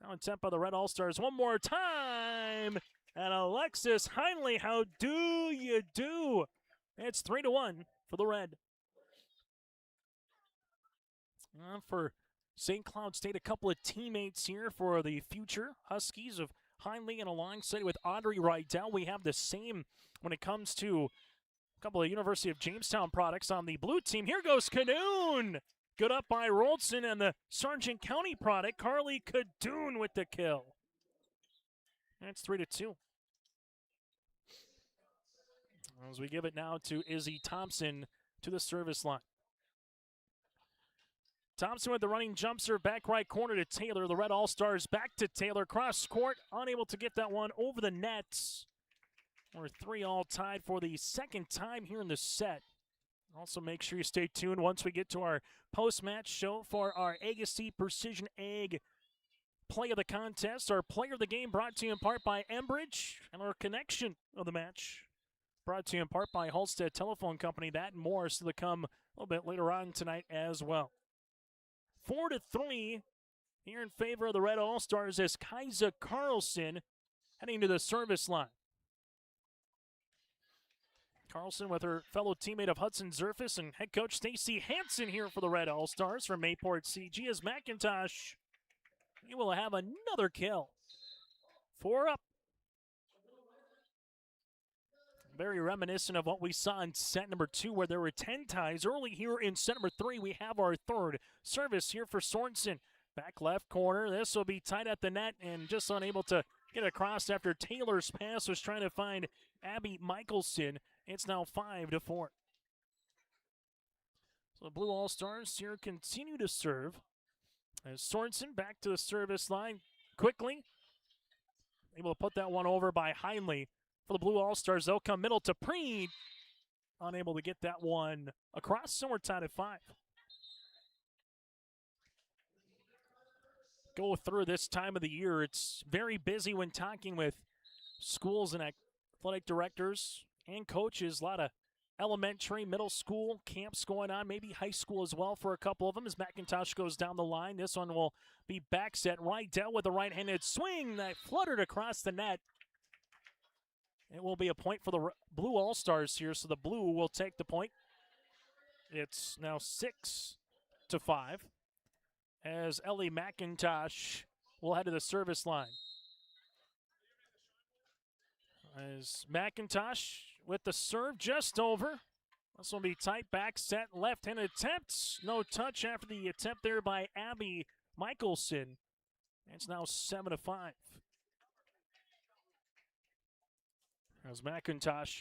Now attempt by the Red All-Stars one more time. And Alexis Heinley, how do you do? It's 3-1 for the Red. For St. Cloud State, a couple of teammates here for the future Huskies of Heinley, and alongside with Audrey Rydell, we have the same when it comes to a couple of University of Jamestown products on the blue team. Here goes Cadoon. Good up by Roldson and the Sargent County product, Carly Cadoon with the kill. That's 3-2. As we give it now to Izzy Thompson to the service line. Thompson with the running jump serve, back right corner to Taylor. The Red All-Stars back to Taylor. Cross court, unable to get that one over the net. We're 3-all tied for the second time here in the set. Also make sure you stay tuned once we get to our post-match show for our Agassiz Precision Egg play of the contest. Our player of the game brought to you in part by Enbridge, and our connection of the match brought to you in part by Halstead Telephone Company. That and more is to come a little bit later on tonight as well. 4-3 here in favor of the Red All-Stars as Kaisa Carlson heading to the service line. Carlson with her fellow teammate of Hudson Zerfis and head coach Stacy Hansen here for the Red All-Stars from Mayport CG as McIntosh, he will have another kill. 4 up. Very reminiscent of what we saw in set number 2 where there were 10 ties. Early here in set number 3, we have our third service here for Sorensen. Back left corner. This will be tight at the net and just unable to get across after Taylor's pass was trying to find Abby Michelson. It's now 5-4. So the Blue All-Stars here continue to serve. As Sorensen back to the service line quickly. Able to put that one over by Heinley. For the Blue All-Stars, they'll come middle to Preed. Unable to get that one across, so we're tied at 5. Go through this time of the year. It's very busy when talking with schools and athletic directors and coaches. A lot of elementary, middle school camps going on, maybe high school as well for a couple of them as McIntosh goes down the line. This one will be back set. Rydell with a right-handed swing that fluttered across the net. It will be a point for the Blue All-Stars here, so the Blue will take the point. It's now 6-5 as Ellie McIntosh will head to the service line. As McIntosh with the serve just over. This will be tight, back set, left-handed attempt. No touch after the attempt there by Abby Michelson. It's now 7-5. As McIntosh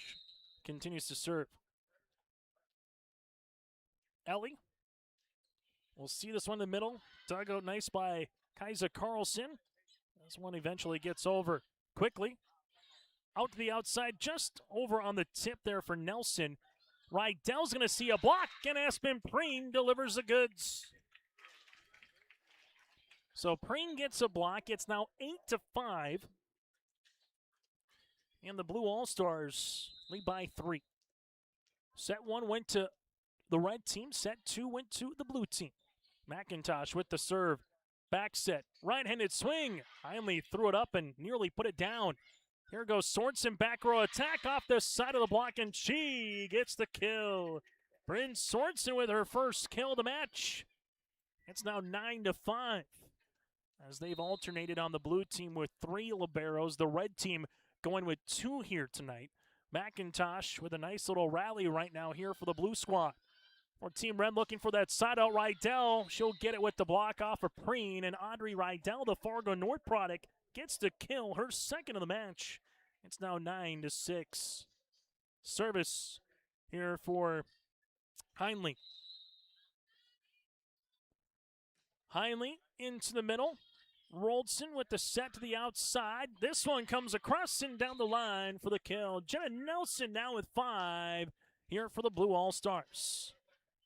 continues to serve. Ellie. We'll see this one in the middle. Dug out nice by Kaiser Carlson. This one eventually gets over quickly. Out to the outside, just over on the tip there for Nelson. Rydell's going to see a block, and Aspen Preen delivers the goods. So Preen gets a block. It's now 8-5. And the Blue All-Stars lead by 3. Set 1 went to the red team. Set 2 went to the blue team. McIntosh with the serve. Back set. Right-handed swing. Heinle threw it up and nearly put it down. Here goes Sorensen, back row attack off the side of the block, and she gets the kill. Bryn Sorensen with her first kill of the match. It's now 9-5 as they've alternated on the blue team with 3 liberos. The red team going with 2 here tonight. McIntosh with a nice little rally right now here for the blue squad. For Team Red looking for that side out Rydell. She'll get it with the block off of Preen, and Audrey Rydell, the Fargo North product, gets to kill, her second of the match. It's now 9-6. Service here for Heinle. Heinle into the middle. Roldson with the set to the outside. This one comes across and down the line for the kill. Jenna Nelson now with 5 here for the Blue All-Stars.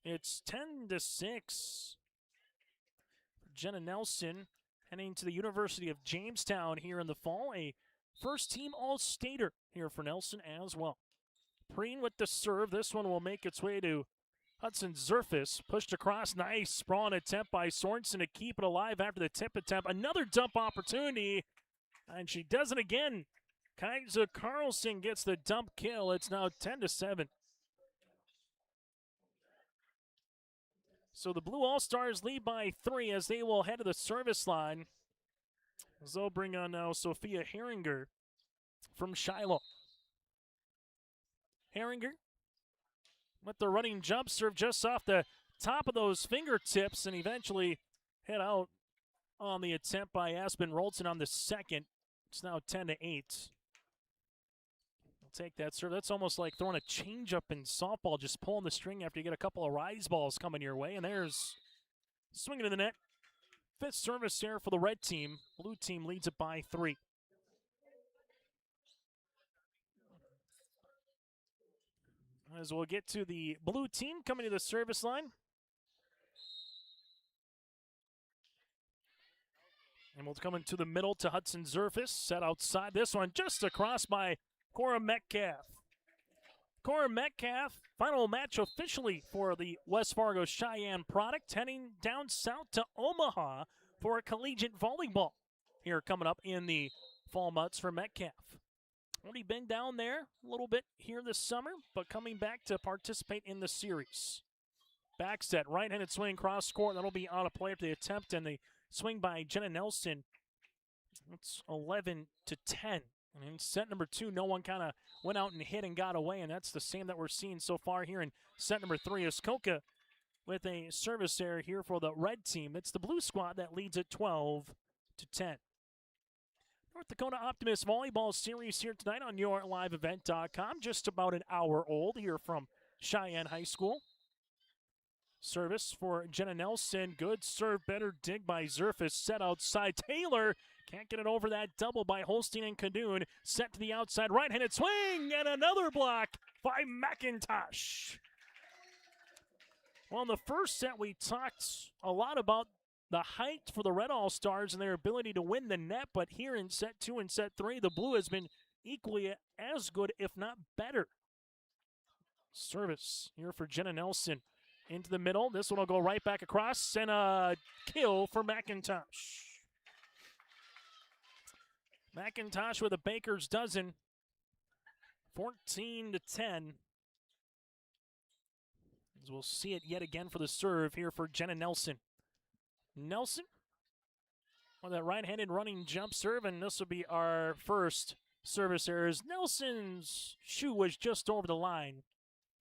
It's 10-6. Jenna Nelson heading to the University of Jamestown here in the fall. A first-team All-Stater here for Nelson as well. Preen with the serve. This one will make its way to Hudson Zerfus. Pushed across. Nice sprawl attempt by Sorensen to keep it alive after the tip attempt. Another dump opportunity, and she does it again. Kaiser Carlson gets the dump kill. It's now 10-7. So the Blue All-Stars lead by 3 as they will head to the service line. As they'll bring on now Sophia Herringer from Shiloh. Herringer with the running jump serve just off the top of those fingertips and eventually head out on the attempt by Aspen Roldson on the second. It's now 10-8. Take that serve. That's almost like throwing a changeup in softball, just pulling the string after you get a couple of rise balls coming your way. And there's swinging to the net. 5th service here for the red team. Blue team leads it by 3. As we'll get to the blue team coming to the service line. And we'll come into the middle to Hudson Zerfus. Set outside. This one just across by Cora Metcalf. Cora Metcalf, final match officially for the West Fargo Cheyenne product, heading down south to Omaha for collegiate volleyball here coming up in the fall months for Metcalf. Already been down there a little bit here this summer, but coming back to participate in the series. Back set, right-handed swing cross court. That'll be on a play after the attempt, and the swing by Jenna Nelson. It's 11-10. And in set number 2, no one kind of went out and hit and got away, and that's the same that we're seeing so far here in set number 3. Skoka with a service error here for the red team. It's the blue squad that leads at 12-10. North Dakota Optimists Volleyball Series here tonight on YourLiveEvent.com. Just about an hour old here from Cheyenne High School. Service for Jenna Nelson. Good serve, better dig by Zerfus. Set outside. Taylor can't get it over that double by Holstein and Cadoon. Set to the outside, right-handed swing, and another block by McIntosh. Well, in the first set, we talked a lot about the height for the Red All-Stars and their ability to win the net, but here in set 2 and set 3, the blue has been equally as good, if not better. Service here for Jenna Nelson. Into the middle. This one will go right back across, and a kill for McIntosh. McIntosh with a baker's dozen. 14-10. As we'll see it yet again for the serve here for Jenna Nelson. Nelson with that right-handed running jump serve, and this will be our first service errors. Nelson's shoe was just over the line.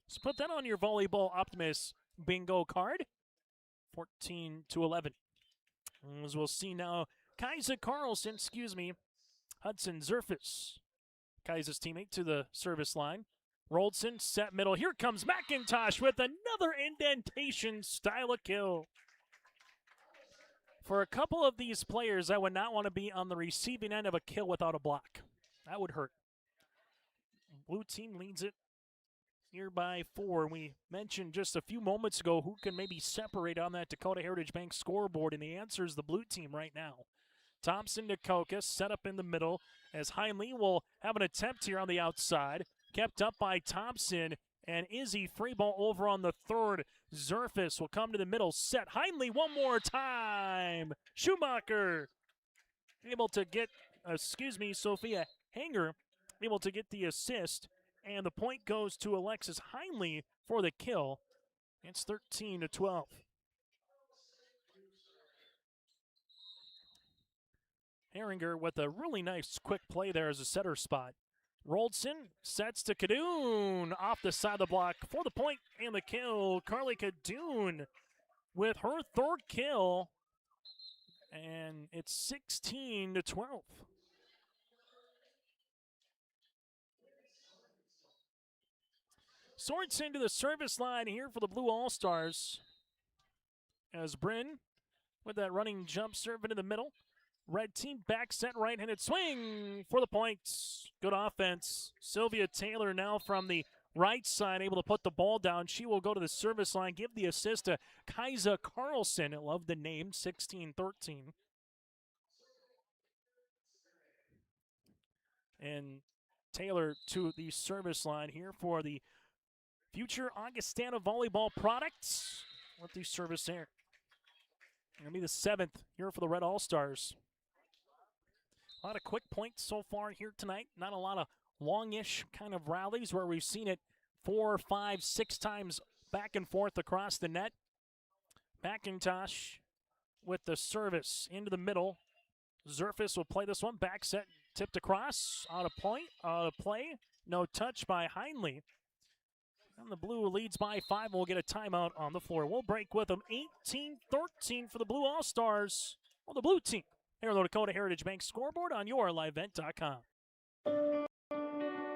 So put that on your Volleyball Optimist bingo card. 14-11. As we'll see now, Kaiser Carlson, Hudson Zerfus, Kaiser's teammate, to the service line. Roldson, set middle. Here comes McIntosh with another indentation style of kill. For a couple of these players, I would not want to be on the receiving end of a kill without a block. That would hurt. Blue team leads it here by 4. We mentioned just a few moments ago who can maybe separate on that Dakota Heritage Bank scoreboard, and the answer is the blue team right now. Thompson to Koka, set up in the middle as Heinley will have an attempt here on the outside. Kept up by Thompson, and Izzy free ball over on the third. Zerfis will come to the middle, set. Heinley one more time. Schumacher able to get, Sophia Hanger able to get the assist, and the point goes to Alexis Heinley for the kill. It's 13-12. Herringer with a really nice quick play there as a setter spot. Roldson sets to Kadoon off the side of the block for the point and the kill. Carly Kadoon with her third kill, and it's 16-12. Sorensen to the service line here for the Blue All-Stars as Bryn with that running jump serve into the middle. Red team back set, right-handed swing for the points. Good offense. Sylvia Taylor now from the right side able to put the ball down. She will go to the service line, give the assist to Kaisa Carlson. I love the name, 16-13. And Taylor to the service line here for the future Augustana volleyball products. Let the service there. It'll be the 7th here for the Red All-Stars. A lot of quick points so far here tonight. Not a lot of longish kind of rallies where we've seen it 4, 5, 6 times back and forth across the net. McIntosh with the service into the middle. Zerfis will play this one. Back set, tipped across. Out of play. No touch by Heinley. And the Blue leads by 5. We'll get a timeout on the floor. We'll break with them. 18-13 for the Blue All-Stars. Well, the blue team here on the Dakota Heritage Bank scoreboard on yourlivevent.com.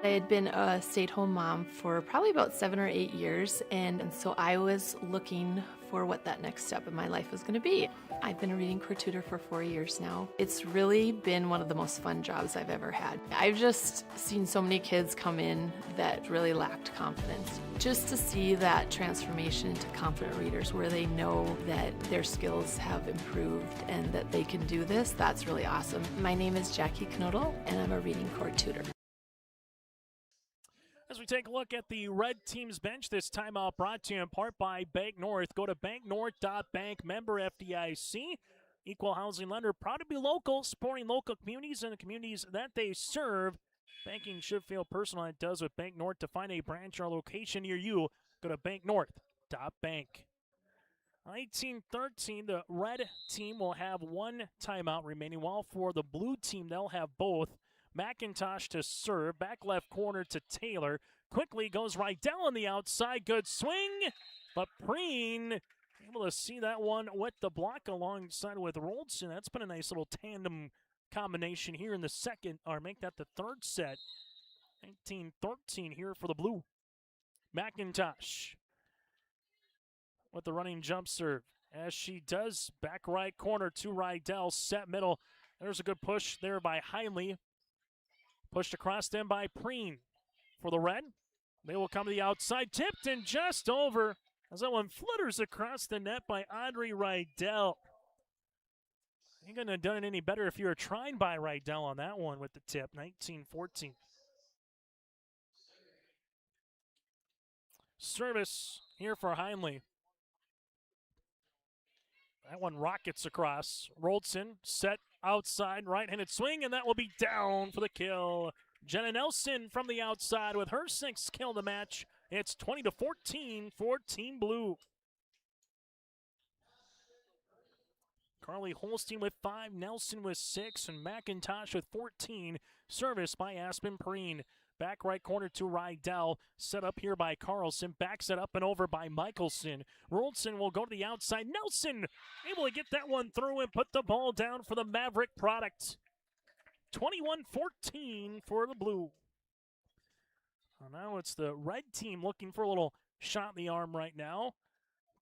I had been a stay-at-home mom for probably about 7 or 8 years, and so I was looking for what that next step in my life was going to be. I've been a reading corps tutor for 4 years now. It's really been one of the most fun jobs I've ever had. I've just seen so many kids come in that really lacked confidence. Just to see that transformation into confident readers where they know that their skills have improved and that they can do this, that's really awesome. My name is Jackie Knodel, and I'm a reading corps tutor. As we take a look at the red team's bench, this timeout brought to you in part by Bank North. Go to banknorth.bank, member FDIC, equal housing lender, proud to be local, supporting local communities and the communities that they serve. Banking should feel personal, and it does with Bank North. To find a branch or location near you, go to banknorth.bank. 19-13, the red team will have one timeout remaining, while for the blue team, they'll have both. McIntosh to serve, back left corner to Taylor. Quickly goes Rydell on the outside, good swing, but Preen able to see that one with the block alongside with Roldson. That's been a nice little tandem combination here in the second, or make that the third set. 19-13 here for the Blue. McIntosh with the running jump serve. As she does, back right corner to Rydell, set middle. There's a good push there by Heinley. Pushed across them by Preen for the red. They will come to the outside, tipped and just over as that one flutters across the net by Audrey Rydell. You couldn't have done it any better if you were trying by Rydell on that one with the tip. 19-14. Service here for Heinley. That one rockets across. Roldson set outside, right-handed swing, and that will be down for the kill. Jenna Nelson from the outside with her 6th kill of the match. It's 20-14 for Team Blue. Carly Holstein with 5, Nelson with 6, and McIntosh with 14. Service by Aspen Preen. Back right corner to Rydell. Set up here by Carlson. Back set up and over by Michelson. Roldson will go to the outside. Nelson able to get that one through and put the ball down for the Maverick product. 21-14 for the Blue. Well, now it's the red team looking for a little shot in the arm right now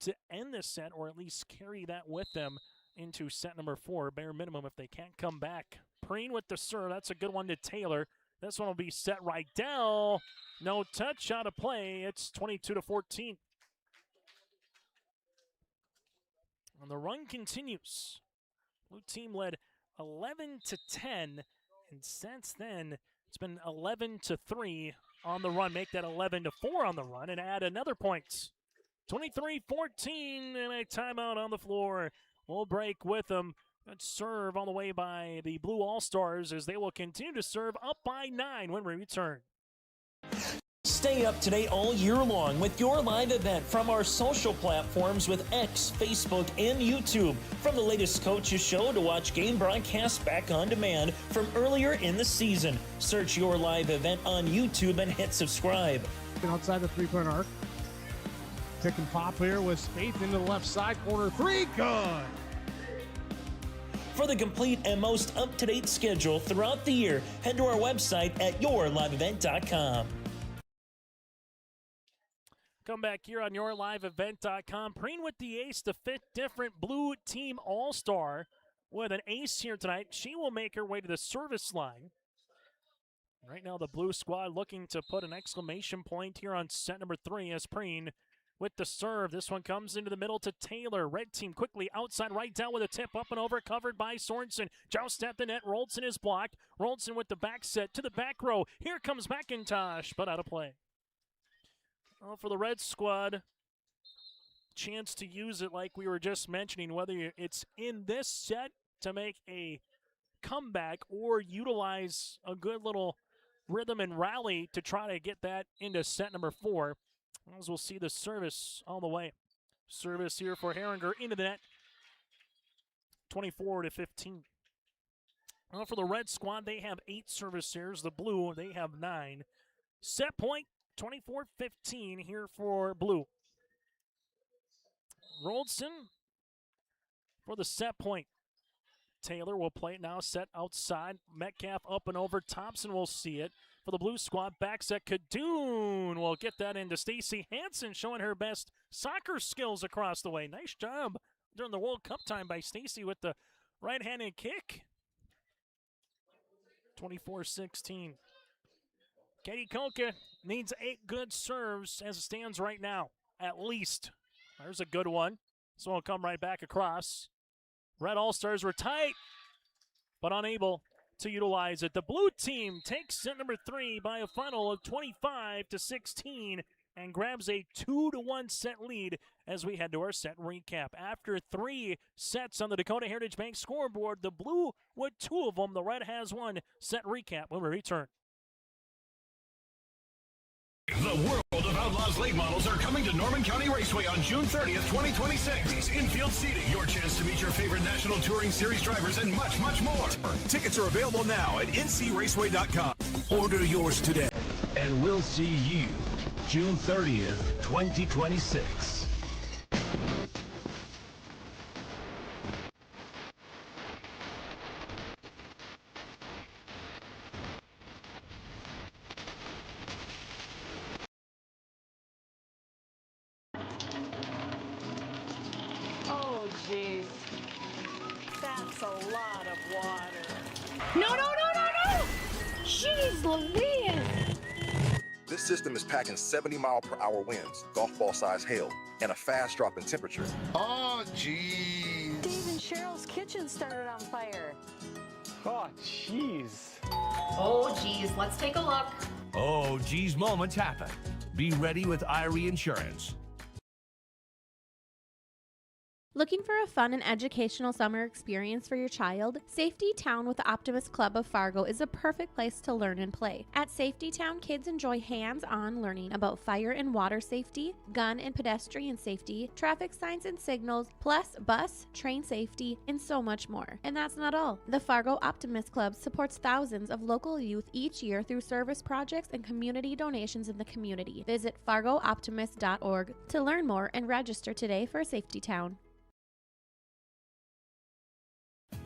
to end this set, or at least carry that with them. into set number 4, bare minimum if they can't come back. Preen with the serve. That's a good one to Taylor. This one will be set right down. No touch, out of play. It's 22-14. And the run continues. Blue team led 11-10, and since then it's been 11-3 on the run. Make that 11-4 on the run and add another point. 23-14 and a timeout on the floor. We'll break with them. Good serve all the way by the Blue All-Stars as they will continue to serve up by 9 when we return. Stay up to date all year long with your live event from our social platforms with X, Facebook, and YouTube. From the latest coaches show to watch game broadcasts back on demand from earlier in the season. Search your live event on YouTube and hit subscribe. Outside the three-point arc. Pick and pop here with Spaeth into the left side corner. 3, good. For the complete and most up-to-date schedule throughout the year, head to our website at yourliveevent.com. Come back here on yourliveevent.com. Preen with the ace, the 5th different Blue Team All-Star with an ace here tonight. She will make her way to the service line. Right now the Blue squad looking to put an exclamation point here on set number 3 as Preen with the serve. This one comes into the middle to Taylor. Red team quickly outside right down with a tip up and over, covered by Sorensen. Joust at the net. Roldson is blocked. Roldson with the back set to the back row. Here comes McIntosh, but out of play. Well, for the Red squad, chance to use it like we were just mentioning, whether it's in this set to make a comeback or utilize a good little rhythm and rally to try to get that into set number 4. As we'll see the service all the way. Service here for Herringer into the net. 24-15. Well, for the Red squad, they have 8 service errors. The Blue, they have 9. Set point, 24-15 here for Blue. Roldson for the set point. Taylor will play it now, set outside. Metcalf up and over. Thompson will see it. For the Blue squad, back set. Kadoon will get that into Stacy Hansen, showing her best soccer skills across the way. Nice job during the World Cup time by Stacy with the right-handed kick. 24-16. Katie Koka needs 8 good serves as it stands right now, at least. There's a good one. This one will come right back across. Red All-Stars were tight, but unable to utilize it. The Blue team takes set number 3 by a final of 25-16 and grabs a 2-1 set lead as we head to our set recap. After 3 sets on the Dakota Heritage Bank scoreboard, the Blue with 2 of them. The Red has 1. Set recap when we return. The World of Outlaws late models are coming to Norman County Raceway on June 30th, 2026. Infield seating, your chance to meet your favorite National Touring Series drivers, and much, much more. Tickets are available now at ncraceway.com. Order yours today, and we'll see you June 30th, 2026. Oh, jeez. That's a lot of water. No, no, no, no, no! Jeez Louise! This system is packing 70-mile-per-hour winds, golf ball size hail, and a fast drop in temperature. Oh, jeez. Dave and Cheryl's kitchen started on fire. Oh, jeez. Oh, geez, let's take a look. Oh, geez, moments happen. Be ready with Irie Insurance. Looking for a fun and educational summer experience for your child? Safety Town with the Optimist Club of Fargo is a perfect place to learn and play. At Safety Town, kids enjoy hands-on learning about fire and water safety, gun and pedestrian safety, traffic signs and signals, plus bus, train safety, and so much more. And that's not all. The Fargo Optimist Club supports thousands of local youth each year through service projects and community donations in the community. Visit fargooptimist.org to learn more and register today for Safety Town.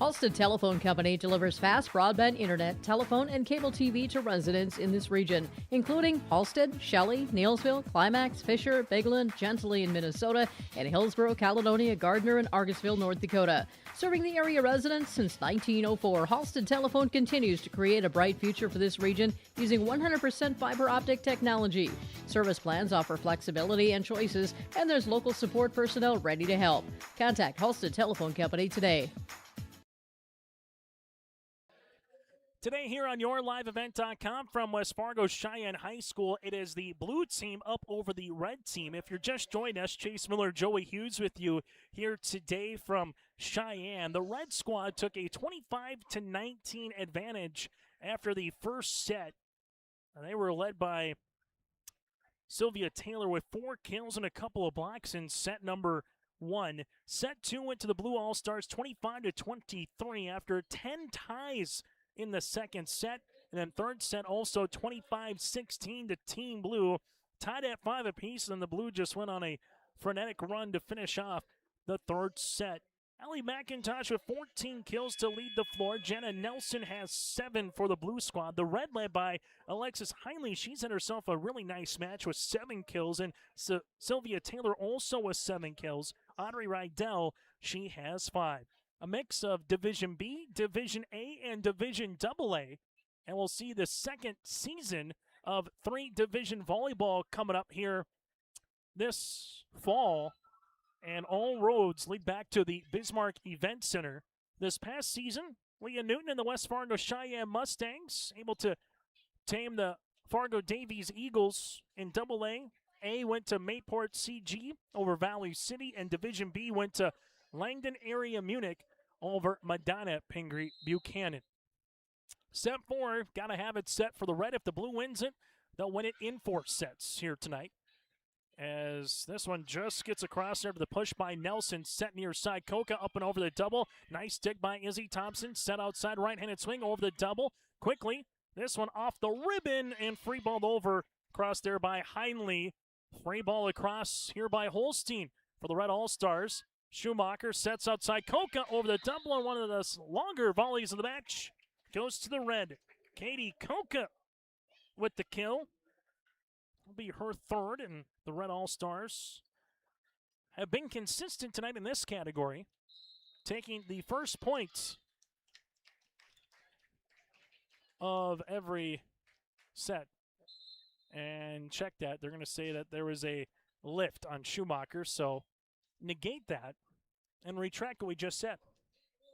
Halstead Telephone Company delivers fast broadband internet, telephone, and cable TV to residents in this region, including Halstead, Shelley, Neilsville, Climax, Fisher, Bigland, Gentilly in Minnesota, and Hillsborough, Caledonia, Gardner, and Argosville, North Dakota. Serving the area residents since 1904, Halstead Telephone continues to create a bright future for this region using 100% fiber optic technology. Service plans offer flexibility and choices, and there's local support personnel ready to help. Contact Halstead Telephone Company today. Today here on YourLiveEvent.com from West Fargo Cheyenne High School, it is the blue team up over the red team. If you're just joining us, Chase Miller, Joey Hughes with you here today from Cheyenne. The red squad took a 25-19 advantage after the first set. They were led by Sylvia Taylor with 4 kills and a couple of blocks in set number 1. Set 2 went to the Blue All-Stars 25-23 after 10 ties in the second set. And then third set also 25-16 to Team Blue. Tied at 5 apiece, and the Blue just went on a frenetic run to finish off the third set. Allie McIntosh with 14 kills to lead the floor. Jenna Nelson has 7 for the Blue squad. The red led by Alexis Heinley. She's had herself a really nice match with 7 kills. And Sylvia Taylor also with 7 kills. Audrey Rydell, she has 5. A mix of Division B, Division A, and Division AA. And we'll see the second season of 3 Division volleyball coming up here this fall. And all roads lead back to the Bismarck Event Center. This past season, Leah Newton and the West Fargo Cheyenne Mustangs able to tame the Fargo Davies Eagles in AA. A went to Mayport CG over Valley City, and Division B went to Langdon Area Munich over Madonna Pingree Buchanan. Set 4, got to have it set for the red. If the Blue wins it, they'll win it in 4 sets here tonight. As this one just gets across there to the push by Nelson, set near side. Coca up and over the double. Nice dig by Izzy Thompson. Set outside, right-handed swing over the double. Quickly, this one off the ribbon and free ball over. Across there by Heinley. Free ball across here by Holstein for the Red All-Stars. Schumacher sets outside. Coca over the double, and one of the longer volleys of the match goes to the red. Katie Coca with the kill. Will be her third, and the Red All-Stars have been consistent tonight in this category, taking the first point of every set. And check that. They're going to say that there was a lift on Schumacher, so negate that and retract what we just said.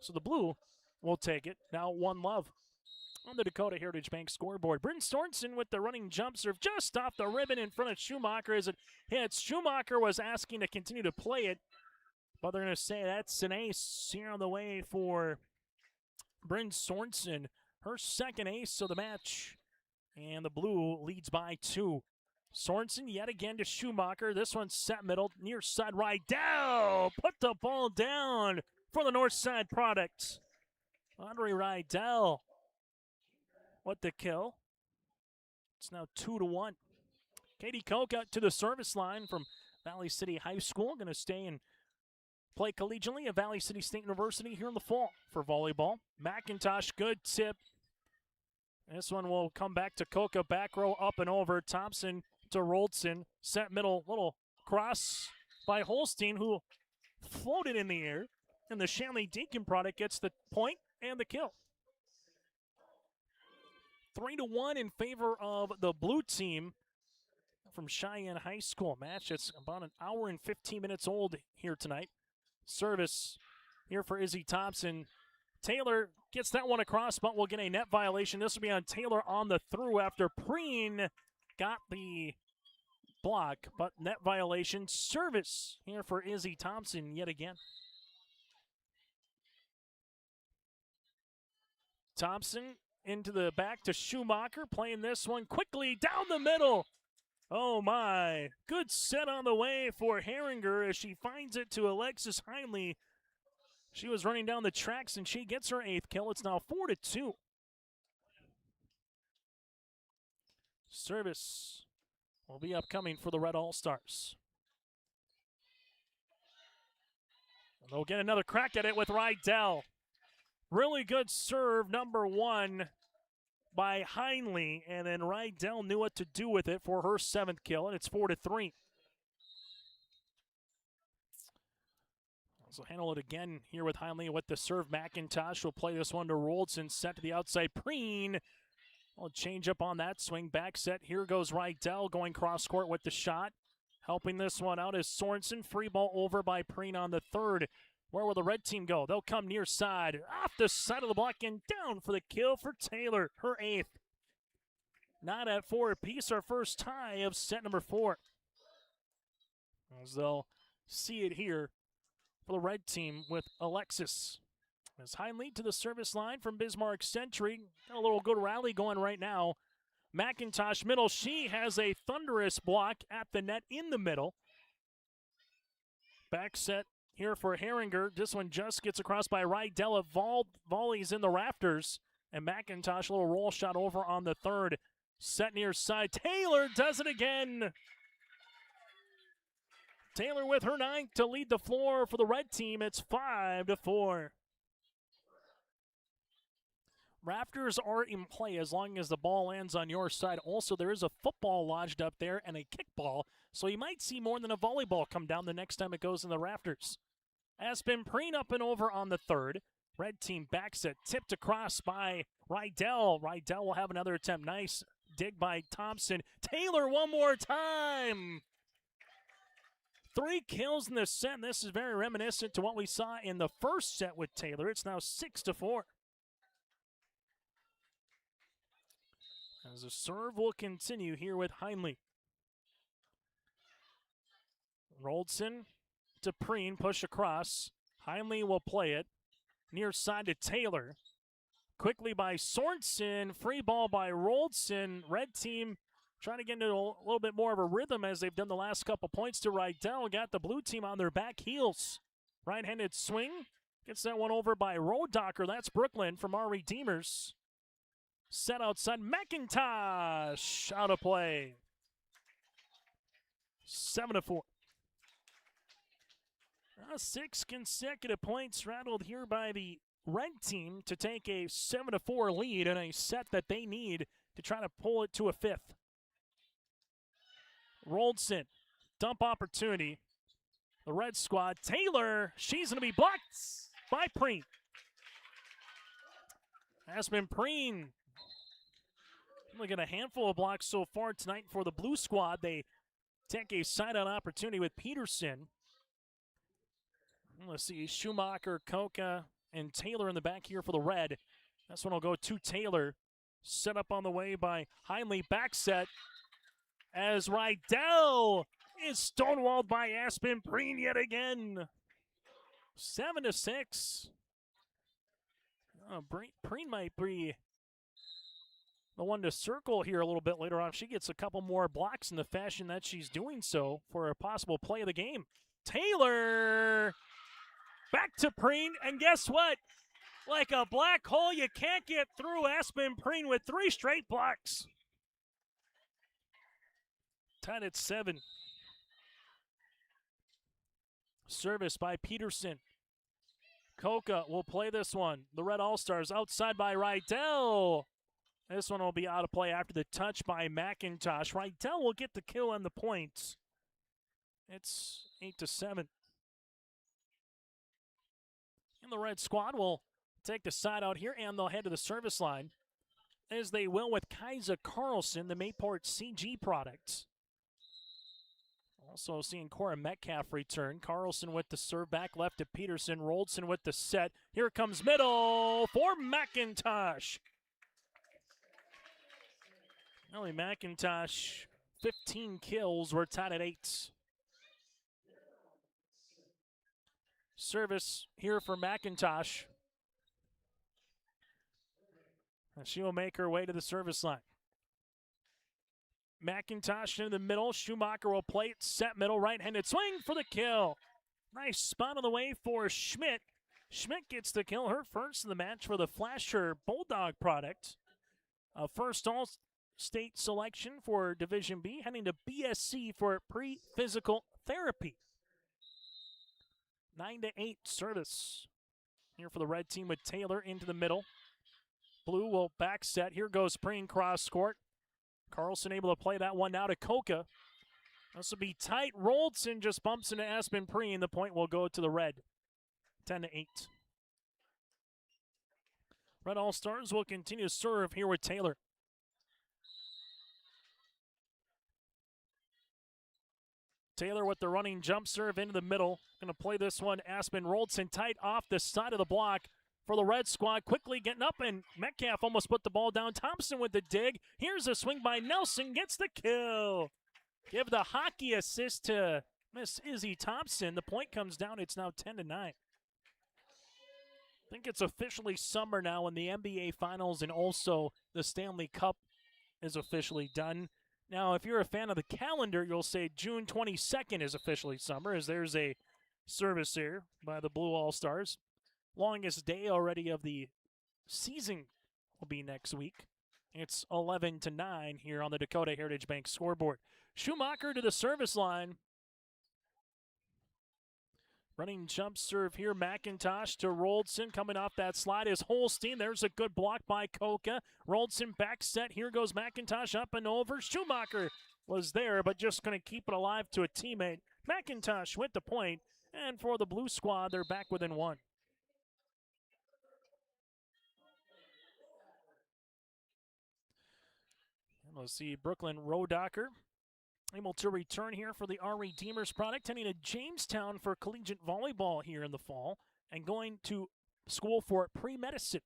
So the Blue will take it. Now 1-love. On the Dakota Heritage Bank scoreboard, Bryn Sorensen with the running jump serve just off the ribbon in front of Schumacher as it hits. Schumacher was asking to continue to play it, but they're going to say that's an ace here on the way for Bryn Sorensen. Her second ace of the match, and the Blue leads by 2. Sorensen yet again to Schumacher. This one's set middle, near side right down. Put the ball down for the north side product. Audrey Rydell with the kill. It's now 2-1. Katie Coca to the service line from Valley City High School. Going to stay and play collegiately at Valley City State University here in the fall for volleyball. McIntosh, good tip. This one will come back to Coca. Back row up and over. Thompson to Roldson. Set middle, little cross by Holstein, who floated in the air. And the Shanley Deacon product gets the point and the kill. 3-1 in favor of the Blue team from Cheyenne High School. Match that's about an hour and 15 minutes old here tonight. Service here for Izzy Thompson. Taylor gets that one across, but will get a net violation. This will be on Taylor on the through after Preen got the block, but net violation. Service here for Izzy Thompson yet again. Thompson into the back to Schumacher, playing this one quickly down the middle. Oh my, good set on the way for Herringer as she finds it to Alexis Heinley. She was running down the tracks and she gets her 8th kill. It's now 4-2. Service will be upcoming for the Red All-Stars. They'll get another crack at it with Rydell. Really good serve, number one, by Heinley, and then Rydell knew what to do with it for her 7th kill, and it's 4-3. So handle it again here with Heinley with the serve. McIntosh will play this one to Roldson, set to the outside. Preen will change up on that swing, back set. Here goes Rydell going cross court with the shot. Helping this one out is Sorensen. Free ball over by Preen on the 3rd. Where will the red team go? They'll come near side, off the side of the block and down for the kill for Taylor, her 8th. Not at 4 apiece, our first tie of set number 4. As they'll see it here for the red team with Alexis. As Heinley to the service line from Bismarck Century. Got a little good rally going right now. McIntosh middle. She has a thunderous block at the net in the middle. Back set here for Herringer. This one just gets across by Rydell. Volleys in the rafters. And McIntosh, a little roll shot over on the 3rd. Set near side. Taylor does it again. Taylor with her 9th to lead the floor for the red team. It's 5-4. Rafters are in play as long as the ball lands on your side. Also, there is a football lodged up there and a kickball, so you might see more than a volleyball come down the next time it goes in the rafters. Aspen Preen up and over on the 3rd. Red team backs it, tipped across by Rydell. Rydell will have another attempt. Nice dig by Thompson. Taylor one more time. 3 kills in this set. This is very reminiscent to what we saw in the first set with Taylor. It's now 6-4. As the serve will continue here with Heinley. Roldson to Preen, push across. Heinley will play it. Near side to Taylor. Quickly by Sorensen. Free ball by Roldson. Red team trying to get into a little bit more of a rhythm as they've done the last couple points to Rydell. Got the blue team on their back heels. Right-handed swing. Gets that one over by Rodocker. That's Brooklyn from our Redeemers. Set outside. McIntosh out of play. 7-4. 6 consecutive points rattled here by the red team to take a 7-4 lead in a set that they need to try to pull it to a 5th. Roldson, dump opportunity. The red squad, Taylor, she's going to be blocked by Preen. Aspen Preen, look at a handful of blocks so far tonight for the blue squad. They take a side-out opportunity with Peterson. Let's see, Schumacher, Koka, and Taylor in the back here for the red. This one will go to Taylor. Set up on the way by Heinley. Back set as Rydell is stonewalled by Aspen Preen yet again. 7-6. Preen might be the one to circle here a little bit later on. She gets a couple more blocks in the fashion that she's doing so for a possible play of the game. Taylor back to Preen, and guess what? Like a black hole, you can't get through Aspen Preen with 3 straight blocks. Tied at 7. Service by Peterson. Koka will play this one. The Red All-Stars outside by Rydell. This one will be out of play after the touch by McIntosh. Rydell will get the kill and the points. It's 8-7. And the red squad will take the side out here, and they'll head to the service line, as they will with Kaisa Carlson, the Mayport CG product. Also seeing Cora Metcalf return. Carlson with the serve, back left to Peterson. Roldson with the set. Here comes middle for McIntosh. Ellie McIntosh, 15 kills. We're tied at 8. Service here for McIntosh. And she will make her way to the service line. McIntosh in the middle. Schumacher will play it. Set middle. Right-handed swing for the kill. Nice spot on the way for Schmidt. Schmidt gets the kill. Her first in the match for the Flasher Bulldog product. First all-state selection for Division B. Heading to BSC for pre-physical therapy. 9-8 service. here for the red team with Taylor into the middle. Blue will back set. Here goes Preen cross court. Carlson able to play that one now to Coca. This will be tight. Roldson just bumps into Aspen Preen. The point will go to the red. 10-8. Red All-Stars will continue to serve here with Taylor. Taylor with the running jump serve into the middle. Going to play this one. Aspen Roldson tight off the side of the block for the red squad. Quickly getting up, and Metcalf almost put the ball down. Thompson with the dig. Here's a swing by Nelson. Gets the kill. Give the hockey assist to Miss Izzy Thompson. The point comes down. It's now 10-9. I think it's officially summer now in the NBA Finals, and also the Stanley Cup is officially done. Now, if you're a fan of the calendar, you'll say June 22nd is officially summer, as there's a service here by the Blue All-Stars. Longest day already of the season will be next week. It's 11-9 here on the Dakota Heritage Bank scoreboard. Schumacher to the service line. Running jump serve here. McIntosh to Roldson. Coming off that slide is Holstein. There's a good block by Coca. Roldson back set. Here goes McIntosh up and over. Schumacher was there, but just going to keep it alive to a teammate. McIntosh with the point. And for the blue squad, they're back within one. And we'll see Brooklyn Rodacker able to return here for the Our Redeemers product, heading to Jamestown for collegiate volleyball here in the fall, and going to school for pre-medicine.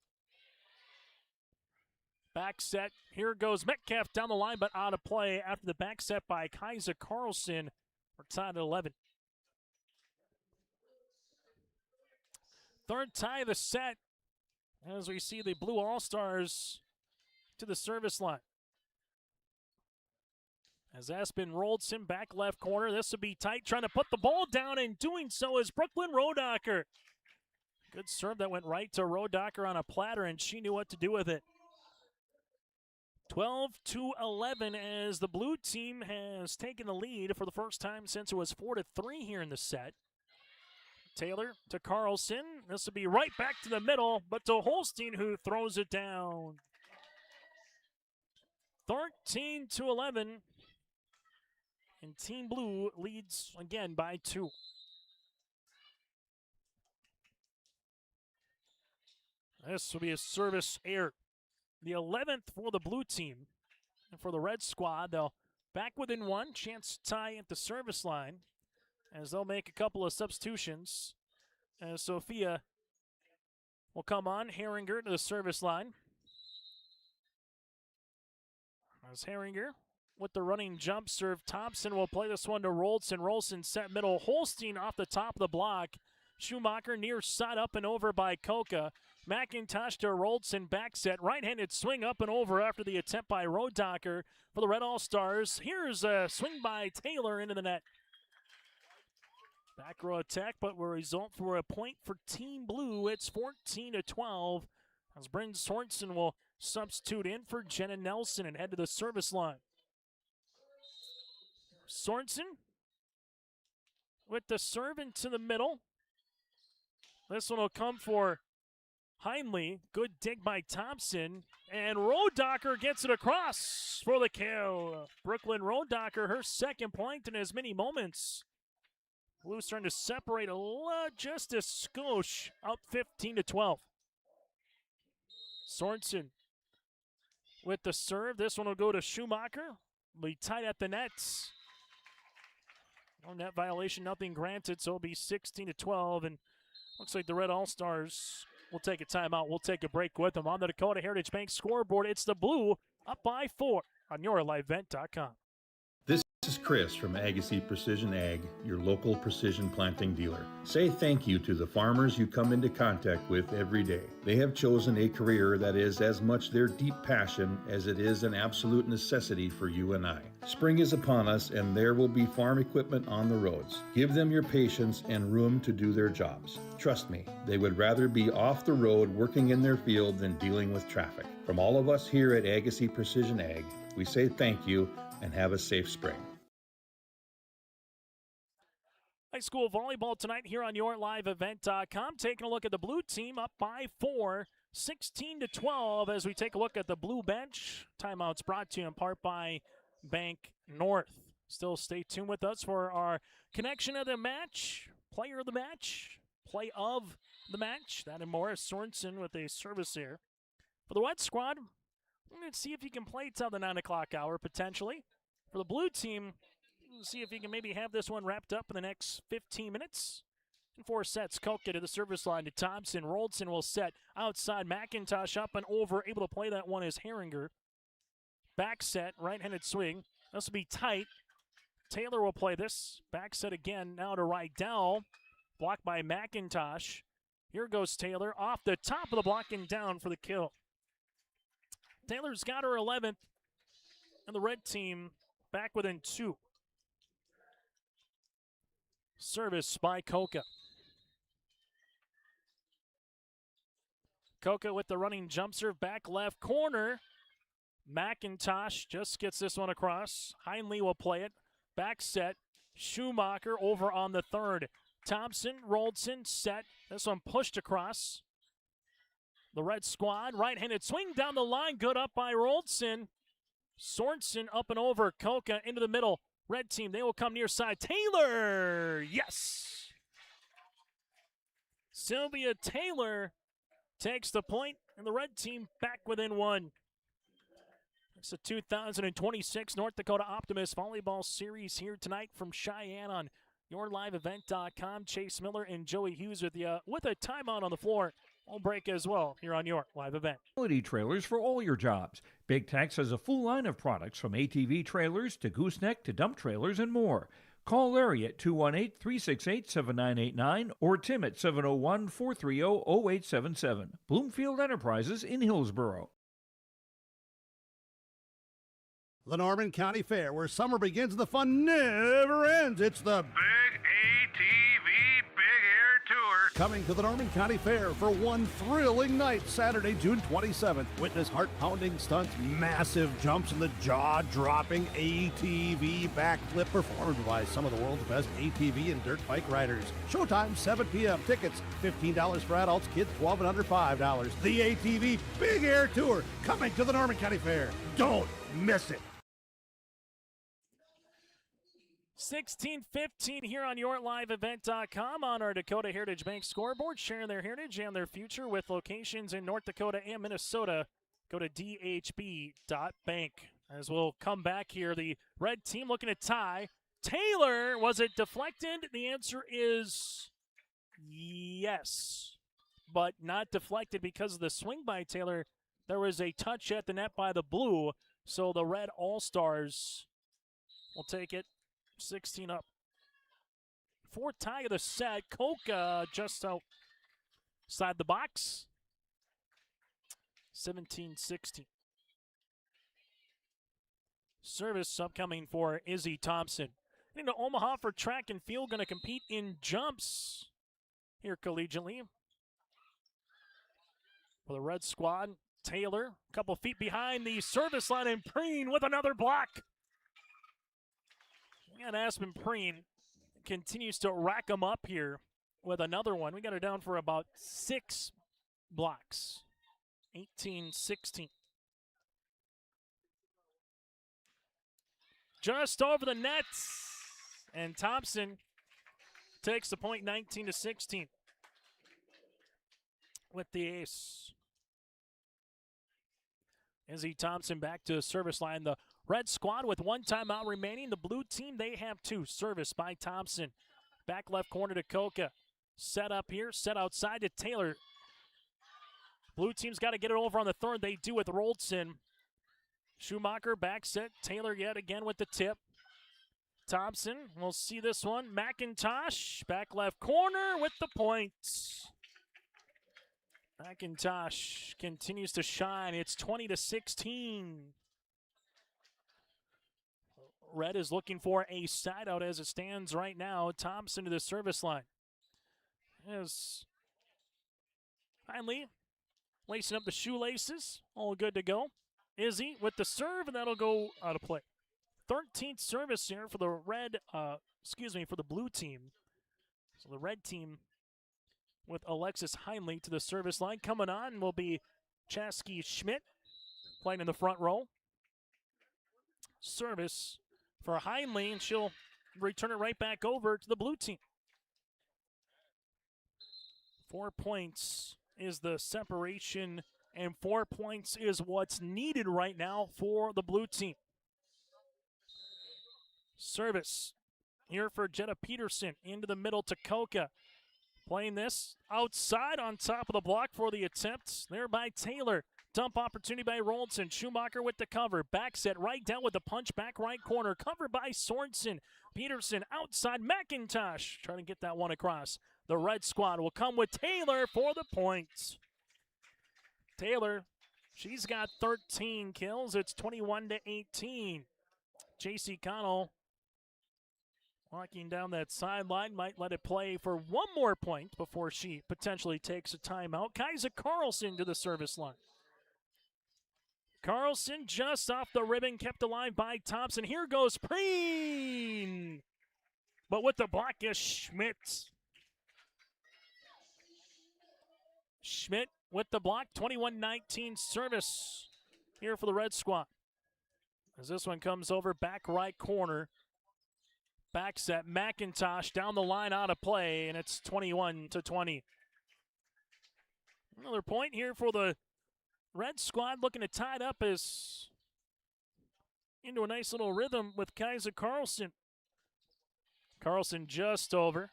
Back set. Here goes Metcalf down the line, but out of play after the back set by Kaiser Carlson. We're tied at 11. Third tie of the set as we see the Blue All-Stars to the service line. As Aspen Roldson back left corner. This will be tight, trying to put the ball down, and doing so is Brooklyn Rodacker. Good serve that went right to Rodacker on a platter, and she knew what to do with it. 12-11 as the blue team has taken the lead for the first time since it was 4-3 here in the set. Taylor to Carlson. This will be right back to the middle, but to Holstein, who throws it down. 13-11. And Team Blue leads again by 2. This will be a service error. The 11th for the blue team. And for the red squad, they'll back within 1. Chance to tie at the service line as they'll make a couple of substitutions. As Sophia will come on. Herringer to the service line. As Herringer with the running jump serve. Thompson will play this one to Roldson. Roldson set middle. Holstein off the top of the block. Schumacher near side up and over by Coca. McIntosh to Roldson back set. Right-handed swing up and over after the attempt by Rodacker for the Red All-Stars. Here's a swing by Taylor into the net. Back row attack, but will result for a point for Team Blue. It's 14-12 as Bryn Sorensen will substitute in for Jenna Nelson and head to the service line. Sorensen with the serve into the middle. This one will come for Heinley. Good dig by Thompson. And Rodacker gets it across for the kill. Brooklyn Rodacker, her second point in as many moments. Blues trying to separate a lot, just a skosh, up 15-12. Sorensen with the serve. This one will go to Schumacher. Be tight at the nets. No net violation, nothing granted, so it'll be 16-12. And looks like the Red All-Stars will take a timeout. We'll take a break with them. On the Dakota Heritage Bank scoreboard, it's the Blue up by 4 on YourLiveVent.com. This is Chris from Agassiz Precision Ag, your local precision planting dealer. Say thank you to the farmers you come into contact with every day. They have chosen a career that is as much their deep passion as it is an absolute necessity for you and I. Spring is upon us and there will be farm equipment on the roads. Give them your patience and room to do their jobs. Trust me, they would rather be off the road working in their field than dealing with traffic. From all of us here at Agassiz Precision Ag, we say thank you and have a safe spring. High school volleyball tonight here on YourLiveEvent.com. Taking a look at the blue team up by 4, 16-12 as we take a look at the blue bench. Timeouts brought to you in part by Bank North. Still stay tuned with us for our connection of the match, player of the match, play of the match. That and Morris Sorensen with a service here. For the Red Squad, we're going to see if he can play till the 9 o'clock hour potentially. For the blue team, we'll see if he can maybe have this one wrapped up in the next 15 minutes. In 4 sets, Koka to the service line to Thompson. Roldson will set outside. McIntosh up and over. Able to play that one is Herringer. Back set, right-handed swing. This will be tight. Taylor will play this. Back set again, now to Rydell. Blocked by McIntosh. Here goes Taylor off the top of the block and down for the kill. Taylor's got her 11th. And the red team back within 2. Service by Koka. Koka with the running jump serve, back left corner. McIntosh just gets this one across. Heinle will play it. Back set. Schumacher over on the third. Thompson, Roldson, set. This one pushed across. The Red Squad, right-handed swing down the line. Good up by Roldson. Sorensen up and over. Koka into the middle. Red team, they will come near side. Taylor, yes! Sylvia Taylor takes the point, and the red team back within 1. It's the 2026 North Dakota Optimists Volleyball Series here tonight from Cheyenne on YourLiveEvent.com. Chase Miller and Joey Hughes with you with a timeout on the floor. We'll break as well here on Your Live Event. Utility trailers for all your jobs. Big Tex has a full line of products from ATV trailers to gooseneck to dump trailers and more. Call Larry at 218-368-7989 or Tim at 701-430-0877. Bloomfield Enterprises in Hillsboro. The Norman County Fair, where summer begins and the fun never ends. It's the Big ATV Big Air Tour. Coming to the Norman County Fair for one thrilling night, Saturday, June 27th. Witness heart-pounding stunts, massive jumps, and the jaw-dropping ATV backflip performed by some of the world's best ATV and dirt bike riders. Showtime, 7 p.m. Tickets, $15 for adults, kids 12 and under $5. The ATV Big Air Tour, coming to the Norman County Fair. Don't miss it. 16-15 here on YourLiveEvent.com on our Dakota Heritage Bank scoreboard, sharing their heritage and their future with locations in North Dakota and Minnesota. Go to dhb.bank. As we'll come back here, the red team looking to tie. Taylor, was it deflected? The answer is yes, but not deflected because of the swing by Taylor. There was a touch at the net by the blue, so the red All-Stars will take it. 16 up. 4th tie of the set. Koka just outside the box. 17-16. Service upcoming for Izzy Thompson. Into Omaha for track and field. Going to compete in jumps here collegiately. For the Red Squad, Taylor, a couple feet behind the service line, and Preen with another block. And Aspen Preen continues to rack them up here with another one. We got her down for about 6 blocks. 18-16. Just over the nets. And Thompson takes the point, 19-16. With the ace. Izzy Thompson back to the service line. The Red Squad with 1 timeout remaining. The blue team, they have 2. Service by Thompson. Back left corner to Koka. Set up here, set outside to Taylor. Blue team's got to get it over on the third. They do with Roldson. Schumacher back set. Taylor yet again with the tip. Thompson, we'll see this one. McIntosh, back left corner with the points. McIntosh continues to shine. It's 20-16. Red is looking for a side out as it stands right now. Thompson to the service line. As finally lacing up the shoelaces. All good to go. Izzy with the serve, and that'll go out of play. 13th service here for the for the blue team. So the red team with Alexis Heinley to the service line. Coming on will be Chasky Schmidt playing in the front row. Service for Heinley, and she'll return it right back over to the blue team. 4 points is the separation, and 4 points is what's needed right now for the blue team. Service here for Jetta Peterson into the middle to Koka. Playing this outside on top of the block for the attempt. There by Taylor. Dump opportunity by Roldson. Schumacher with the cover. Back set right down with the punch back right corner. Covered by Sorensen. Peterson outside. McIntosh trying to get that one across. The red squad will come with Taylor for the points. Taylor, she's got 13 kills. It's 21-18. JC Connell walking down that sideline, might let it play for one more point before she potentially takes a timeout. Kaiser Carlson to the service line. Carlson just off the ribbon, kept alive by Thompson. Here goes Preen. But with the block is Schmidt. Schmidt with the block, 21-19 service here for the Red Squad. As this one comes over back right corner. Back set, McIntosh down the line out of play, and it's 21-20. Another point here for the Red Squad, looking to tie it up as into a nice little rhythm with Kaiser Carlson. Carlson just over.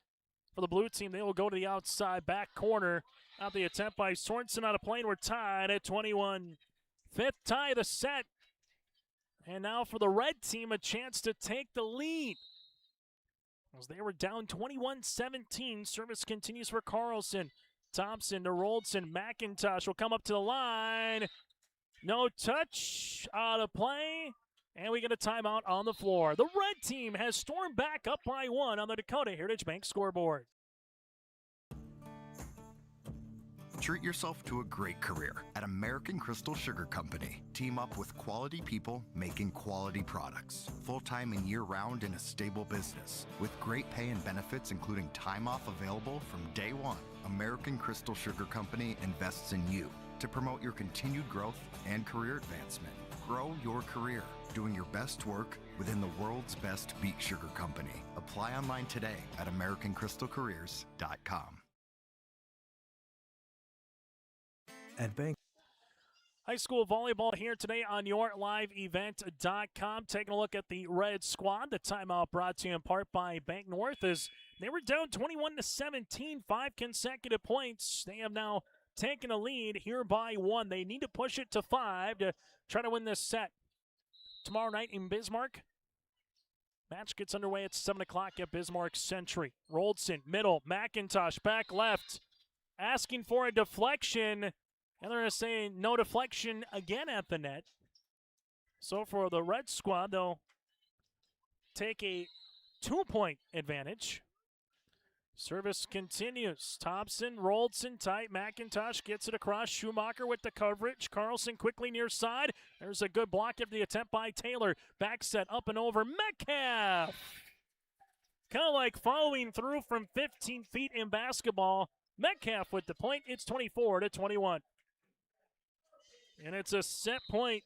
For the blue team, they will go to the outside back corner. Out the attempt by Sorensen out of play, and we're tied at 21. Fifth tie of the set. And now for the red team, a chance to take the lead. As they were down 21-17, service continues for Carlson. Thompson to Roldson. McIntosh will come up to the line. No touch, out of play. And we get a timeout on the floor. The red team has stormed back up by 1 on the Dakota Heritage Bank scoreboard. Treat yourself to a great career at American Crystal Sugar Company. Team up with quality people making quality products. Full-time and year-round in a stable business. With great pay and benefits including time off available from day one. American Crystal Sugar Company invests in you to promote your continued growth and career advancement. Grow your career, doing your best work within the world's best beet sugar company. Apply online today at AmericanCrystalCareers.com. At Bank. High school volleyball here today on YourLiveEvent.com. Taking a look at the Red Squad. The timeout brought to you in part by Bank North as they were down 21-17, 5 consecutive points. They have now taken a lead here by 1. They need to push it to 5 to try to win this set. Tomorrow night in Bismarck. Match gets underway at 7 o'clock at Bismarck Century. Roldson, middle, McIntosh, back left. Asking for a deflection. And they're going to say no deflection again at the net. So for the Red Squad, they'll take a 2-point advantage. Service continues. Thompson, Roldson, tight. McIntosh gets it across. Schumacher with the coverage. Carlson quickly near side. There's a good block of the attempt by Taylor. Back set up and over. Metcalf! Kind of like following through from 15 feet in basketball. Metcalf with the point. It's 24-21. And it's a set point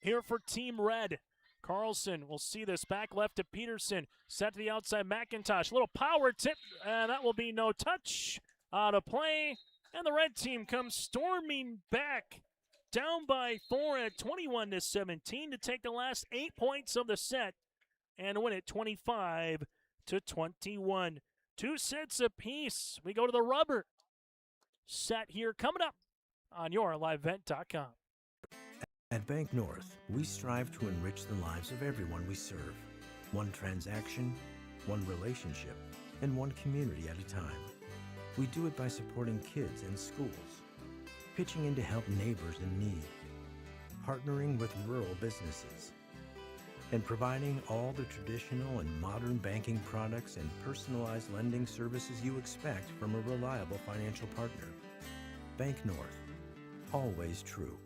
here for Team Red. Carlson will see this back left to Peterson. Set to the outside, McIntosh. Little power tip, and that will be no touch. Out of play, and the red team comes storming back. Down by 4 at 21-17 to take the last 8 points of the set and win it 25-21. 2 sets apiece. We go to the rubber set here coming up on YourLiveEvent.com. At Bank North, we strive to enrich the lives of everyone we serve. One transaction, one relationship, and one community at a time. We do it by supporting kids and schools, pitching in to help neighbors in need, partnering with rural businesses, and providing all the traditional and modern banking products and personalized lending services you expect from a reliable financial partner. Bank North. Always true.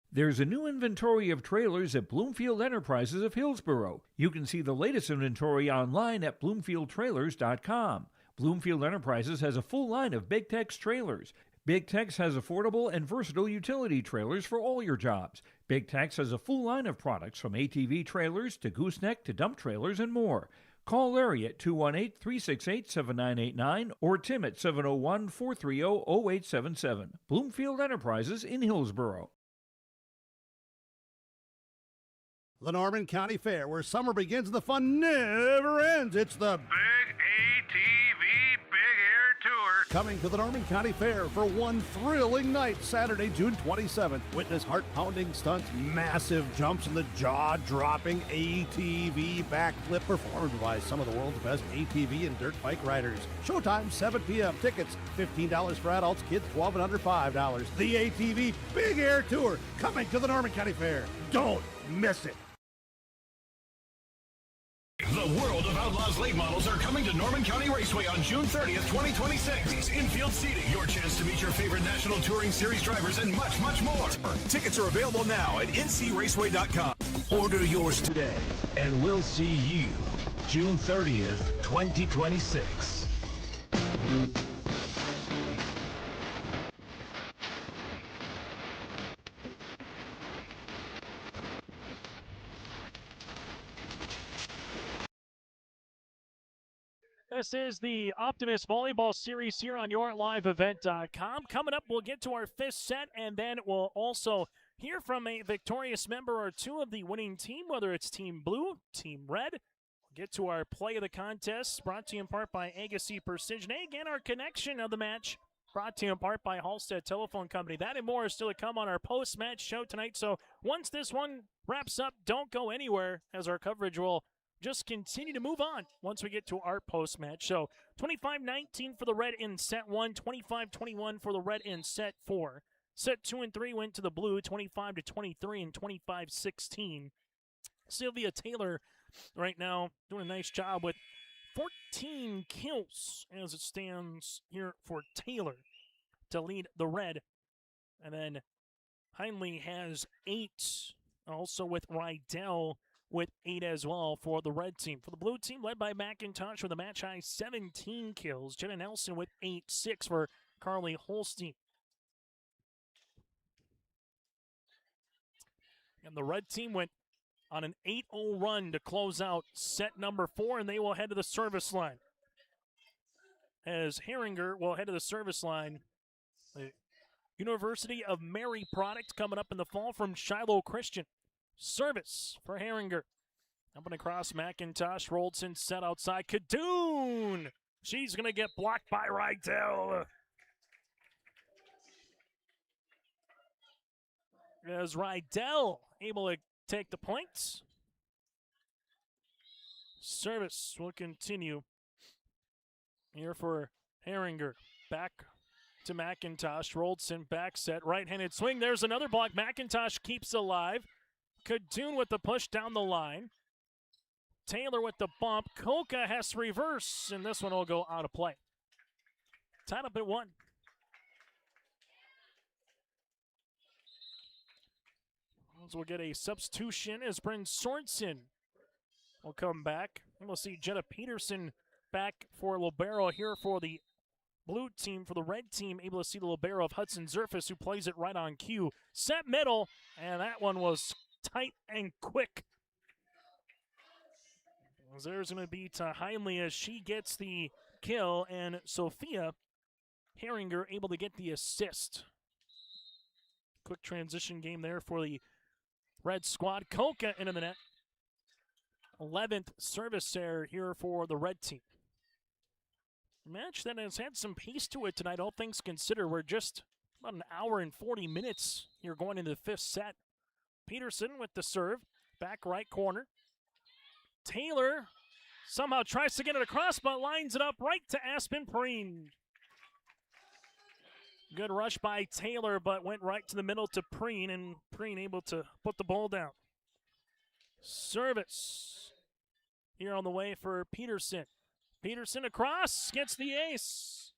There's a new inventory of trailers at Bloomfield Enterprises of Hillsborough. You can see the latest inventory online at bloomfieldtrailers.com. Bloomfield Enterprises has a full line of Big Tex trailers. Big Tex has affordable and versatile utility trailers for all your jobs. Big Tex has a full line of products from ATV trailers to gooseneck to dump trailers and more. Call Larry at 218-368-7989 or Tim at 701-430-0877. Bloomfield Enterprises in Hillsborough. The Norman County Fair, where summer begins and the fun never ends. It's the Big ATV Big Air Tour. Coming to the Norman County Fair for one thrilling night, Saturday, June 27th. Witness heart-pounding stunts, massive jumps, and the jaw-dropping ATV backflip performed by some of the world's best ATV and dirt bike riders. Showtime, 7 p.m. Tickets, $15 for adults, kids 12 and under $5. The ATV Big Air Tour, coming to the Norman County Fair. Don't miss it. The World of Outlaws late models are coming to Norman County Raceway on June 30th, 2026. Infield seating, your chance to meet your favorite National Touring Series drivers, and much, much more. Tickets are available now at ncraceway.com. Order yours today, and we'll see you June 30th, 2026. This is the Optimist Volleyball Series here on YourLiveEvent.com. Coming up, we'll get to our fifth set, and then we'll also hear from a victorious member or two of the winning team, whether it's Team Blue, Team Red. We'll get to our play of the contest, brought to you in part by Agassi Precision Egg, and our connection of the match, brought to you in part by Halstead Telephone Company. That and more is still to come on our post-match show tonight, so once this one wraps up, don't go anywhere, as our coverage will just continue to move on once we get to our post-match. So 25-19 for the Red in set 1, 25-21 for the Red in set 4. Set 2 and 3 went to the Blue, 25-23 and 25-16. Sylvia Taylor right now doing a nice job with 14 kills as it stands here for Taylor to lead the Red. And then Heinley has 8, also with Rydell with 8 as well for the Red team. For the Blue team, led by McIntosh with a match-high 17 kills. Jenna Nelson with 8, 6 for Carly Holstein. And the Red team went on an 8-0 run to close out set number 4, and they will head to the service line. As Herringer will head to the service line. The University of Mary product coming up in the fall from Shiloh Christian. Service for Herringer. Up and across McIntosh. Roldson set outside. Kadoon! She's going to get blocked by Rydell. As Rydell able to take the points. Service will continue here for Herringer. Back to McIntosh. Roldson back set. Right-handed swing. There's another block. McIntosh keeps alive. Kadoon with the push down the line. Taylor with the bump. Koka has to reverse, and this one will go out of play. Tied up at 1. So we'll get a substitution as Bryn Sorensen will come back. And we'll see Jenna Peterson back for libero here for the Blue team. For the Red team, able to see the libero of Hudson Zerfus, who plays it right on cue. Set middle, and that one was tight and quick. There's going to be to Heinley as she gets the kill, and Sophia Herringer able to get the assist. Quick transition game there for the Red squad. Koka into the net. 11th service error here for the Red team. A match that has had some pace to it tonight, all things considered. We're just about an hour and 40 minutes here going into the 5th set. Peterson with the serve, back right corner. Taylor somehow tries to get it across, but lines it up right to Aspen Preen. Good rush by Taylor, but went right to the middle to Preen, and Preen able to put the ball down. Service here on the way for Peterson. Peterson across, gets the ace.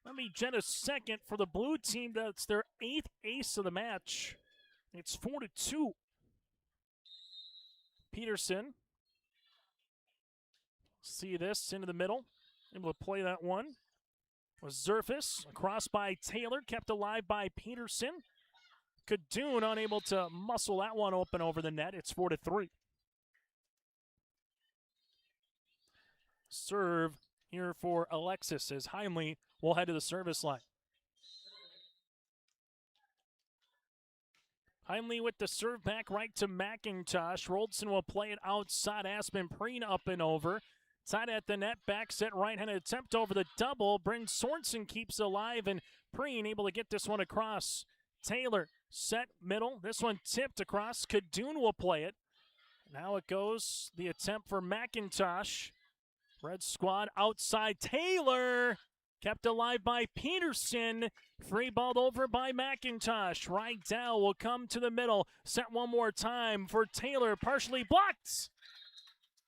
Let me Jenna's second for the Blue team. That's their 8th ace of the match. It's 4-2. Peterson. See this into the middle. Able to play that one. Was Zerfis. Across by Taylor. Kept alive by Peterson. Kadoon unable to muscle that one open over the net. It's 4-3. Serve here for Alexis as Heimlich will head to the service line. Heimlich with the serve back right to McIntosh. Roldson will play it outside. Aspen-Preen up and over. Tied at the net, back set right-handed attempt over the double. Bryn Sorensen keeps alive, and Preen able to get this one across. Taylor set middle. This one tipped across. Kadoon will play it. Now it goes the attempt for McIntosh. Red squad outside. Taylor kept alive by Peterson. Free balled over by McIntosh. Rydell will come to the middle. Set one more time for Taylor. Partially blocked.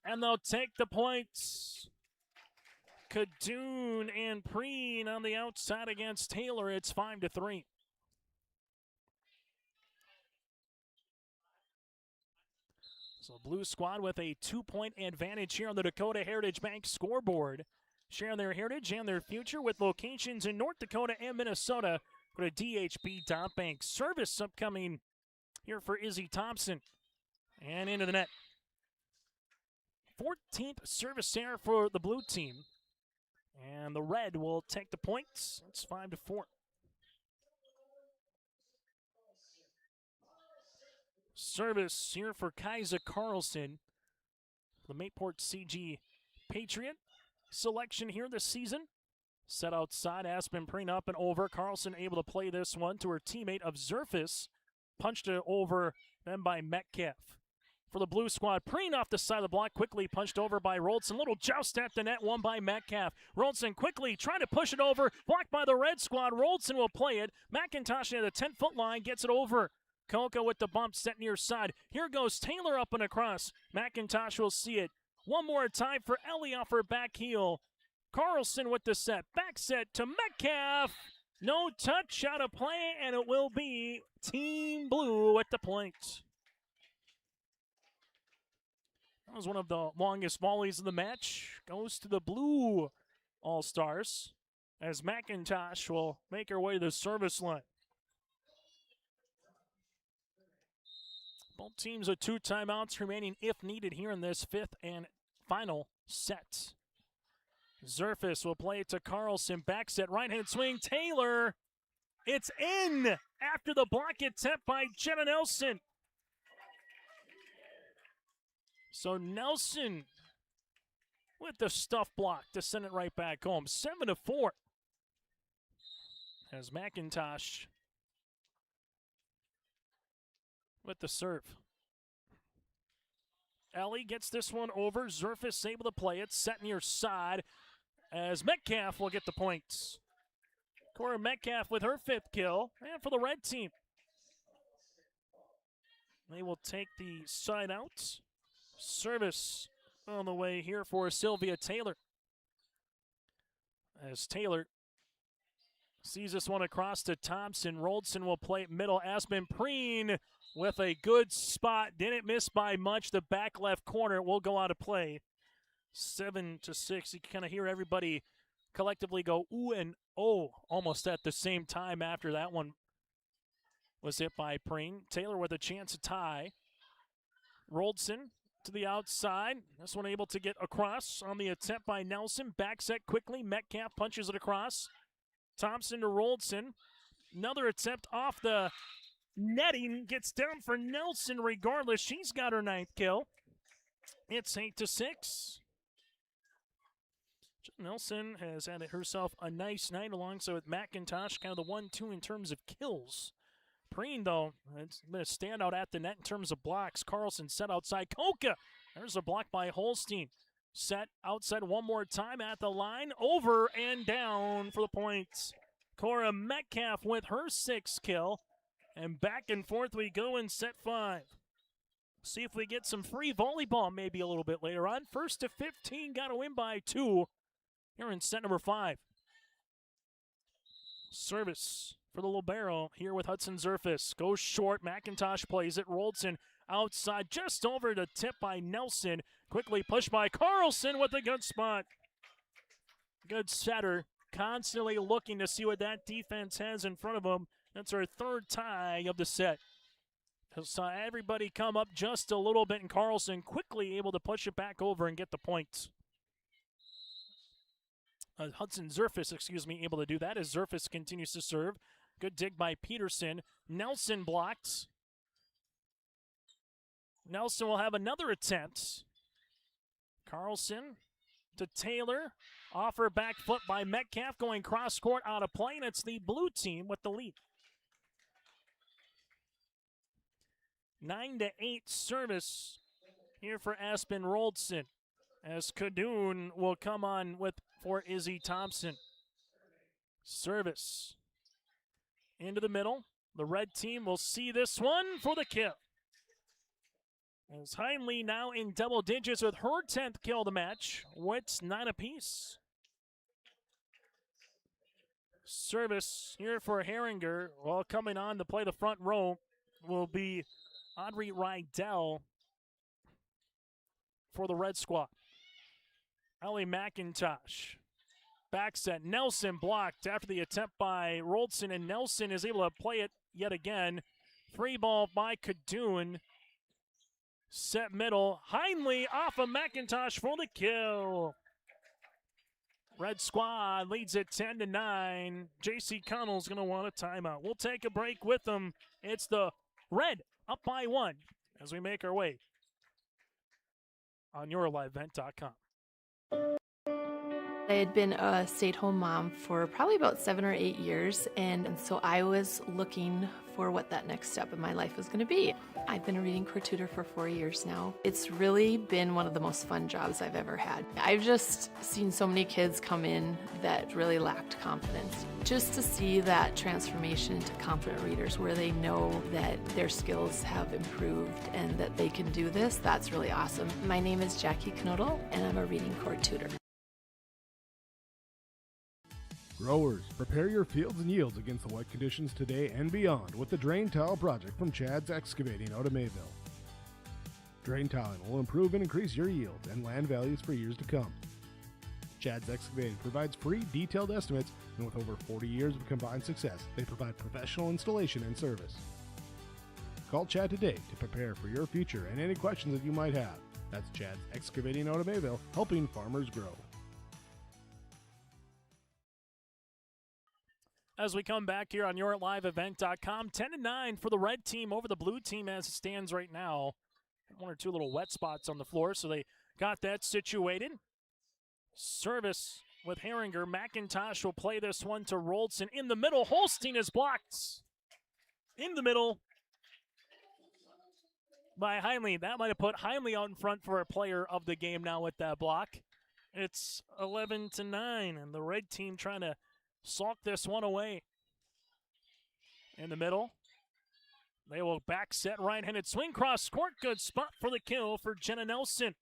And they'll take the points. Kadoon and Preen on the outside against Taylor. It's 5-3. So Blue Squad with a 2-point advantage here on the Dakota Heritage Bank scoreboard. Share their heritage and their future with locations in North Dakota and Minnesota. Go to dhb.bank. Service upcoming here for Izzy Thompson. And into the net. 14th service error for the blue team. And the red will take the points. It's 5-4. Service here for Kaiser Carlson. The Mayport CG Patriot selection here this season. Set outside, Aspen-Preen up and over. Carlson able to play this one to her teammate of Zerfis. Punched it over then by Metcalf. For the Blue Squad, Preen off the side of the block, quickly punched over by Roldson. Little joust at the net, won by Metcalf. Roldson quickly trying to push it over, blocked by the Red Squad. Roldson will play it. McIntosh at the 10-foot line gets it over. Koka with the bump set near side. Here goes Taylor up and across. McIntosh will see it. One more time for Ellie off her back heel. Carlson with the set. Back set to Metcalf. No touch, out of play, and it will be Team Blue at the point. That was one of the longest volleys of the match. Goes to the Blue All-Stars as McIntosh will make her way to the service line. Both teams with 2 timeouts remaining if needed here in this 5th and final set. Zerfis will play it to Carlson. Back set, right-hand swing. Taylor. It's in after the block attempt by Jenna Nelson. So Nelson with the stuff block to send it right back home. 7-4. As McIntosh with the serve. Ellie gets this one over. Zerfis able to play it. Set near side as Metcalf will get the points. Cora Metcalf with her 5th kill. And for the red team, they will take the side out. Service on the way here for Sylvia Taylor. As Taylor sees this one across to Thompson. Roldson will play it middle. Aspen-Preen with a good spot. Didn't miss by much. The back left corner will go out of play. 7-6. You can kind of hear everybody collectively go ooh and oh almost at the same time after that one was hit by Preen. Taylor with a chance to tie. Roldson to the outside. This one able to get across on the attempt by Nelson. Back set quickly. Metcalf punches it across. Thompson to Roldson. Another attempt off the netting. Gets down for Nelson regardless. She's got her 9th kill. It's 8-6. Nelson has had herself a nice night alongside with McIntosh. Kind of the 1-2 in terms of kills. Preen, though, it's been a standout at the net in terms of blocks. Carlson set outside. Koka. There's a block by Holstein. Set outside one more time at the line. Over and down for the points. Cora Metcalf with her 6th kill. And back and forth we go in set 5. See if we get some free volleyball maybe a little bit later on. 1st to 15, got to win by 2 here in set number 5. Service for the libero here with Hudson Zerfus. Goes short. McIntosh plays it. Roldson outside, just over the tip by Nelson. Quickly pushed by Carlson with a good spot. Good setter. Constantly looking to see what that defense has in front of him. That's our third tie of the set. Saw everybody come up just a little bit, and Carlson quickly able to push it back over and get the points. Hudson Zerfus, able to do that as Zerfus continues to serve. Good dig by Peterson. Nelson blocks. Nelson will have another attempt. Carlson to Taylor. Offer back foot by Metcalf, going cross court out of play, and it's the blue team with the lead. 9-8 service here for Aspen Roldson, as Kadoon will come on with for Izzy Thompson. Service into the middle. The red team will see this one for the kill. As Heinley now in double digits with her 10th kill of the match. Wits 9 apiece. Service here for Herringer. While coming on to play the front row will be Audrey Rydell for the Red Squad. Ellie McIntosh. Back set. Nelson blocked after the attempt by Roldson, and Nelson is able to play it yet again. Free ball by Kadoon. Set middle. Heinley off of McIntosh for the kill. Red Squad leads it 10-9. J.C. Connell's going to want a timeout. We'll take a break with them. It's the Red up by 1 as we make our way on yourlivevent.com. I had been a stay-at-home mom for probably about 7 or 8 years, and so I was looking for what that next step in my life was going to be. I've been a reading core tutor for 4 years now. It's really been one of the most fun jobs I've ever had. I've just seen so many kids come in that really lacked confidence. Just to see that transformation into confident readers where they know that their skills have improved and that they can do this, that's really awesome. My name is Jackie Knodel, and I'm a reading core tutor. Growers, prepare your fields and yields against the wet conditions today and beyond with the Drain Tile project from Chad's Excavating out of Mayville. Drain tiling will improve and increase your yields and land values for years to come. Chad's Excavating provides free detailed estimates, and with over 40 years of combined success, they provide professional installation and service. Call Chad today to prepare for your future and any questions that you might have. That's Chad's Excavating out of Mayville, helping farmers grow. As we come back here on yourliveevent.com, 10-9 for the red team over the blue team as it stands right now. 1 or 2 little wet spots on the floor, so they got that situated. Service with Herringer. McIntosh will play this one to Roldson in the middle. Holstein is blocked in the middle by Heinley. That might have put Heinley out in front for a player of the game now with that block. It's 11-9, and the red team trying to sulk this one away. In the middle. They will back set right-handed swing cross court. Good spot for the kill for Jenna Nelson.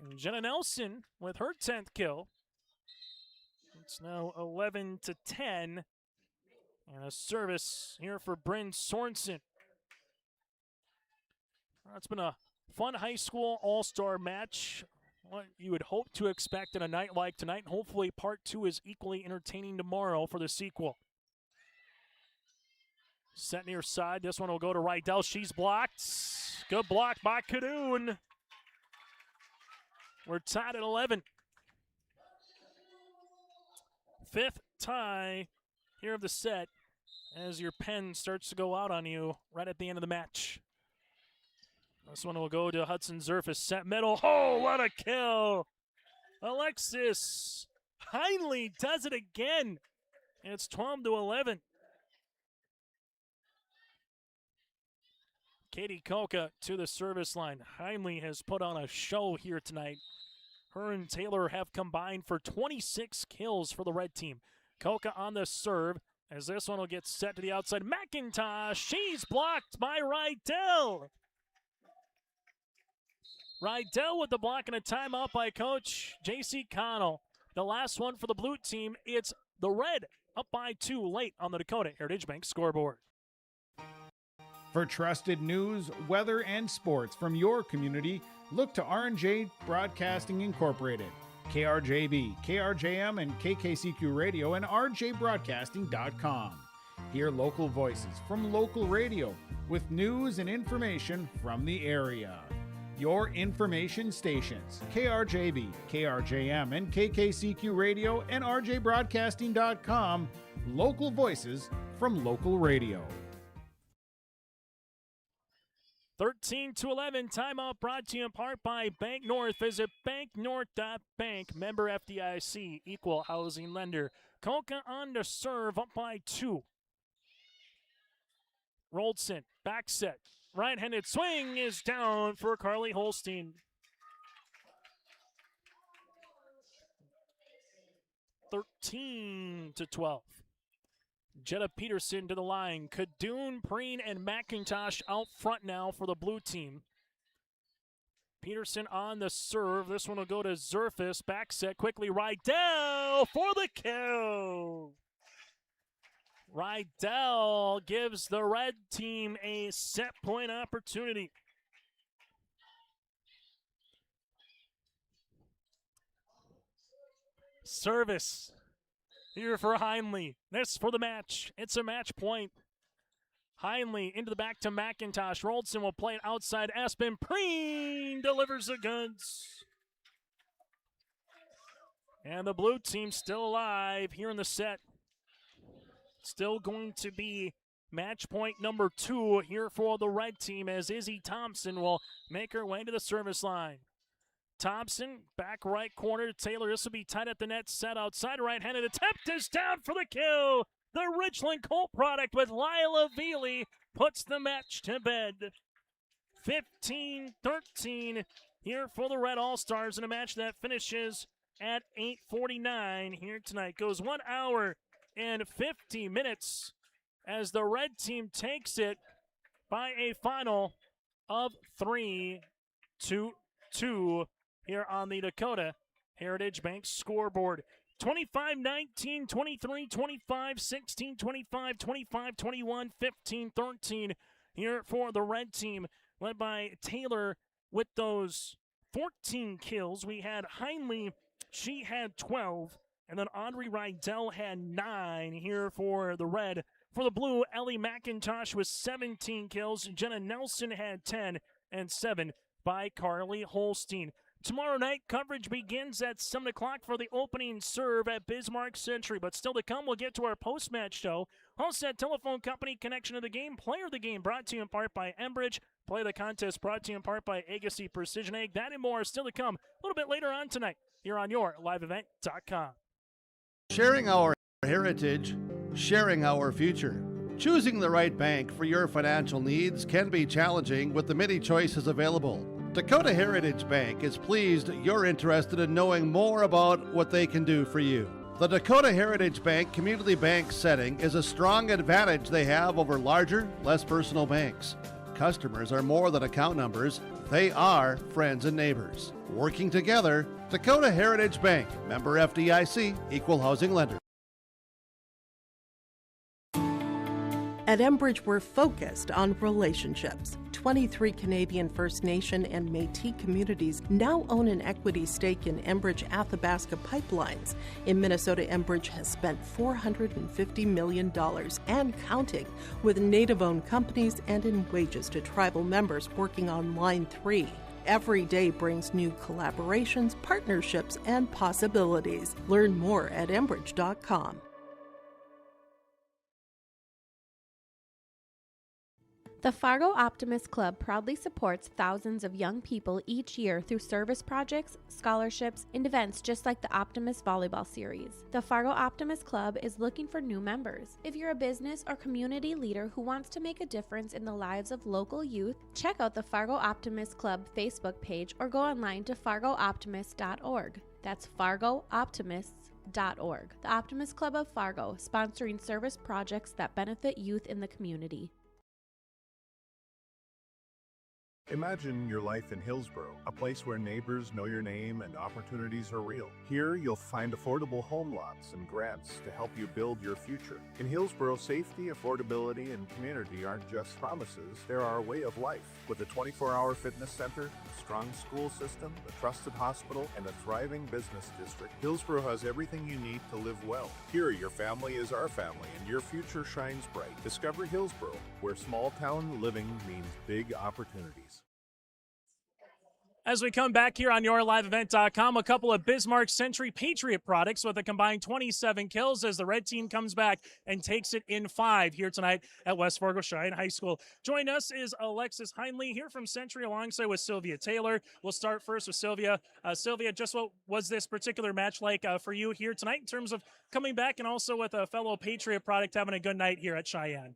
And Jenna Nelson with her 10th kill. It's now 11-10. And a service here for Bryn Sorensen. It's been a fun high school all-star match. What you would hope to expect in a night like tonight. Hopefully part 2 is equally entertaining tomorrow for the sequel. Set near side. This one will go to Rydell. She's blocked. Good block by Kadoon. We're tied at 11. 5th tie here of the set as your pen starts to go out on you right at the end of the match. This one will go to Hudson Zerfus. Set middle. Oh, what a kill. Alexis Heinley does it again. And it's 12-11. Katie Koka to the service line. Heinley has put on a show here tonight. Her and Taylor have combined for 26 kills for the red team. Koka on the serve as this one will get set to the outside. McIntosh, she's blocked by Rydell. Rydell with the block and a timeout by Coach J.C. Connell. The last one for the blue team. It's The Red up by 2 late on the Dakota Heritage Bank scoreboard. For trusted news, weather, and sports from your community, look to R&J Broadcasting Incorporated, KRJB, KRJM, and KKCQ Radio, and rjbroadcasting.com. Hear local voices from local radio with news and information from the area. Your information stations, KRJB, KRJM, and KKCQ Radio, and rjbroadcasting.com. Local voices from local radio. 13-11 timeout brought to you in part by Bank North. Visit banknorth.bank. Member FDIC, equal housing lender. Koka on to serve, up by 2. Roldson, back set. Right-handed swing is down for Carly Holstein. 13-12. Jetta Peterson to the line. Kadoon, Preen, and McIntosh out front now for the blue team. Peterson on the serve. This one will go to Zerfis. Back set quickly. Rydell for the kill. Rydell gives the red team a set point opportunity. Service here for Heinley. This for the match. It's a match point. Heinley into the back to McIntosh. Roldson will play it outside. Aspen Preen delivers the goods. And the blue team still alive here in the set. Still going to be match point number 2 here for the red team as Izzy Thompson will make her way to the service line. Thompson, back right corner to Taylor. This will be tight at the net. Set outside. Right-handed attempt is down for the kill. The Richland Colt product with Lila Veely puts the match to bed. 15-13 here for the Red All-Stars in a match that finishes at 8:49 here tonight. Goes 1 hour and 50 minutes as the red team takes it by a final of 3-2 here on the Dakota Heritage Bank scoreboard. 25-19, 23-25, 16-25, 25-21, 15-13 here for the red team, led by Taylor with those 14 kills. We had Heinley, she had 12, and then Audrey Rydell had 9 here for the red. For the blue, Ellie McIntosh with 17 kills. Jenna Nelson had 10, and 7 by Carly Holstein. Tomorrow night, coverage begins at 7 o'clock for the opening serve at Bismarck Century. But still to come, we'll get to our post-match show. Halstead Telephone Company, connection of the game, player of the game, brought to you in part by Enbridge. Play the contest, brought to you in part by Agassi Precision Egg. That and more still to come a little bit later on tonight here on YourLiveEvent.com. Sharing our heritage, sharing our future. Choosing the right bank for your financial needs can be challenging with the many choices available. Dakota Heritage Bank is pleased you're interested in knowing more about what they can do for you. The Dakota Heritage Bank community bank setting is a strong advantage they have over larger, less personal banks. Customers are more than account numbers, they are friends and neighbors. Working together, Dakota Heritage Bank, member FDIC, equal housing lender. At Enbridge, we're focused on relationships. 23 Canadian First Nation and Métis communities now own an equity stake in Enbridge Athabasca Pipelines. In Minnesota, Enbridge has spent $450 million and counting with Native-owned companies and in wages to tribal members working on Line 3. Every day brings new collaborations, partnerships, and possibilities. Learn more at Enbridge.com. The Fargo Optimists Club proudly supports thousands of young people each year through service projects, scholarships, and events just like the Optimist Volleyball Series. The Fargo Optimists Club is looking for new members. If you're a business or community leader who wants to make a difference in the lives of local youth, check out the Fargo Optimists Club Facebook page or go online to fargooptimists.org. That's fargooptimists.org. The Optimist Club of Fargo, sponsoring service projects that benefit youth in the community. Imagine your life in Hillsborough, a place where neighbors know your name and opportunities are real. Here, you'll find affordable home lots and grants to help you build your future. In Hillsborough, safety, affordability, and community aren't just promises, they're our way of life. With a 24-hour fitness center, a strong school system, a trusted hospital, and a thriving business district, Hillsborough has everything you need to live well. Here, your family is our family, and your future shines bright. Discover Hillsborough, where small-town living means big opportunities. As we come back here on YourLiveEvent.com, a couple of Bismarck Century Patriot products with a combined 27 kills as the red team comes back and takes it in 5 here tonight at West Fargo Cheyenne High School. Join us is Alexis Heinley here from Century alongside with Sylvia Taylor. We'll start first with Sylvia. Sylvia, just what was this particular match like for you here tonight in terms of coming back and also with a fellow Patriot product having a good night here at Cheyenne?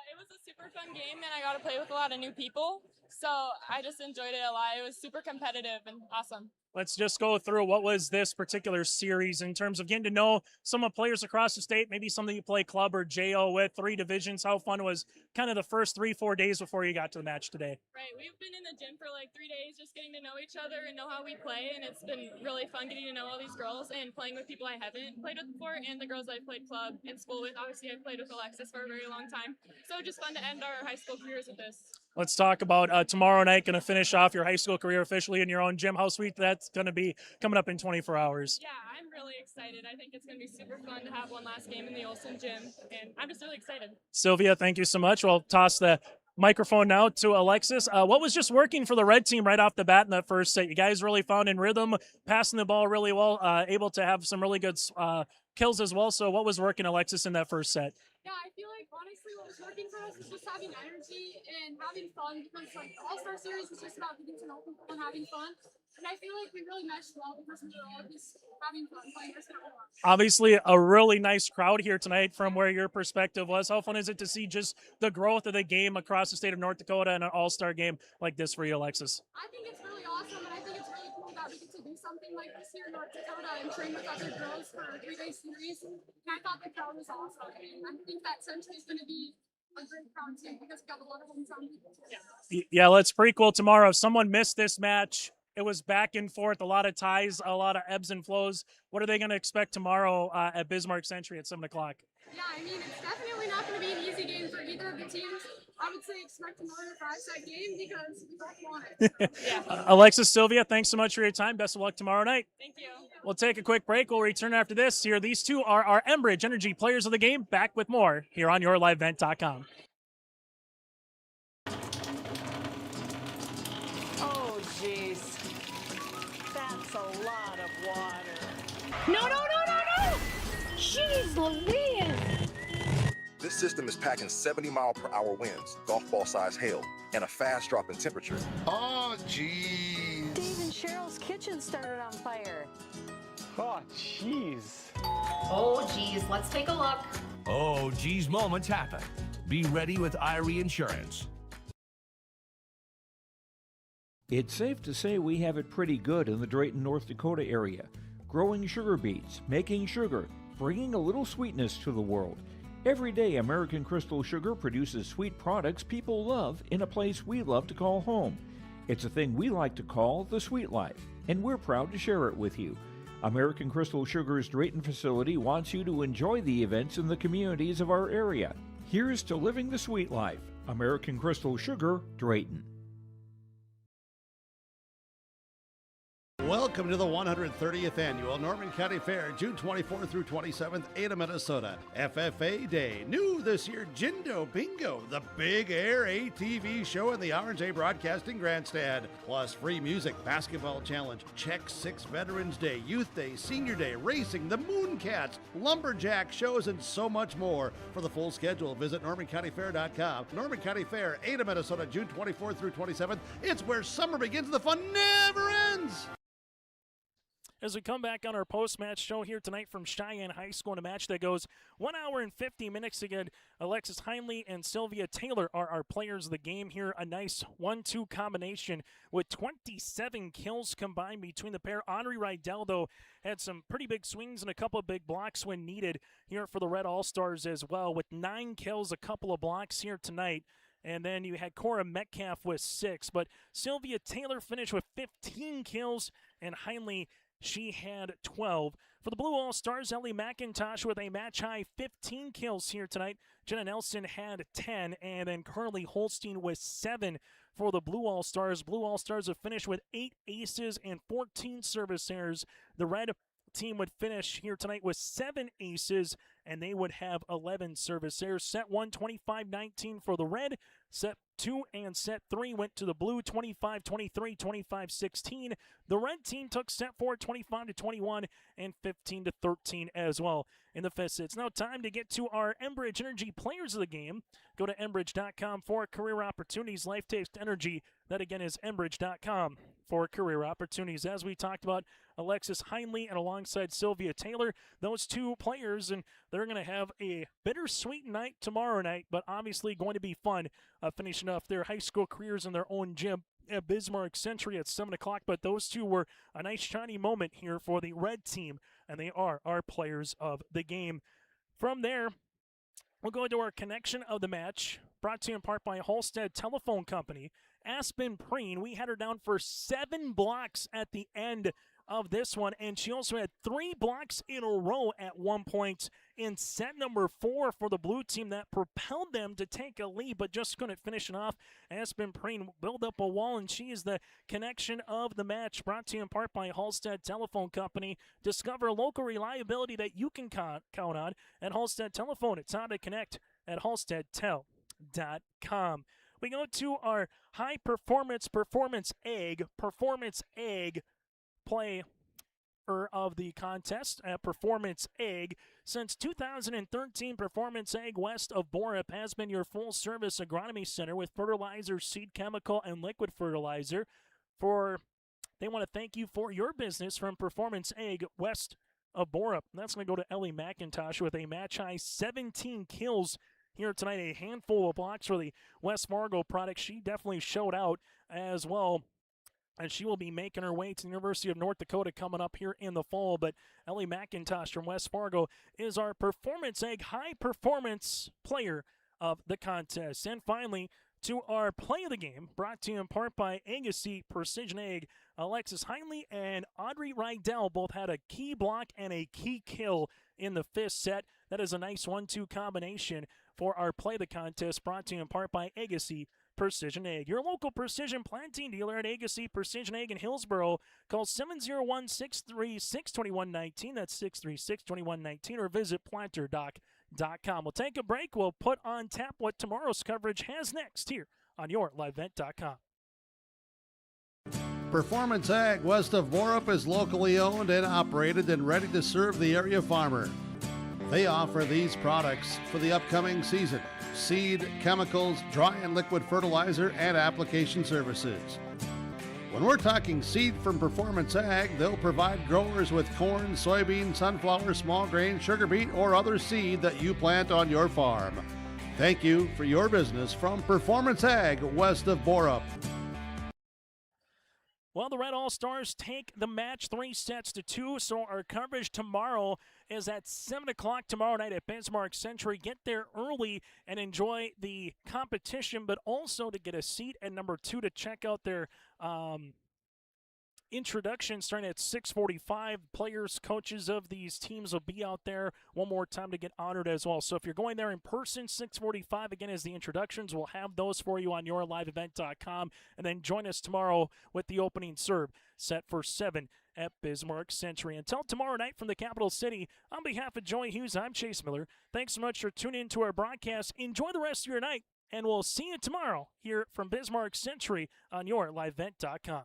It was a super fun game, and I got to play with a lot of new people, so I just enjoyed it a lot. It was super competitive and awesome. Let's just go through what was this particular series in terms of getting to know some of players across the state, maybe some that you play club or JO with, 3 divisions. How fun was kind of the first 3-4 days before you got to the match today? Right, we've been in the gym for like 3 days just getting to know each other and know how we play, and it's been really fun getting to know all these girls and playing with people I haven't played with before and the girls I've played club and school with. Obviously, I've played with Alexis for a very long time, so just fun to end our high school careers with this. Let's talk about tomorrow night, going to finish off your high school career officially in your own gym. How sweet that's going to be coming up in 24 hours. Yeah, I'm really excited. I think it's going to be super fun to have one last game in the Olsen gym, and I'm just really excited. Sylvia, thank you so much. We'll toss the microphone now to Alexis. What was just working for the red team right off the bat in that first set? You guys really found in rhythm, passing the ball really well, able to have some really good kills as well. So what was working, Alexis, in that first set? Yeah, I feel like honestly what was working for us is just having energy and having fun, because like the All-Star Series is just about getting to know people and having fun. And I feel like we really meshed well because we were all just having fun playing this kind of fun. Obviously, a really nice crowd here tonight from where your perspective was. How fun is it to see just the growth of the game across the state of North Dakota and an all-star game like this for you, Alexis? I think it's really awesome, and I think it's really cool that we get to do something like this here in North Dakota and train with other girls for a 3-day series. And I thought the crowd was awesome. And I think that Century is going to be a great crowd too, because we got a lot of hometown people too. Yeah, let's prequel tomorrow. If someone missed this match, it was back and forth, a lot of ties, a lot of ebbs and flows. What are they going to expect tomorrow at Bismarck Century at 7 o'clock? Yeah, I mean, it's definitely not going to be an easy game for either of the teams. I would say expect another 5-set game because we both want it. Alexis, Sylvia, thanks so much for your time. Best of luck tomorrow night. Thank you. We'll take a quick break. We'll return after this. Here, these two are our Enbridge Energy players of the game. Back with more here on YourLiveEvent.com. Oh, jeez. That's a lot of water. No, no, no, no, no! Jeez Louise! This system is packing 70-mile-per-hour winds, golf ball-sized hail, and a fast drop in temperature. Oh, jeez. Dave and Cheryl's kitchen started on fire. Oh, jeez. Oh, geez, let's take a look. Oh, geez, moments happen. Be ready with Irie Insurance. It's safe to say we have it pretty good in the Drayton, North Dakota area. Growing sugar beets, making sugar, bringing a little sweetness to the world. Every day, American Crystal Sugar produces sweet products people love in a place we love to call home. It's a thing we like to call the sweet life, and we're proud to share it with you. American Crystal Sugar's Drayton facility wants you to enjoy the events in the communities of our area. Here's to living the sweet life. American Crystal Sugar, Drayton. Welcome to the 130th Annual Norman County Fair, June 24th through 27th, Ada, Minnesota. FFA Day. New this year, Jindo Bingo, the Big Air ATV show in the R&J Broadcasting Grandstand. Plus free music, basketball challenge, Check 6 Veterans Day, Youth Day, Senior Day, racing, the Mooncats, lumberjack shows, and so much more. For the full schedule, visit NormanCountyFair.com. Norman County Fair, Ada, Minnesota, June 24th through 27th. It's where summer begins and the fun never ends. As we come back on our post-match show here tonight from Cheyenne High School in a match that goes 1 hour and 50 minutes. Again, Alexis Heinley and Sylvia Taylor are our players of the game here. A nice 1-2 combination with 27 kills combined between the pair. Henri Rydell, though, had some pretty big swings and a couple of big blocks when needed here for the Red All-Stars as well, with 9 kills, a couple of blocks here tonight. And then you had Cora Metcalf with 6. But Sylvia Taylor finished with 15 kills, and Heinley, she had 12. For the Blue All-Stars, Ellie McIntosh with a match-high 15 kills here tonight. Jenna Nelson had 10, and then Carly Holstein with 7 for the Blue All-Stars. Blue All-Stars have finished with 8 aces and 14 service errors. The Red team would finish here tonight with 7 aces, and they would have 11 service errors. Set 1, 25-19 for the Red. Set 2 and set 3 went to the Blue, 25-23, 25-16. The Red team took set 4, 25-21, and 15-13 as well in the fifth set. It's now time to get to our Enbridge Energy players of the game. Go to Enbridge.com for career opportunities. Life Taste Energy. That again is Enbridge.com for career opportunities. As we talked about, Alexis Heinley and alongside Sylvia Taylor, those two players, and they're going to have a bittersweet night tomorrow night, but obviously going to be fun finishing off their high school careers in their own gym at Bismarck Century at 7 o'clock. But those two were a nice shiny moment here for the Red team, and they are our players of the game. From there, we'll go into our connection of the match, brought to you in part by Halstead Telephone Company. Aspen Preen, we had her down for 7 blocks at the end of this one, and she also had 3 blocks in a row at one point in set number 4 for the blue team that propelled them to take a lead, but just couldn't finish it off. Aspen Preen built up a wall, and she is the connection of the match, brought to you in part by Halstead Telephone Company. Discover local reliability that you can count on at Halstead Telephone. It's how to connect at halsteadtel.com. We go to our high performance egg play of the contest at Performance Egg. Since 2013, Performance Egg west of Borup has been your full-service agronomy center with fertilizer, seed chemical, and liquid fertilizer. They want to thank you for your business from Performance Egg west of Borup. That's going to go to Ellie McIntosh with a match-high 17 kills here tonight. A handful of blocks for the West Fargo product. She definitely showed out as well, and she will be making her way to the University of North Dakota coming up here in the fall. But Ellie McIntosh from West Fargo is our Performance Egg high performance player of the contest. And finally, to our play of the game, brought to you in part by Agassi Precision Egg. Alexis Heinley and Audrey Rydell both had a key block and a key kill in the fifth set. That is a nice 1-2 combination for our play of the contest, brought to you in part by Agassi Precision Egg. Your local precision planting dealer at Agassi Precision Egg in Hillsboro. Call 701-636-2119. That's 636-2119, or visit planterdoc.com. We'll take a break. We'll put on tap what tomorrow's coverage has next here on YourLiveVent.com. Performance Ag west of Borup is locally owned and operated and ready to serve the area farmer. They offer these products for the upcoming season: seed, chemicals, dry and liquid fertilizer, and application services. When we're talking seed from Performance Ag, they'll provide growers with corn, soybean, sunflower, small grain, sugar beet, or other seed that you plant on your farm. Thank you for your business from Performance Ag west of Borup. Well, the Red All-Stars take the match 3-2, so our coverage tomorrow is at 7 o'clock tomorrow night at Bismarck Century. Get there early and enjoy the competition, but also to get a seat at number 2 to check out their introduction starting at 6:45. Players, coaches of these teams will be out there one more time to get honored as well. So if you're going there in person, 6:45 again is the introductions. We'll have those for you on YourLiveEvent.com, and then join us tomorrow with the opening serve set for 7 at Bismarck Century. Until tomorrow night from the capital city, on behalf of Joey Hughes, I'm Chase Miller. Thanks so much for tuning in to our broadcast. Enjoy the rest of your night, and we'll see you tomorrow here from Bismarck Century on YourLiveEvent.com.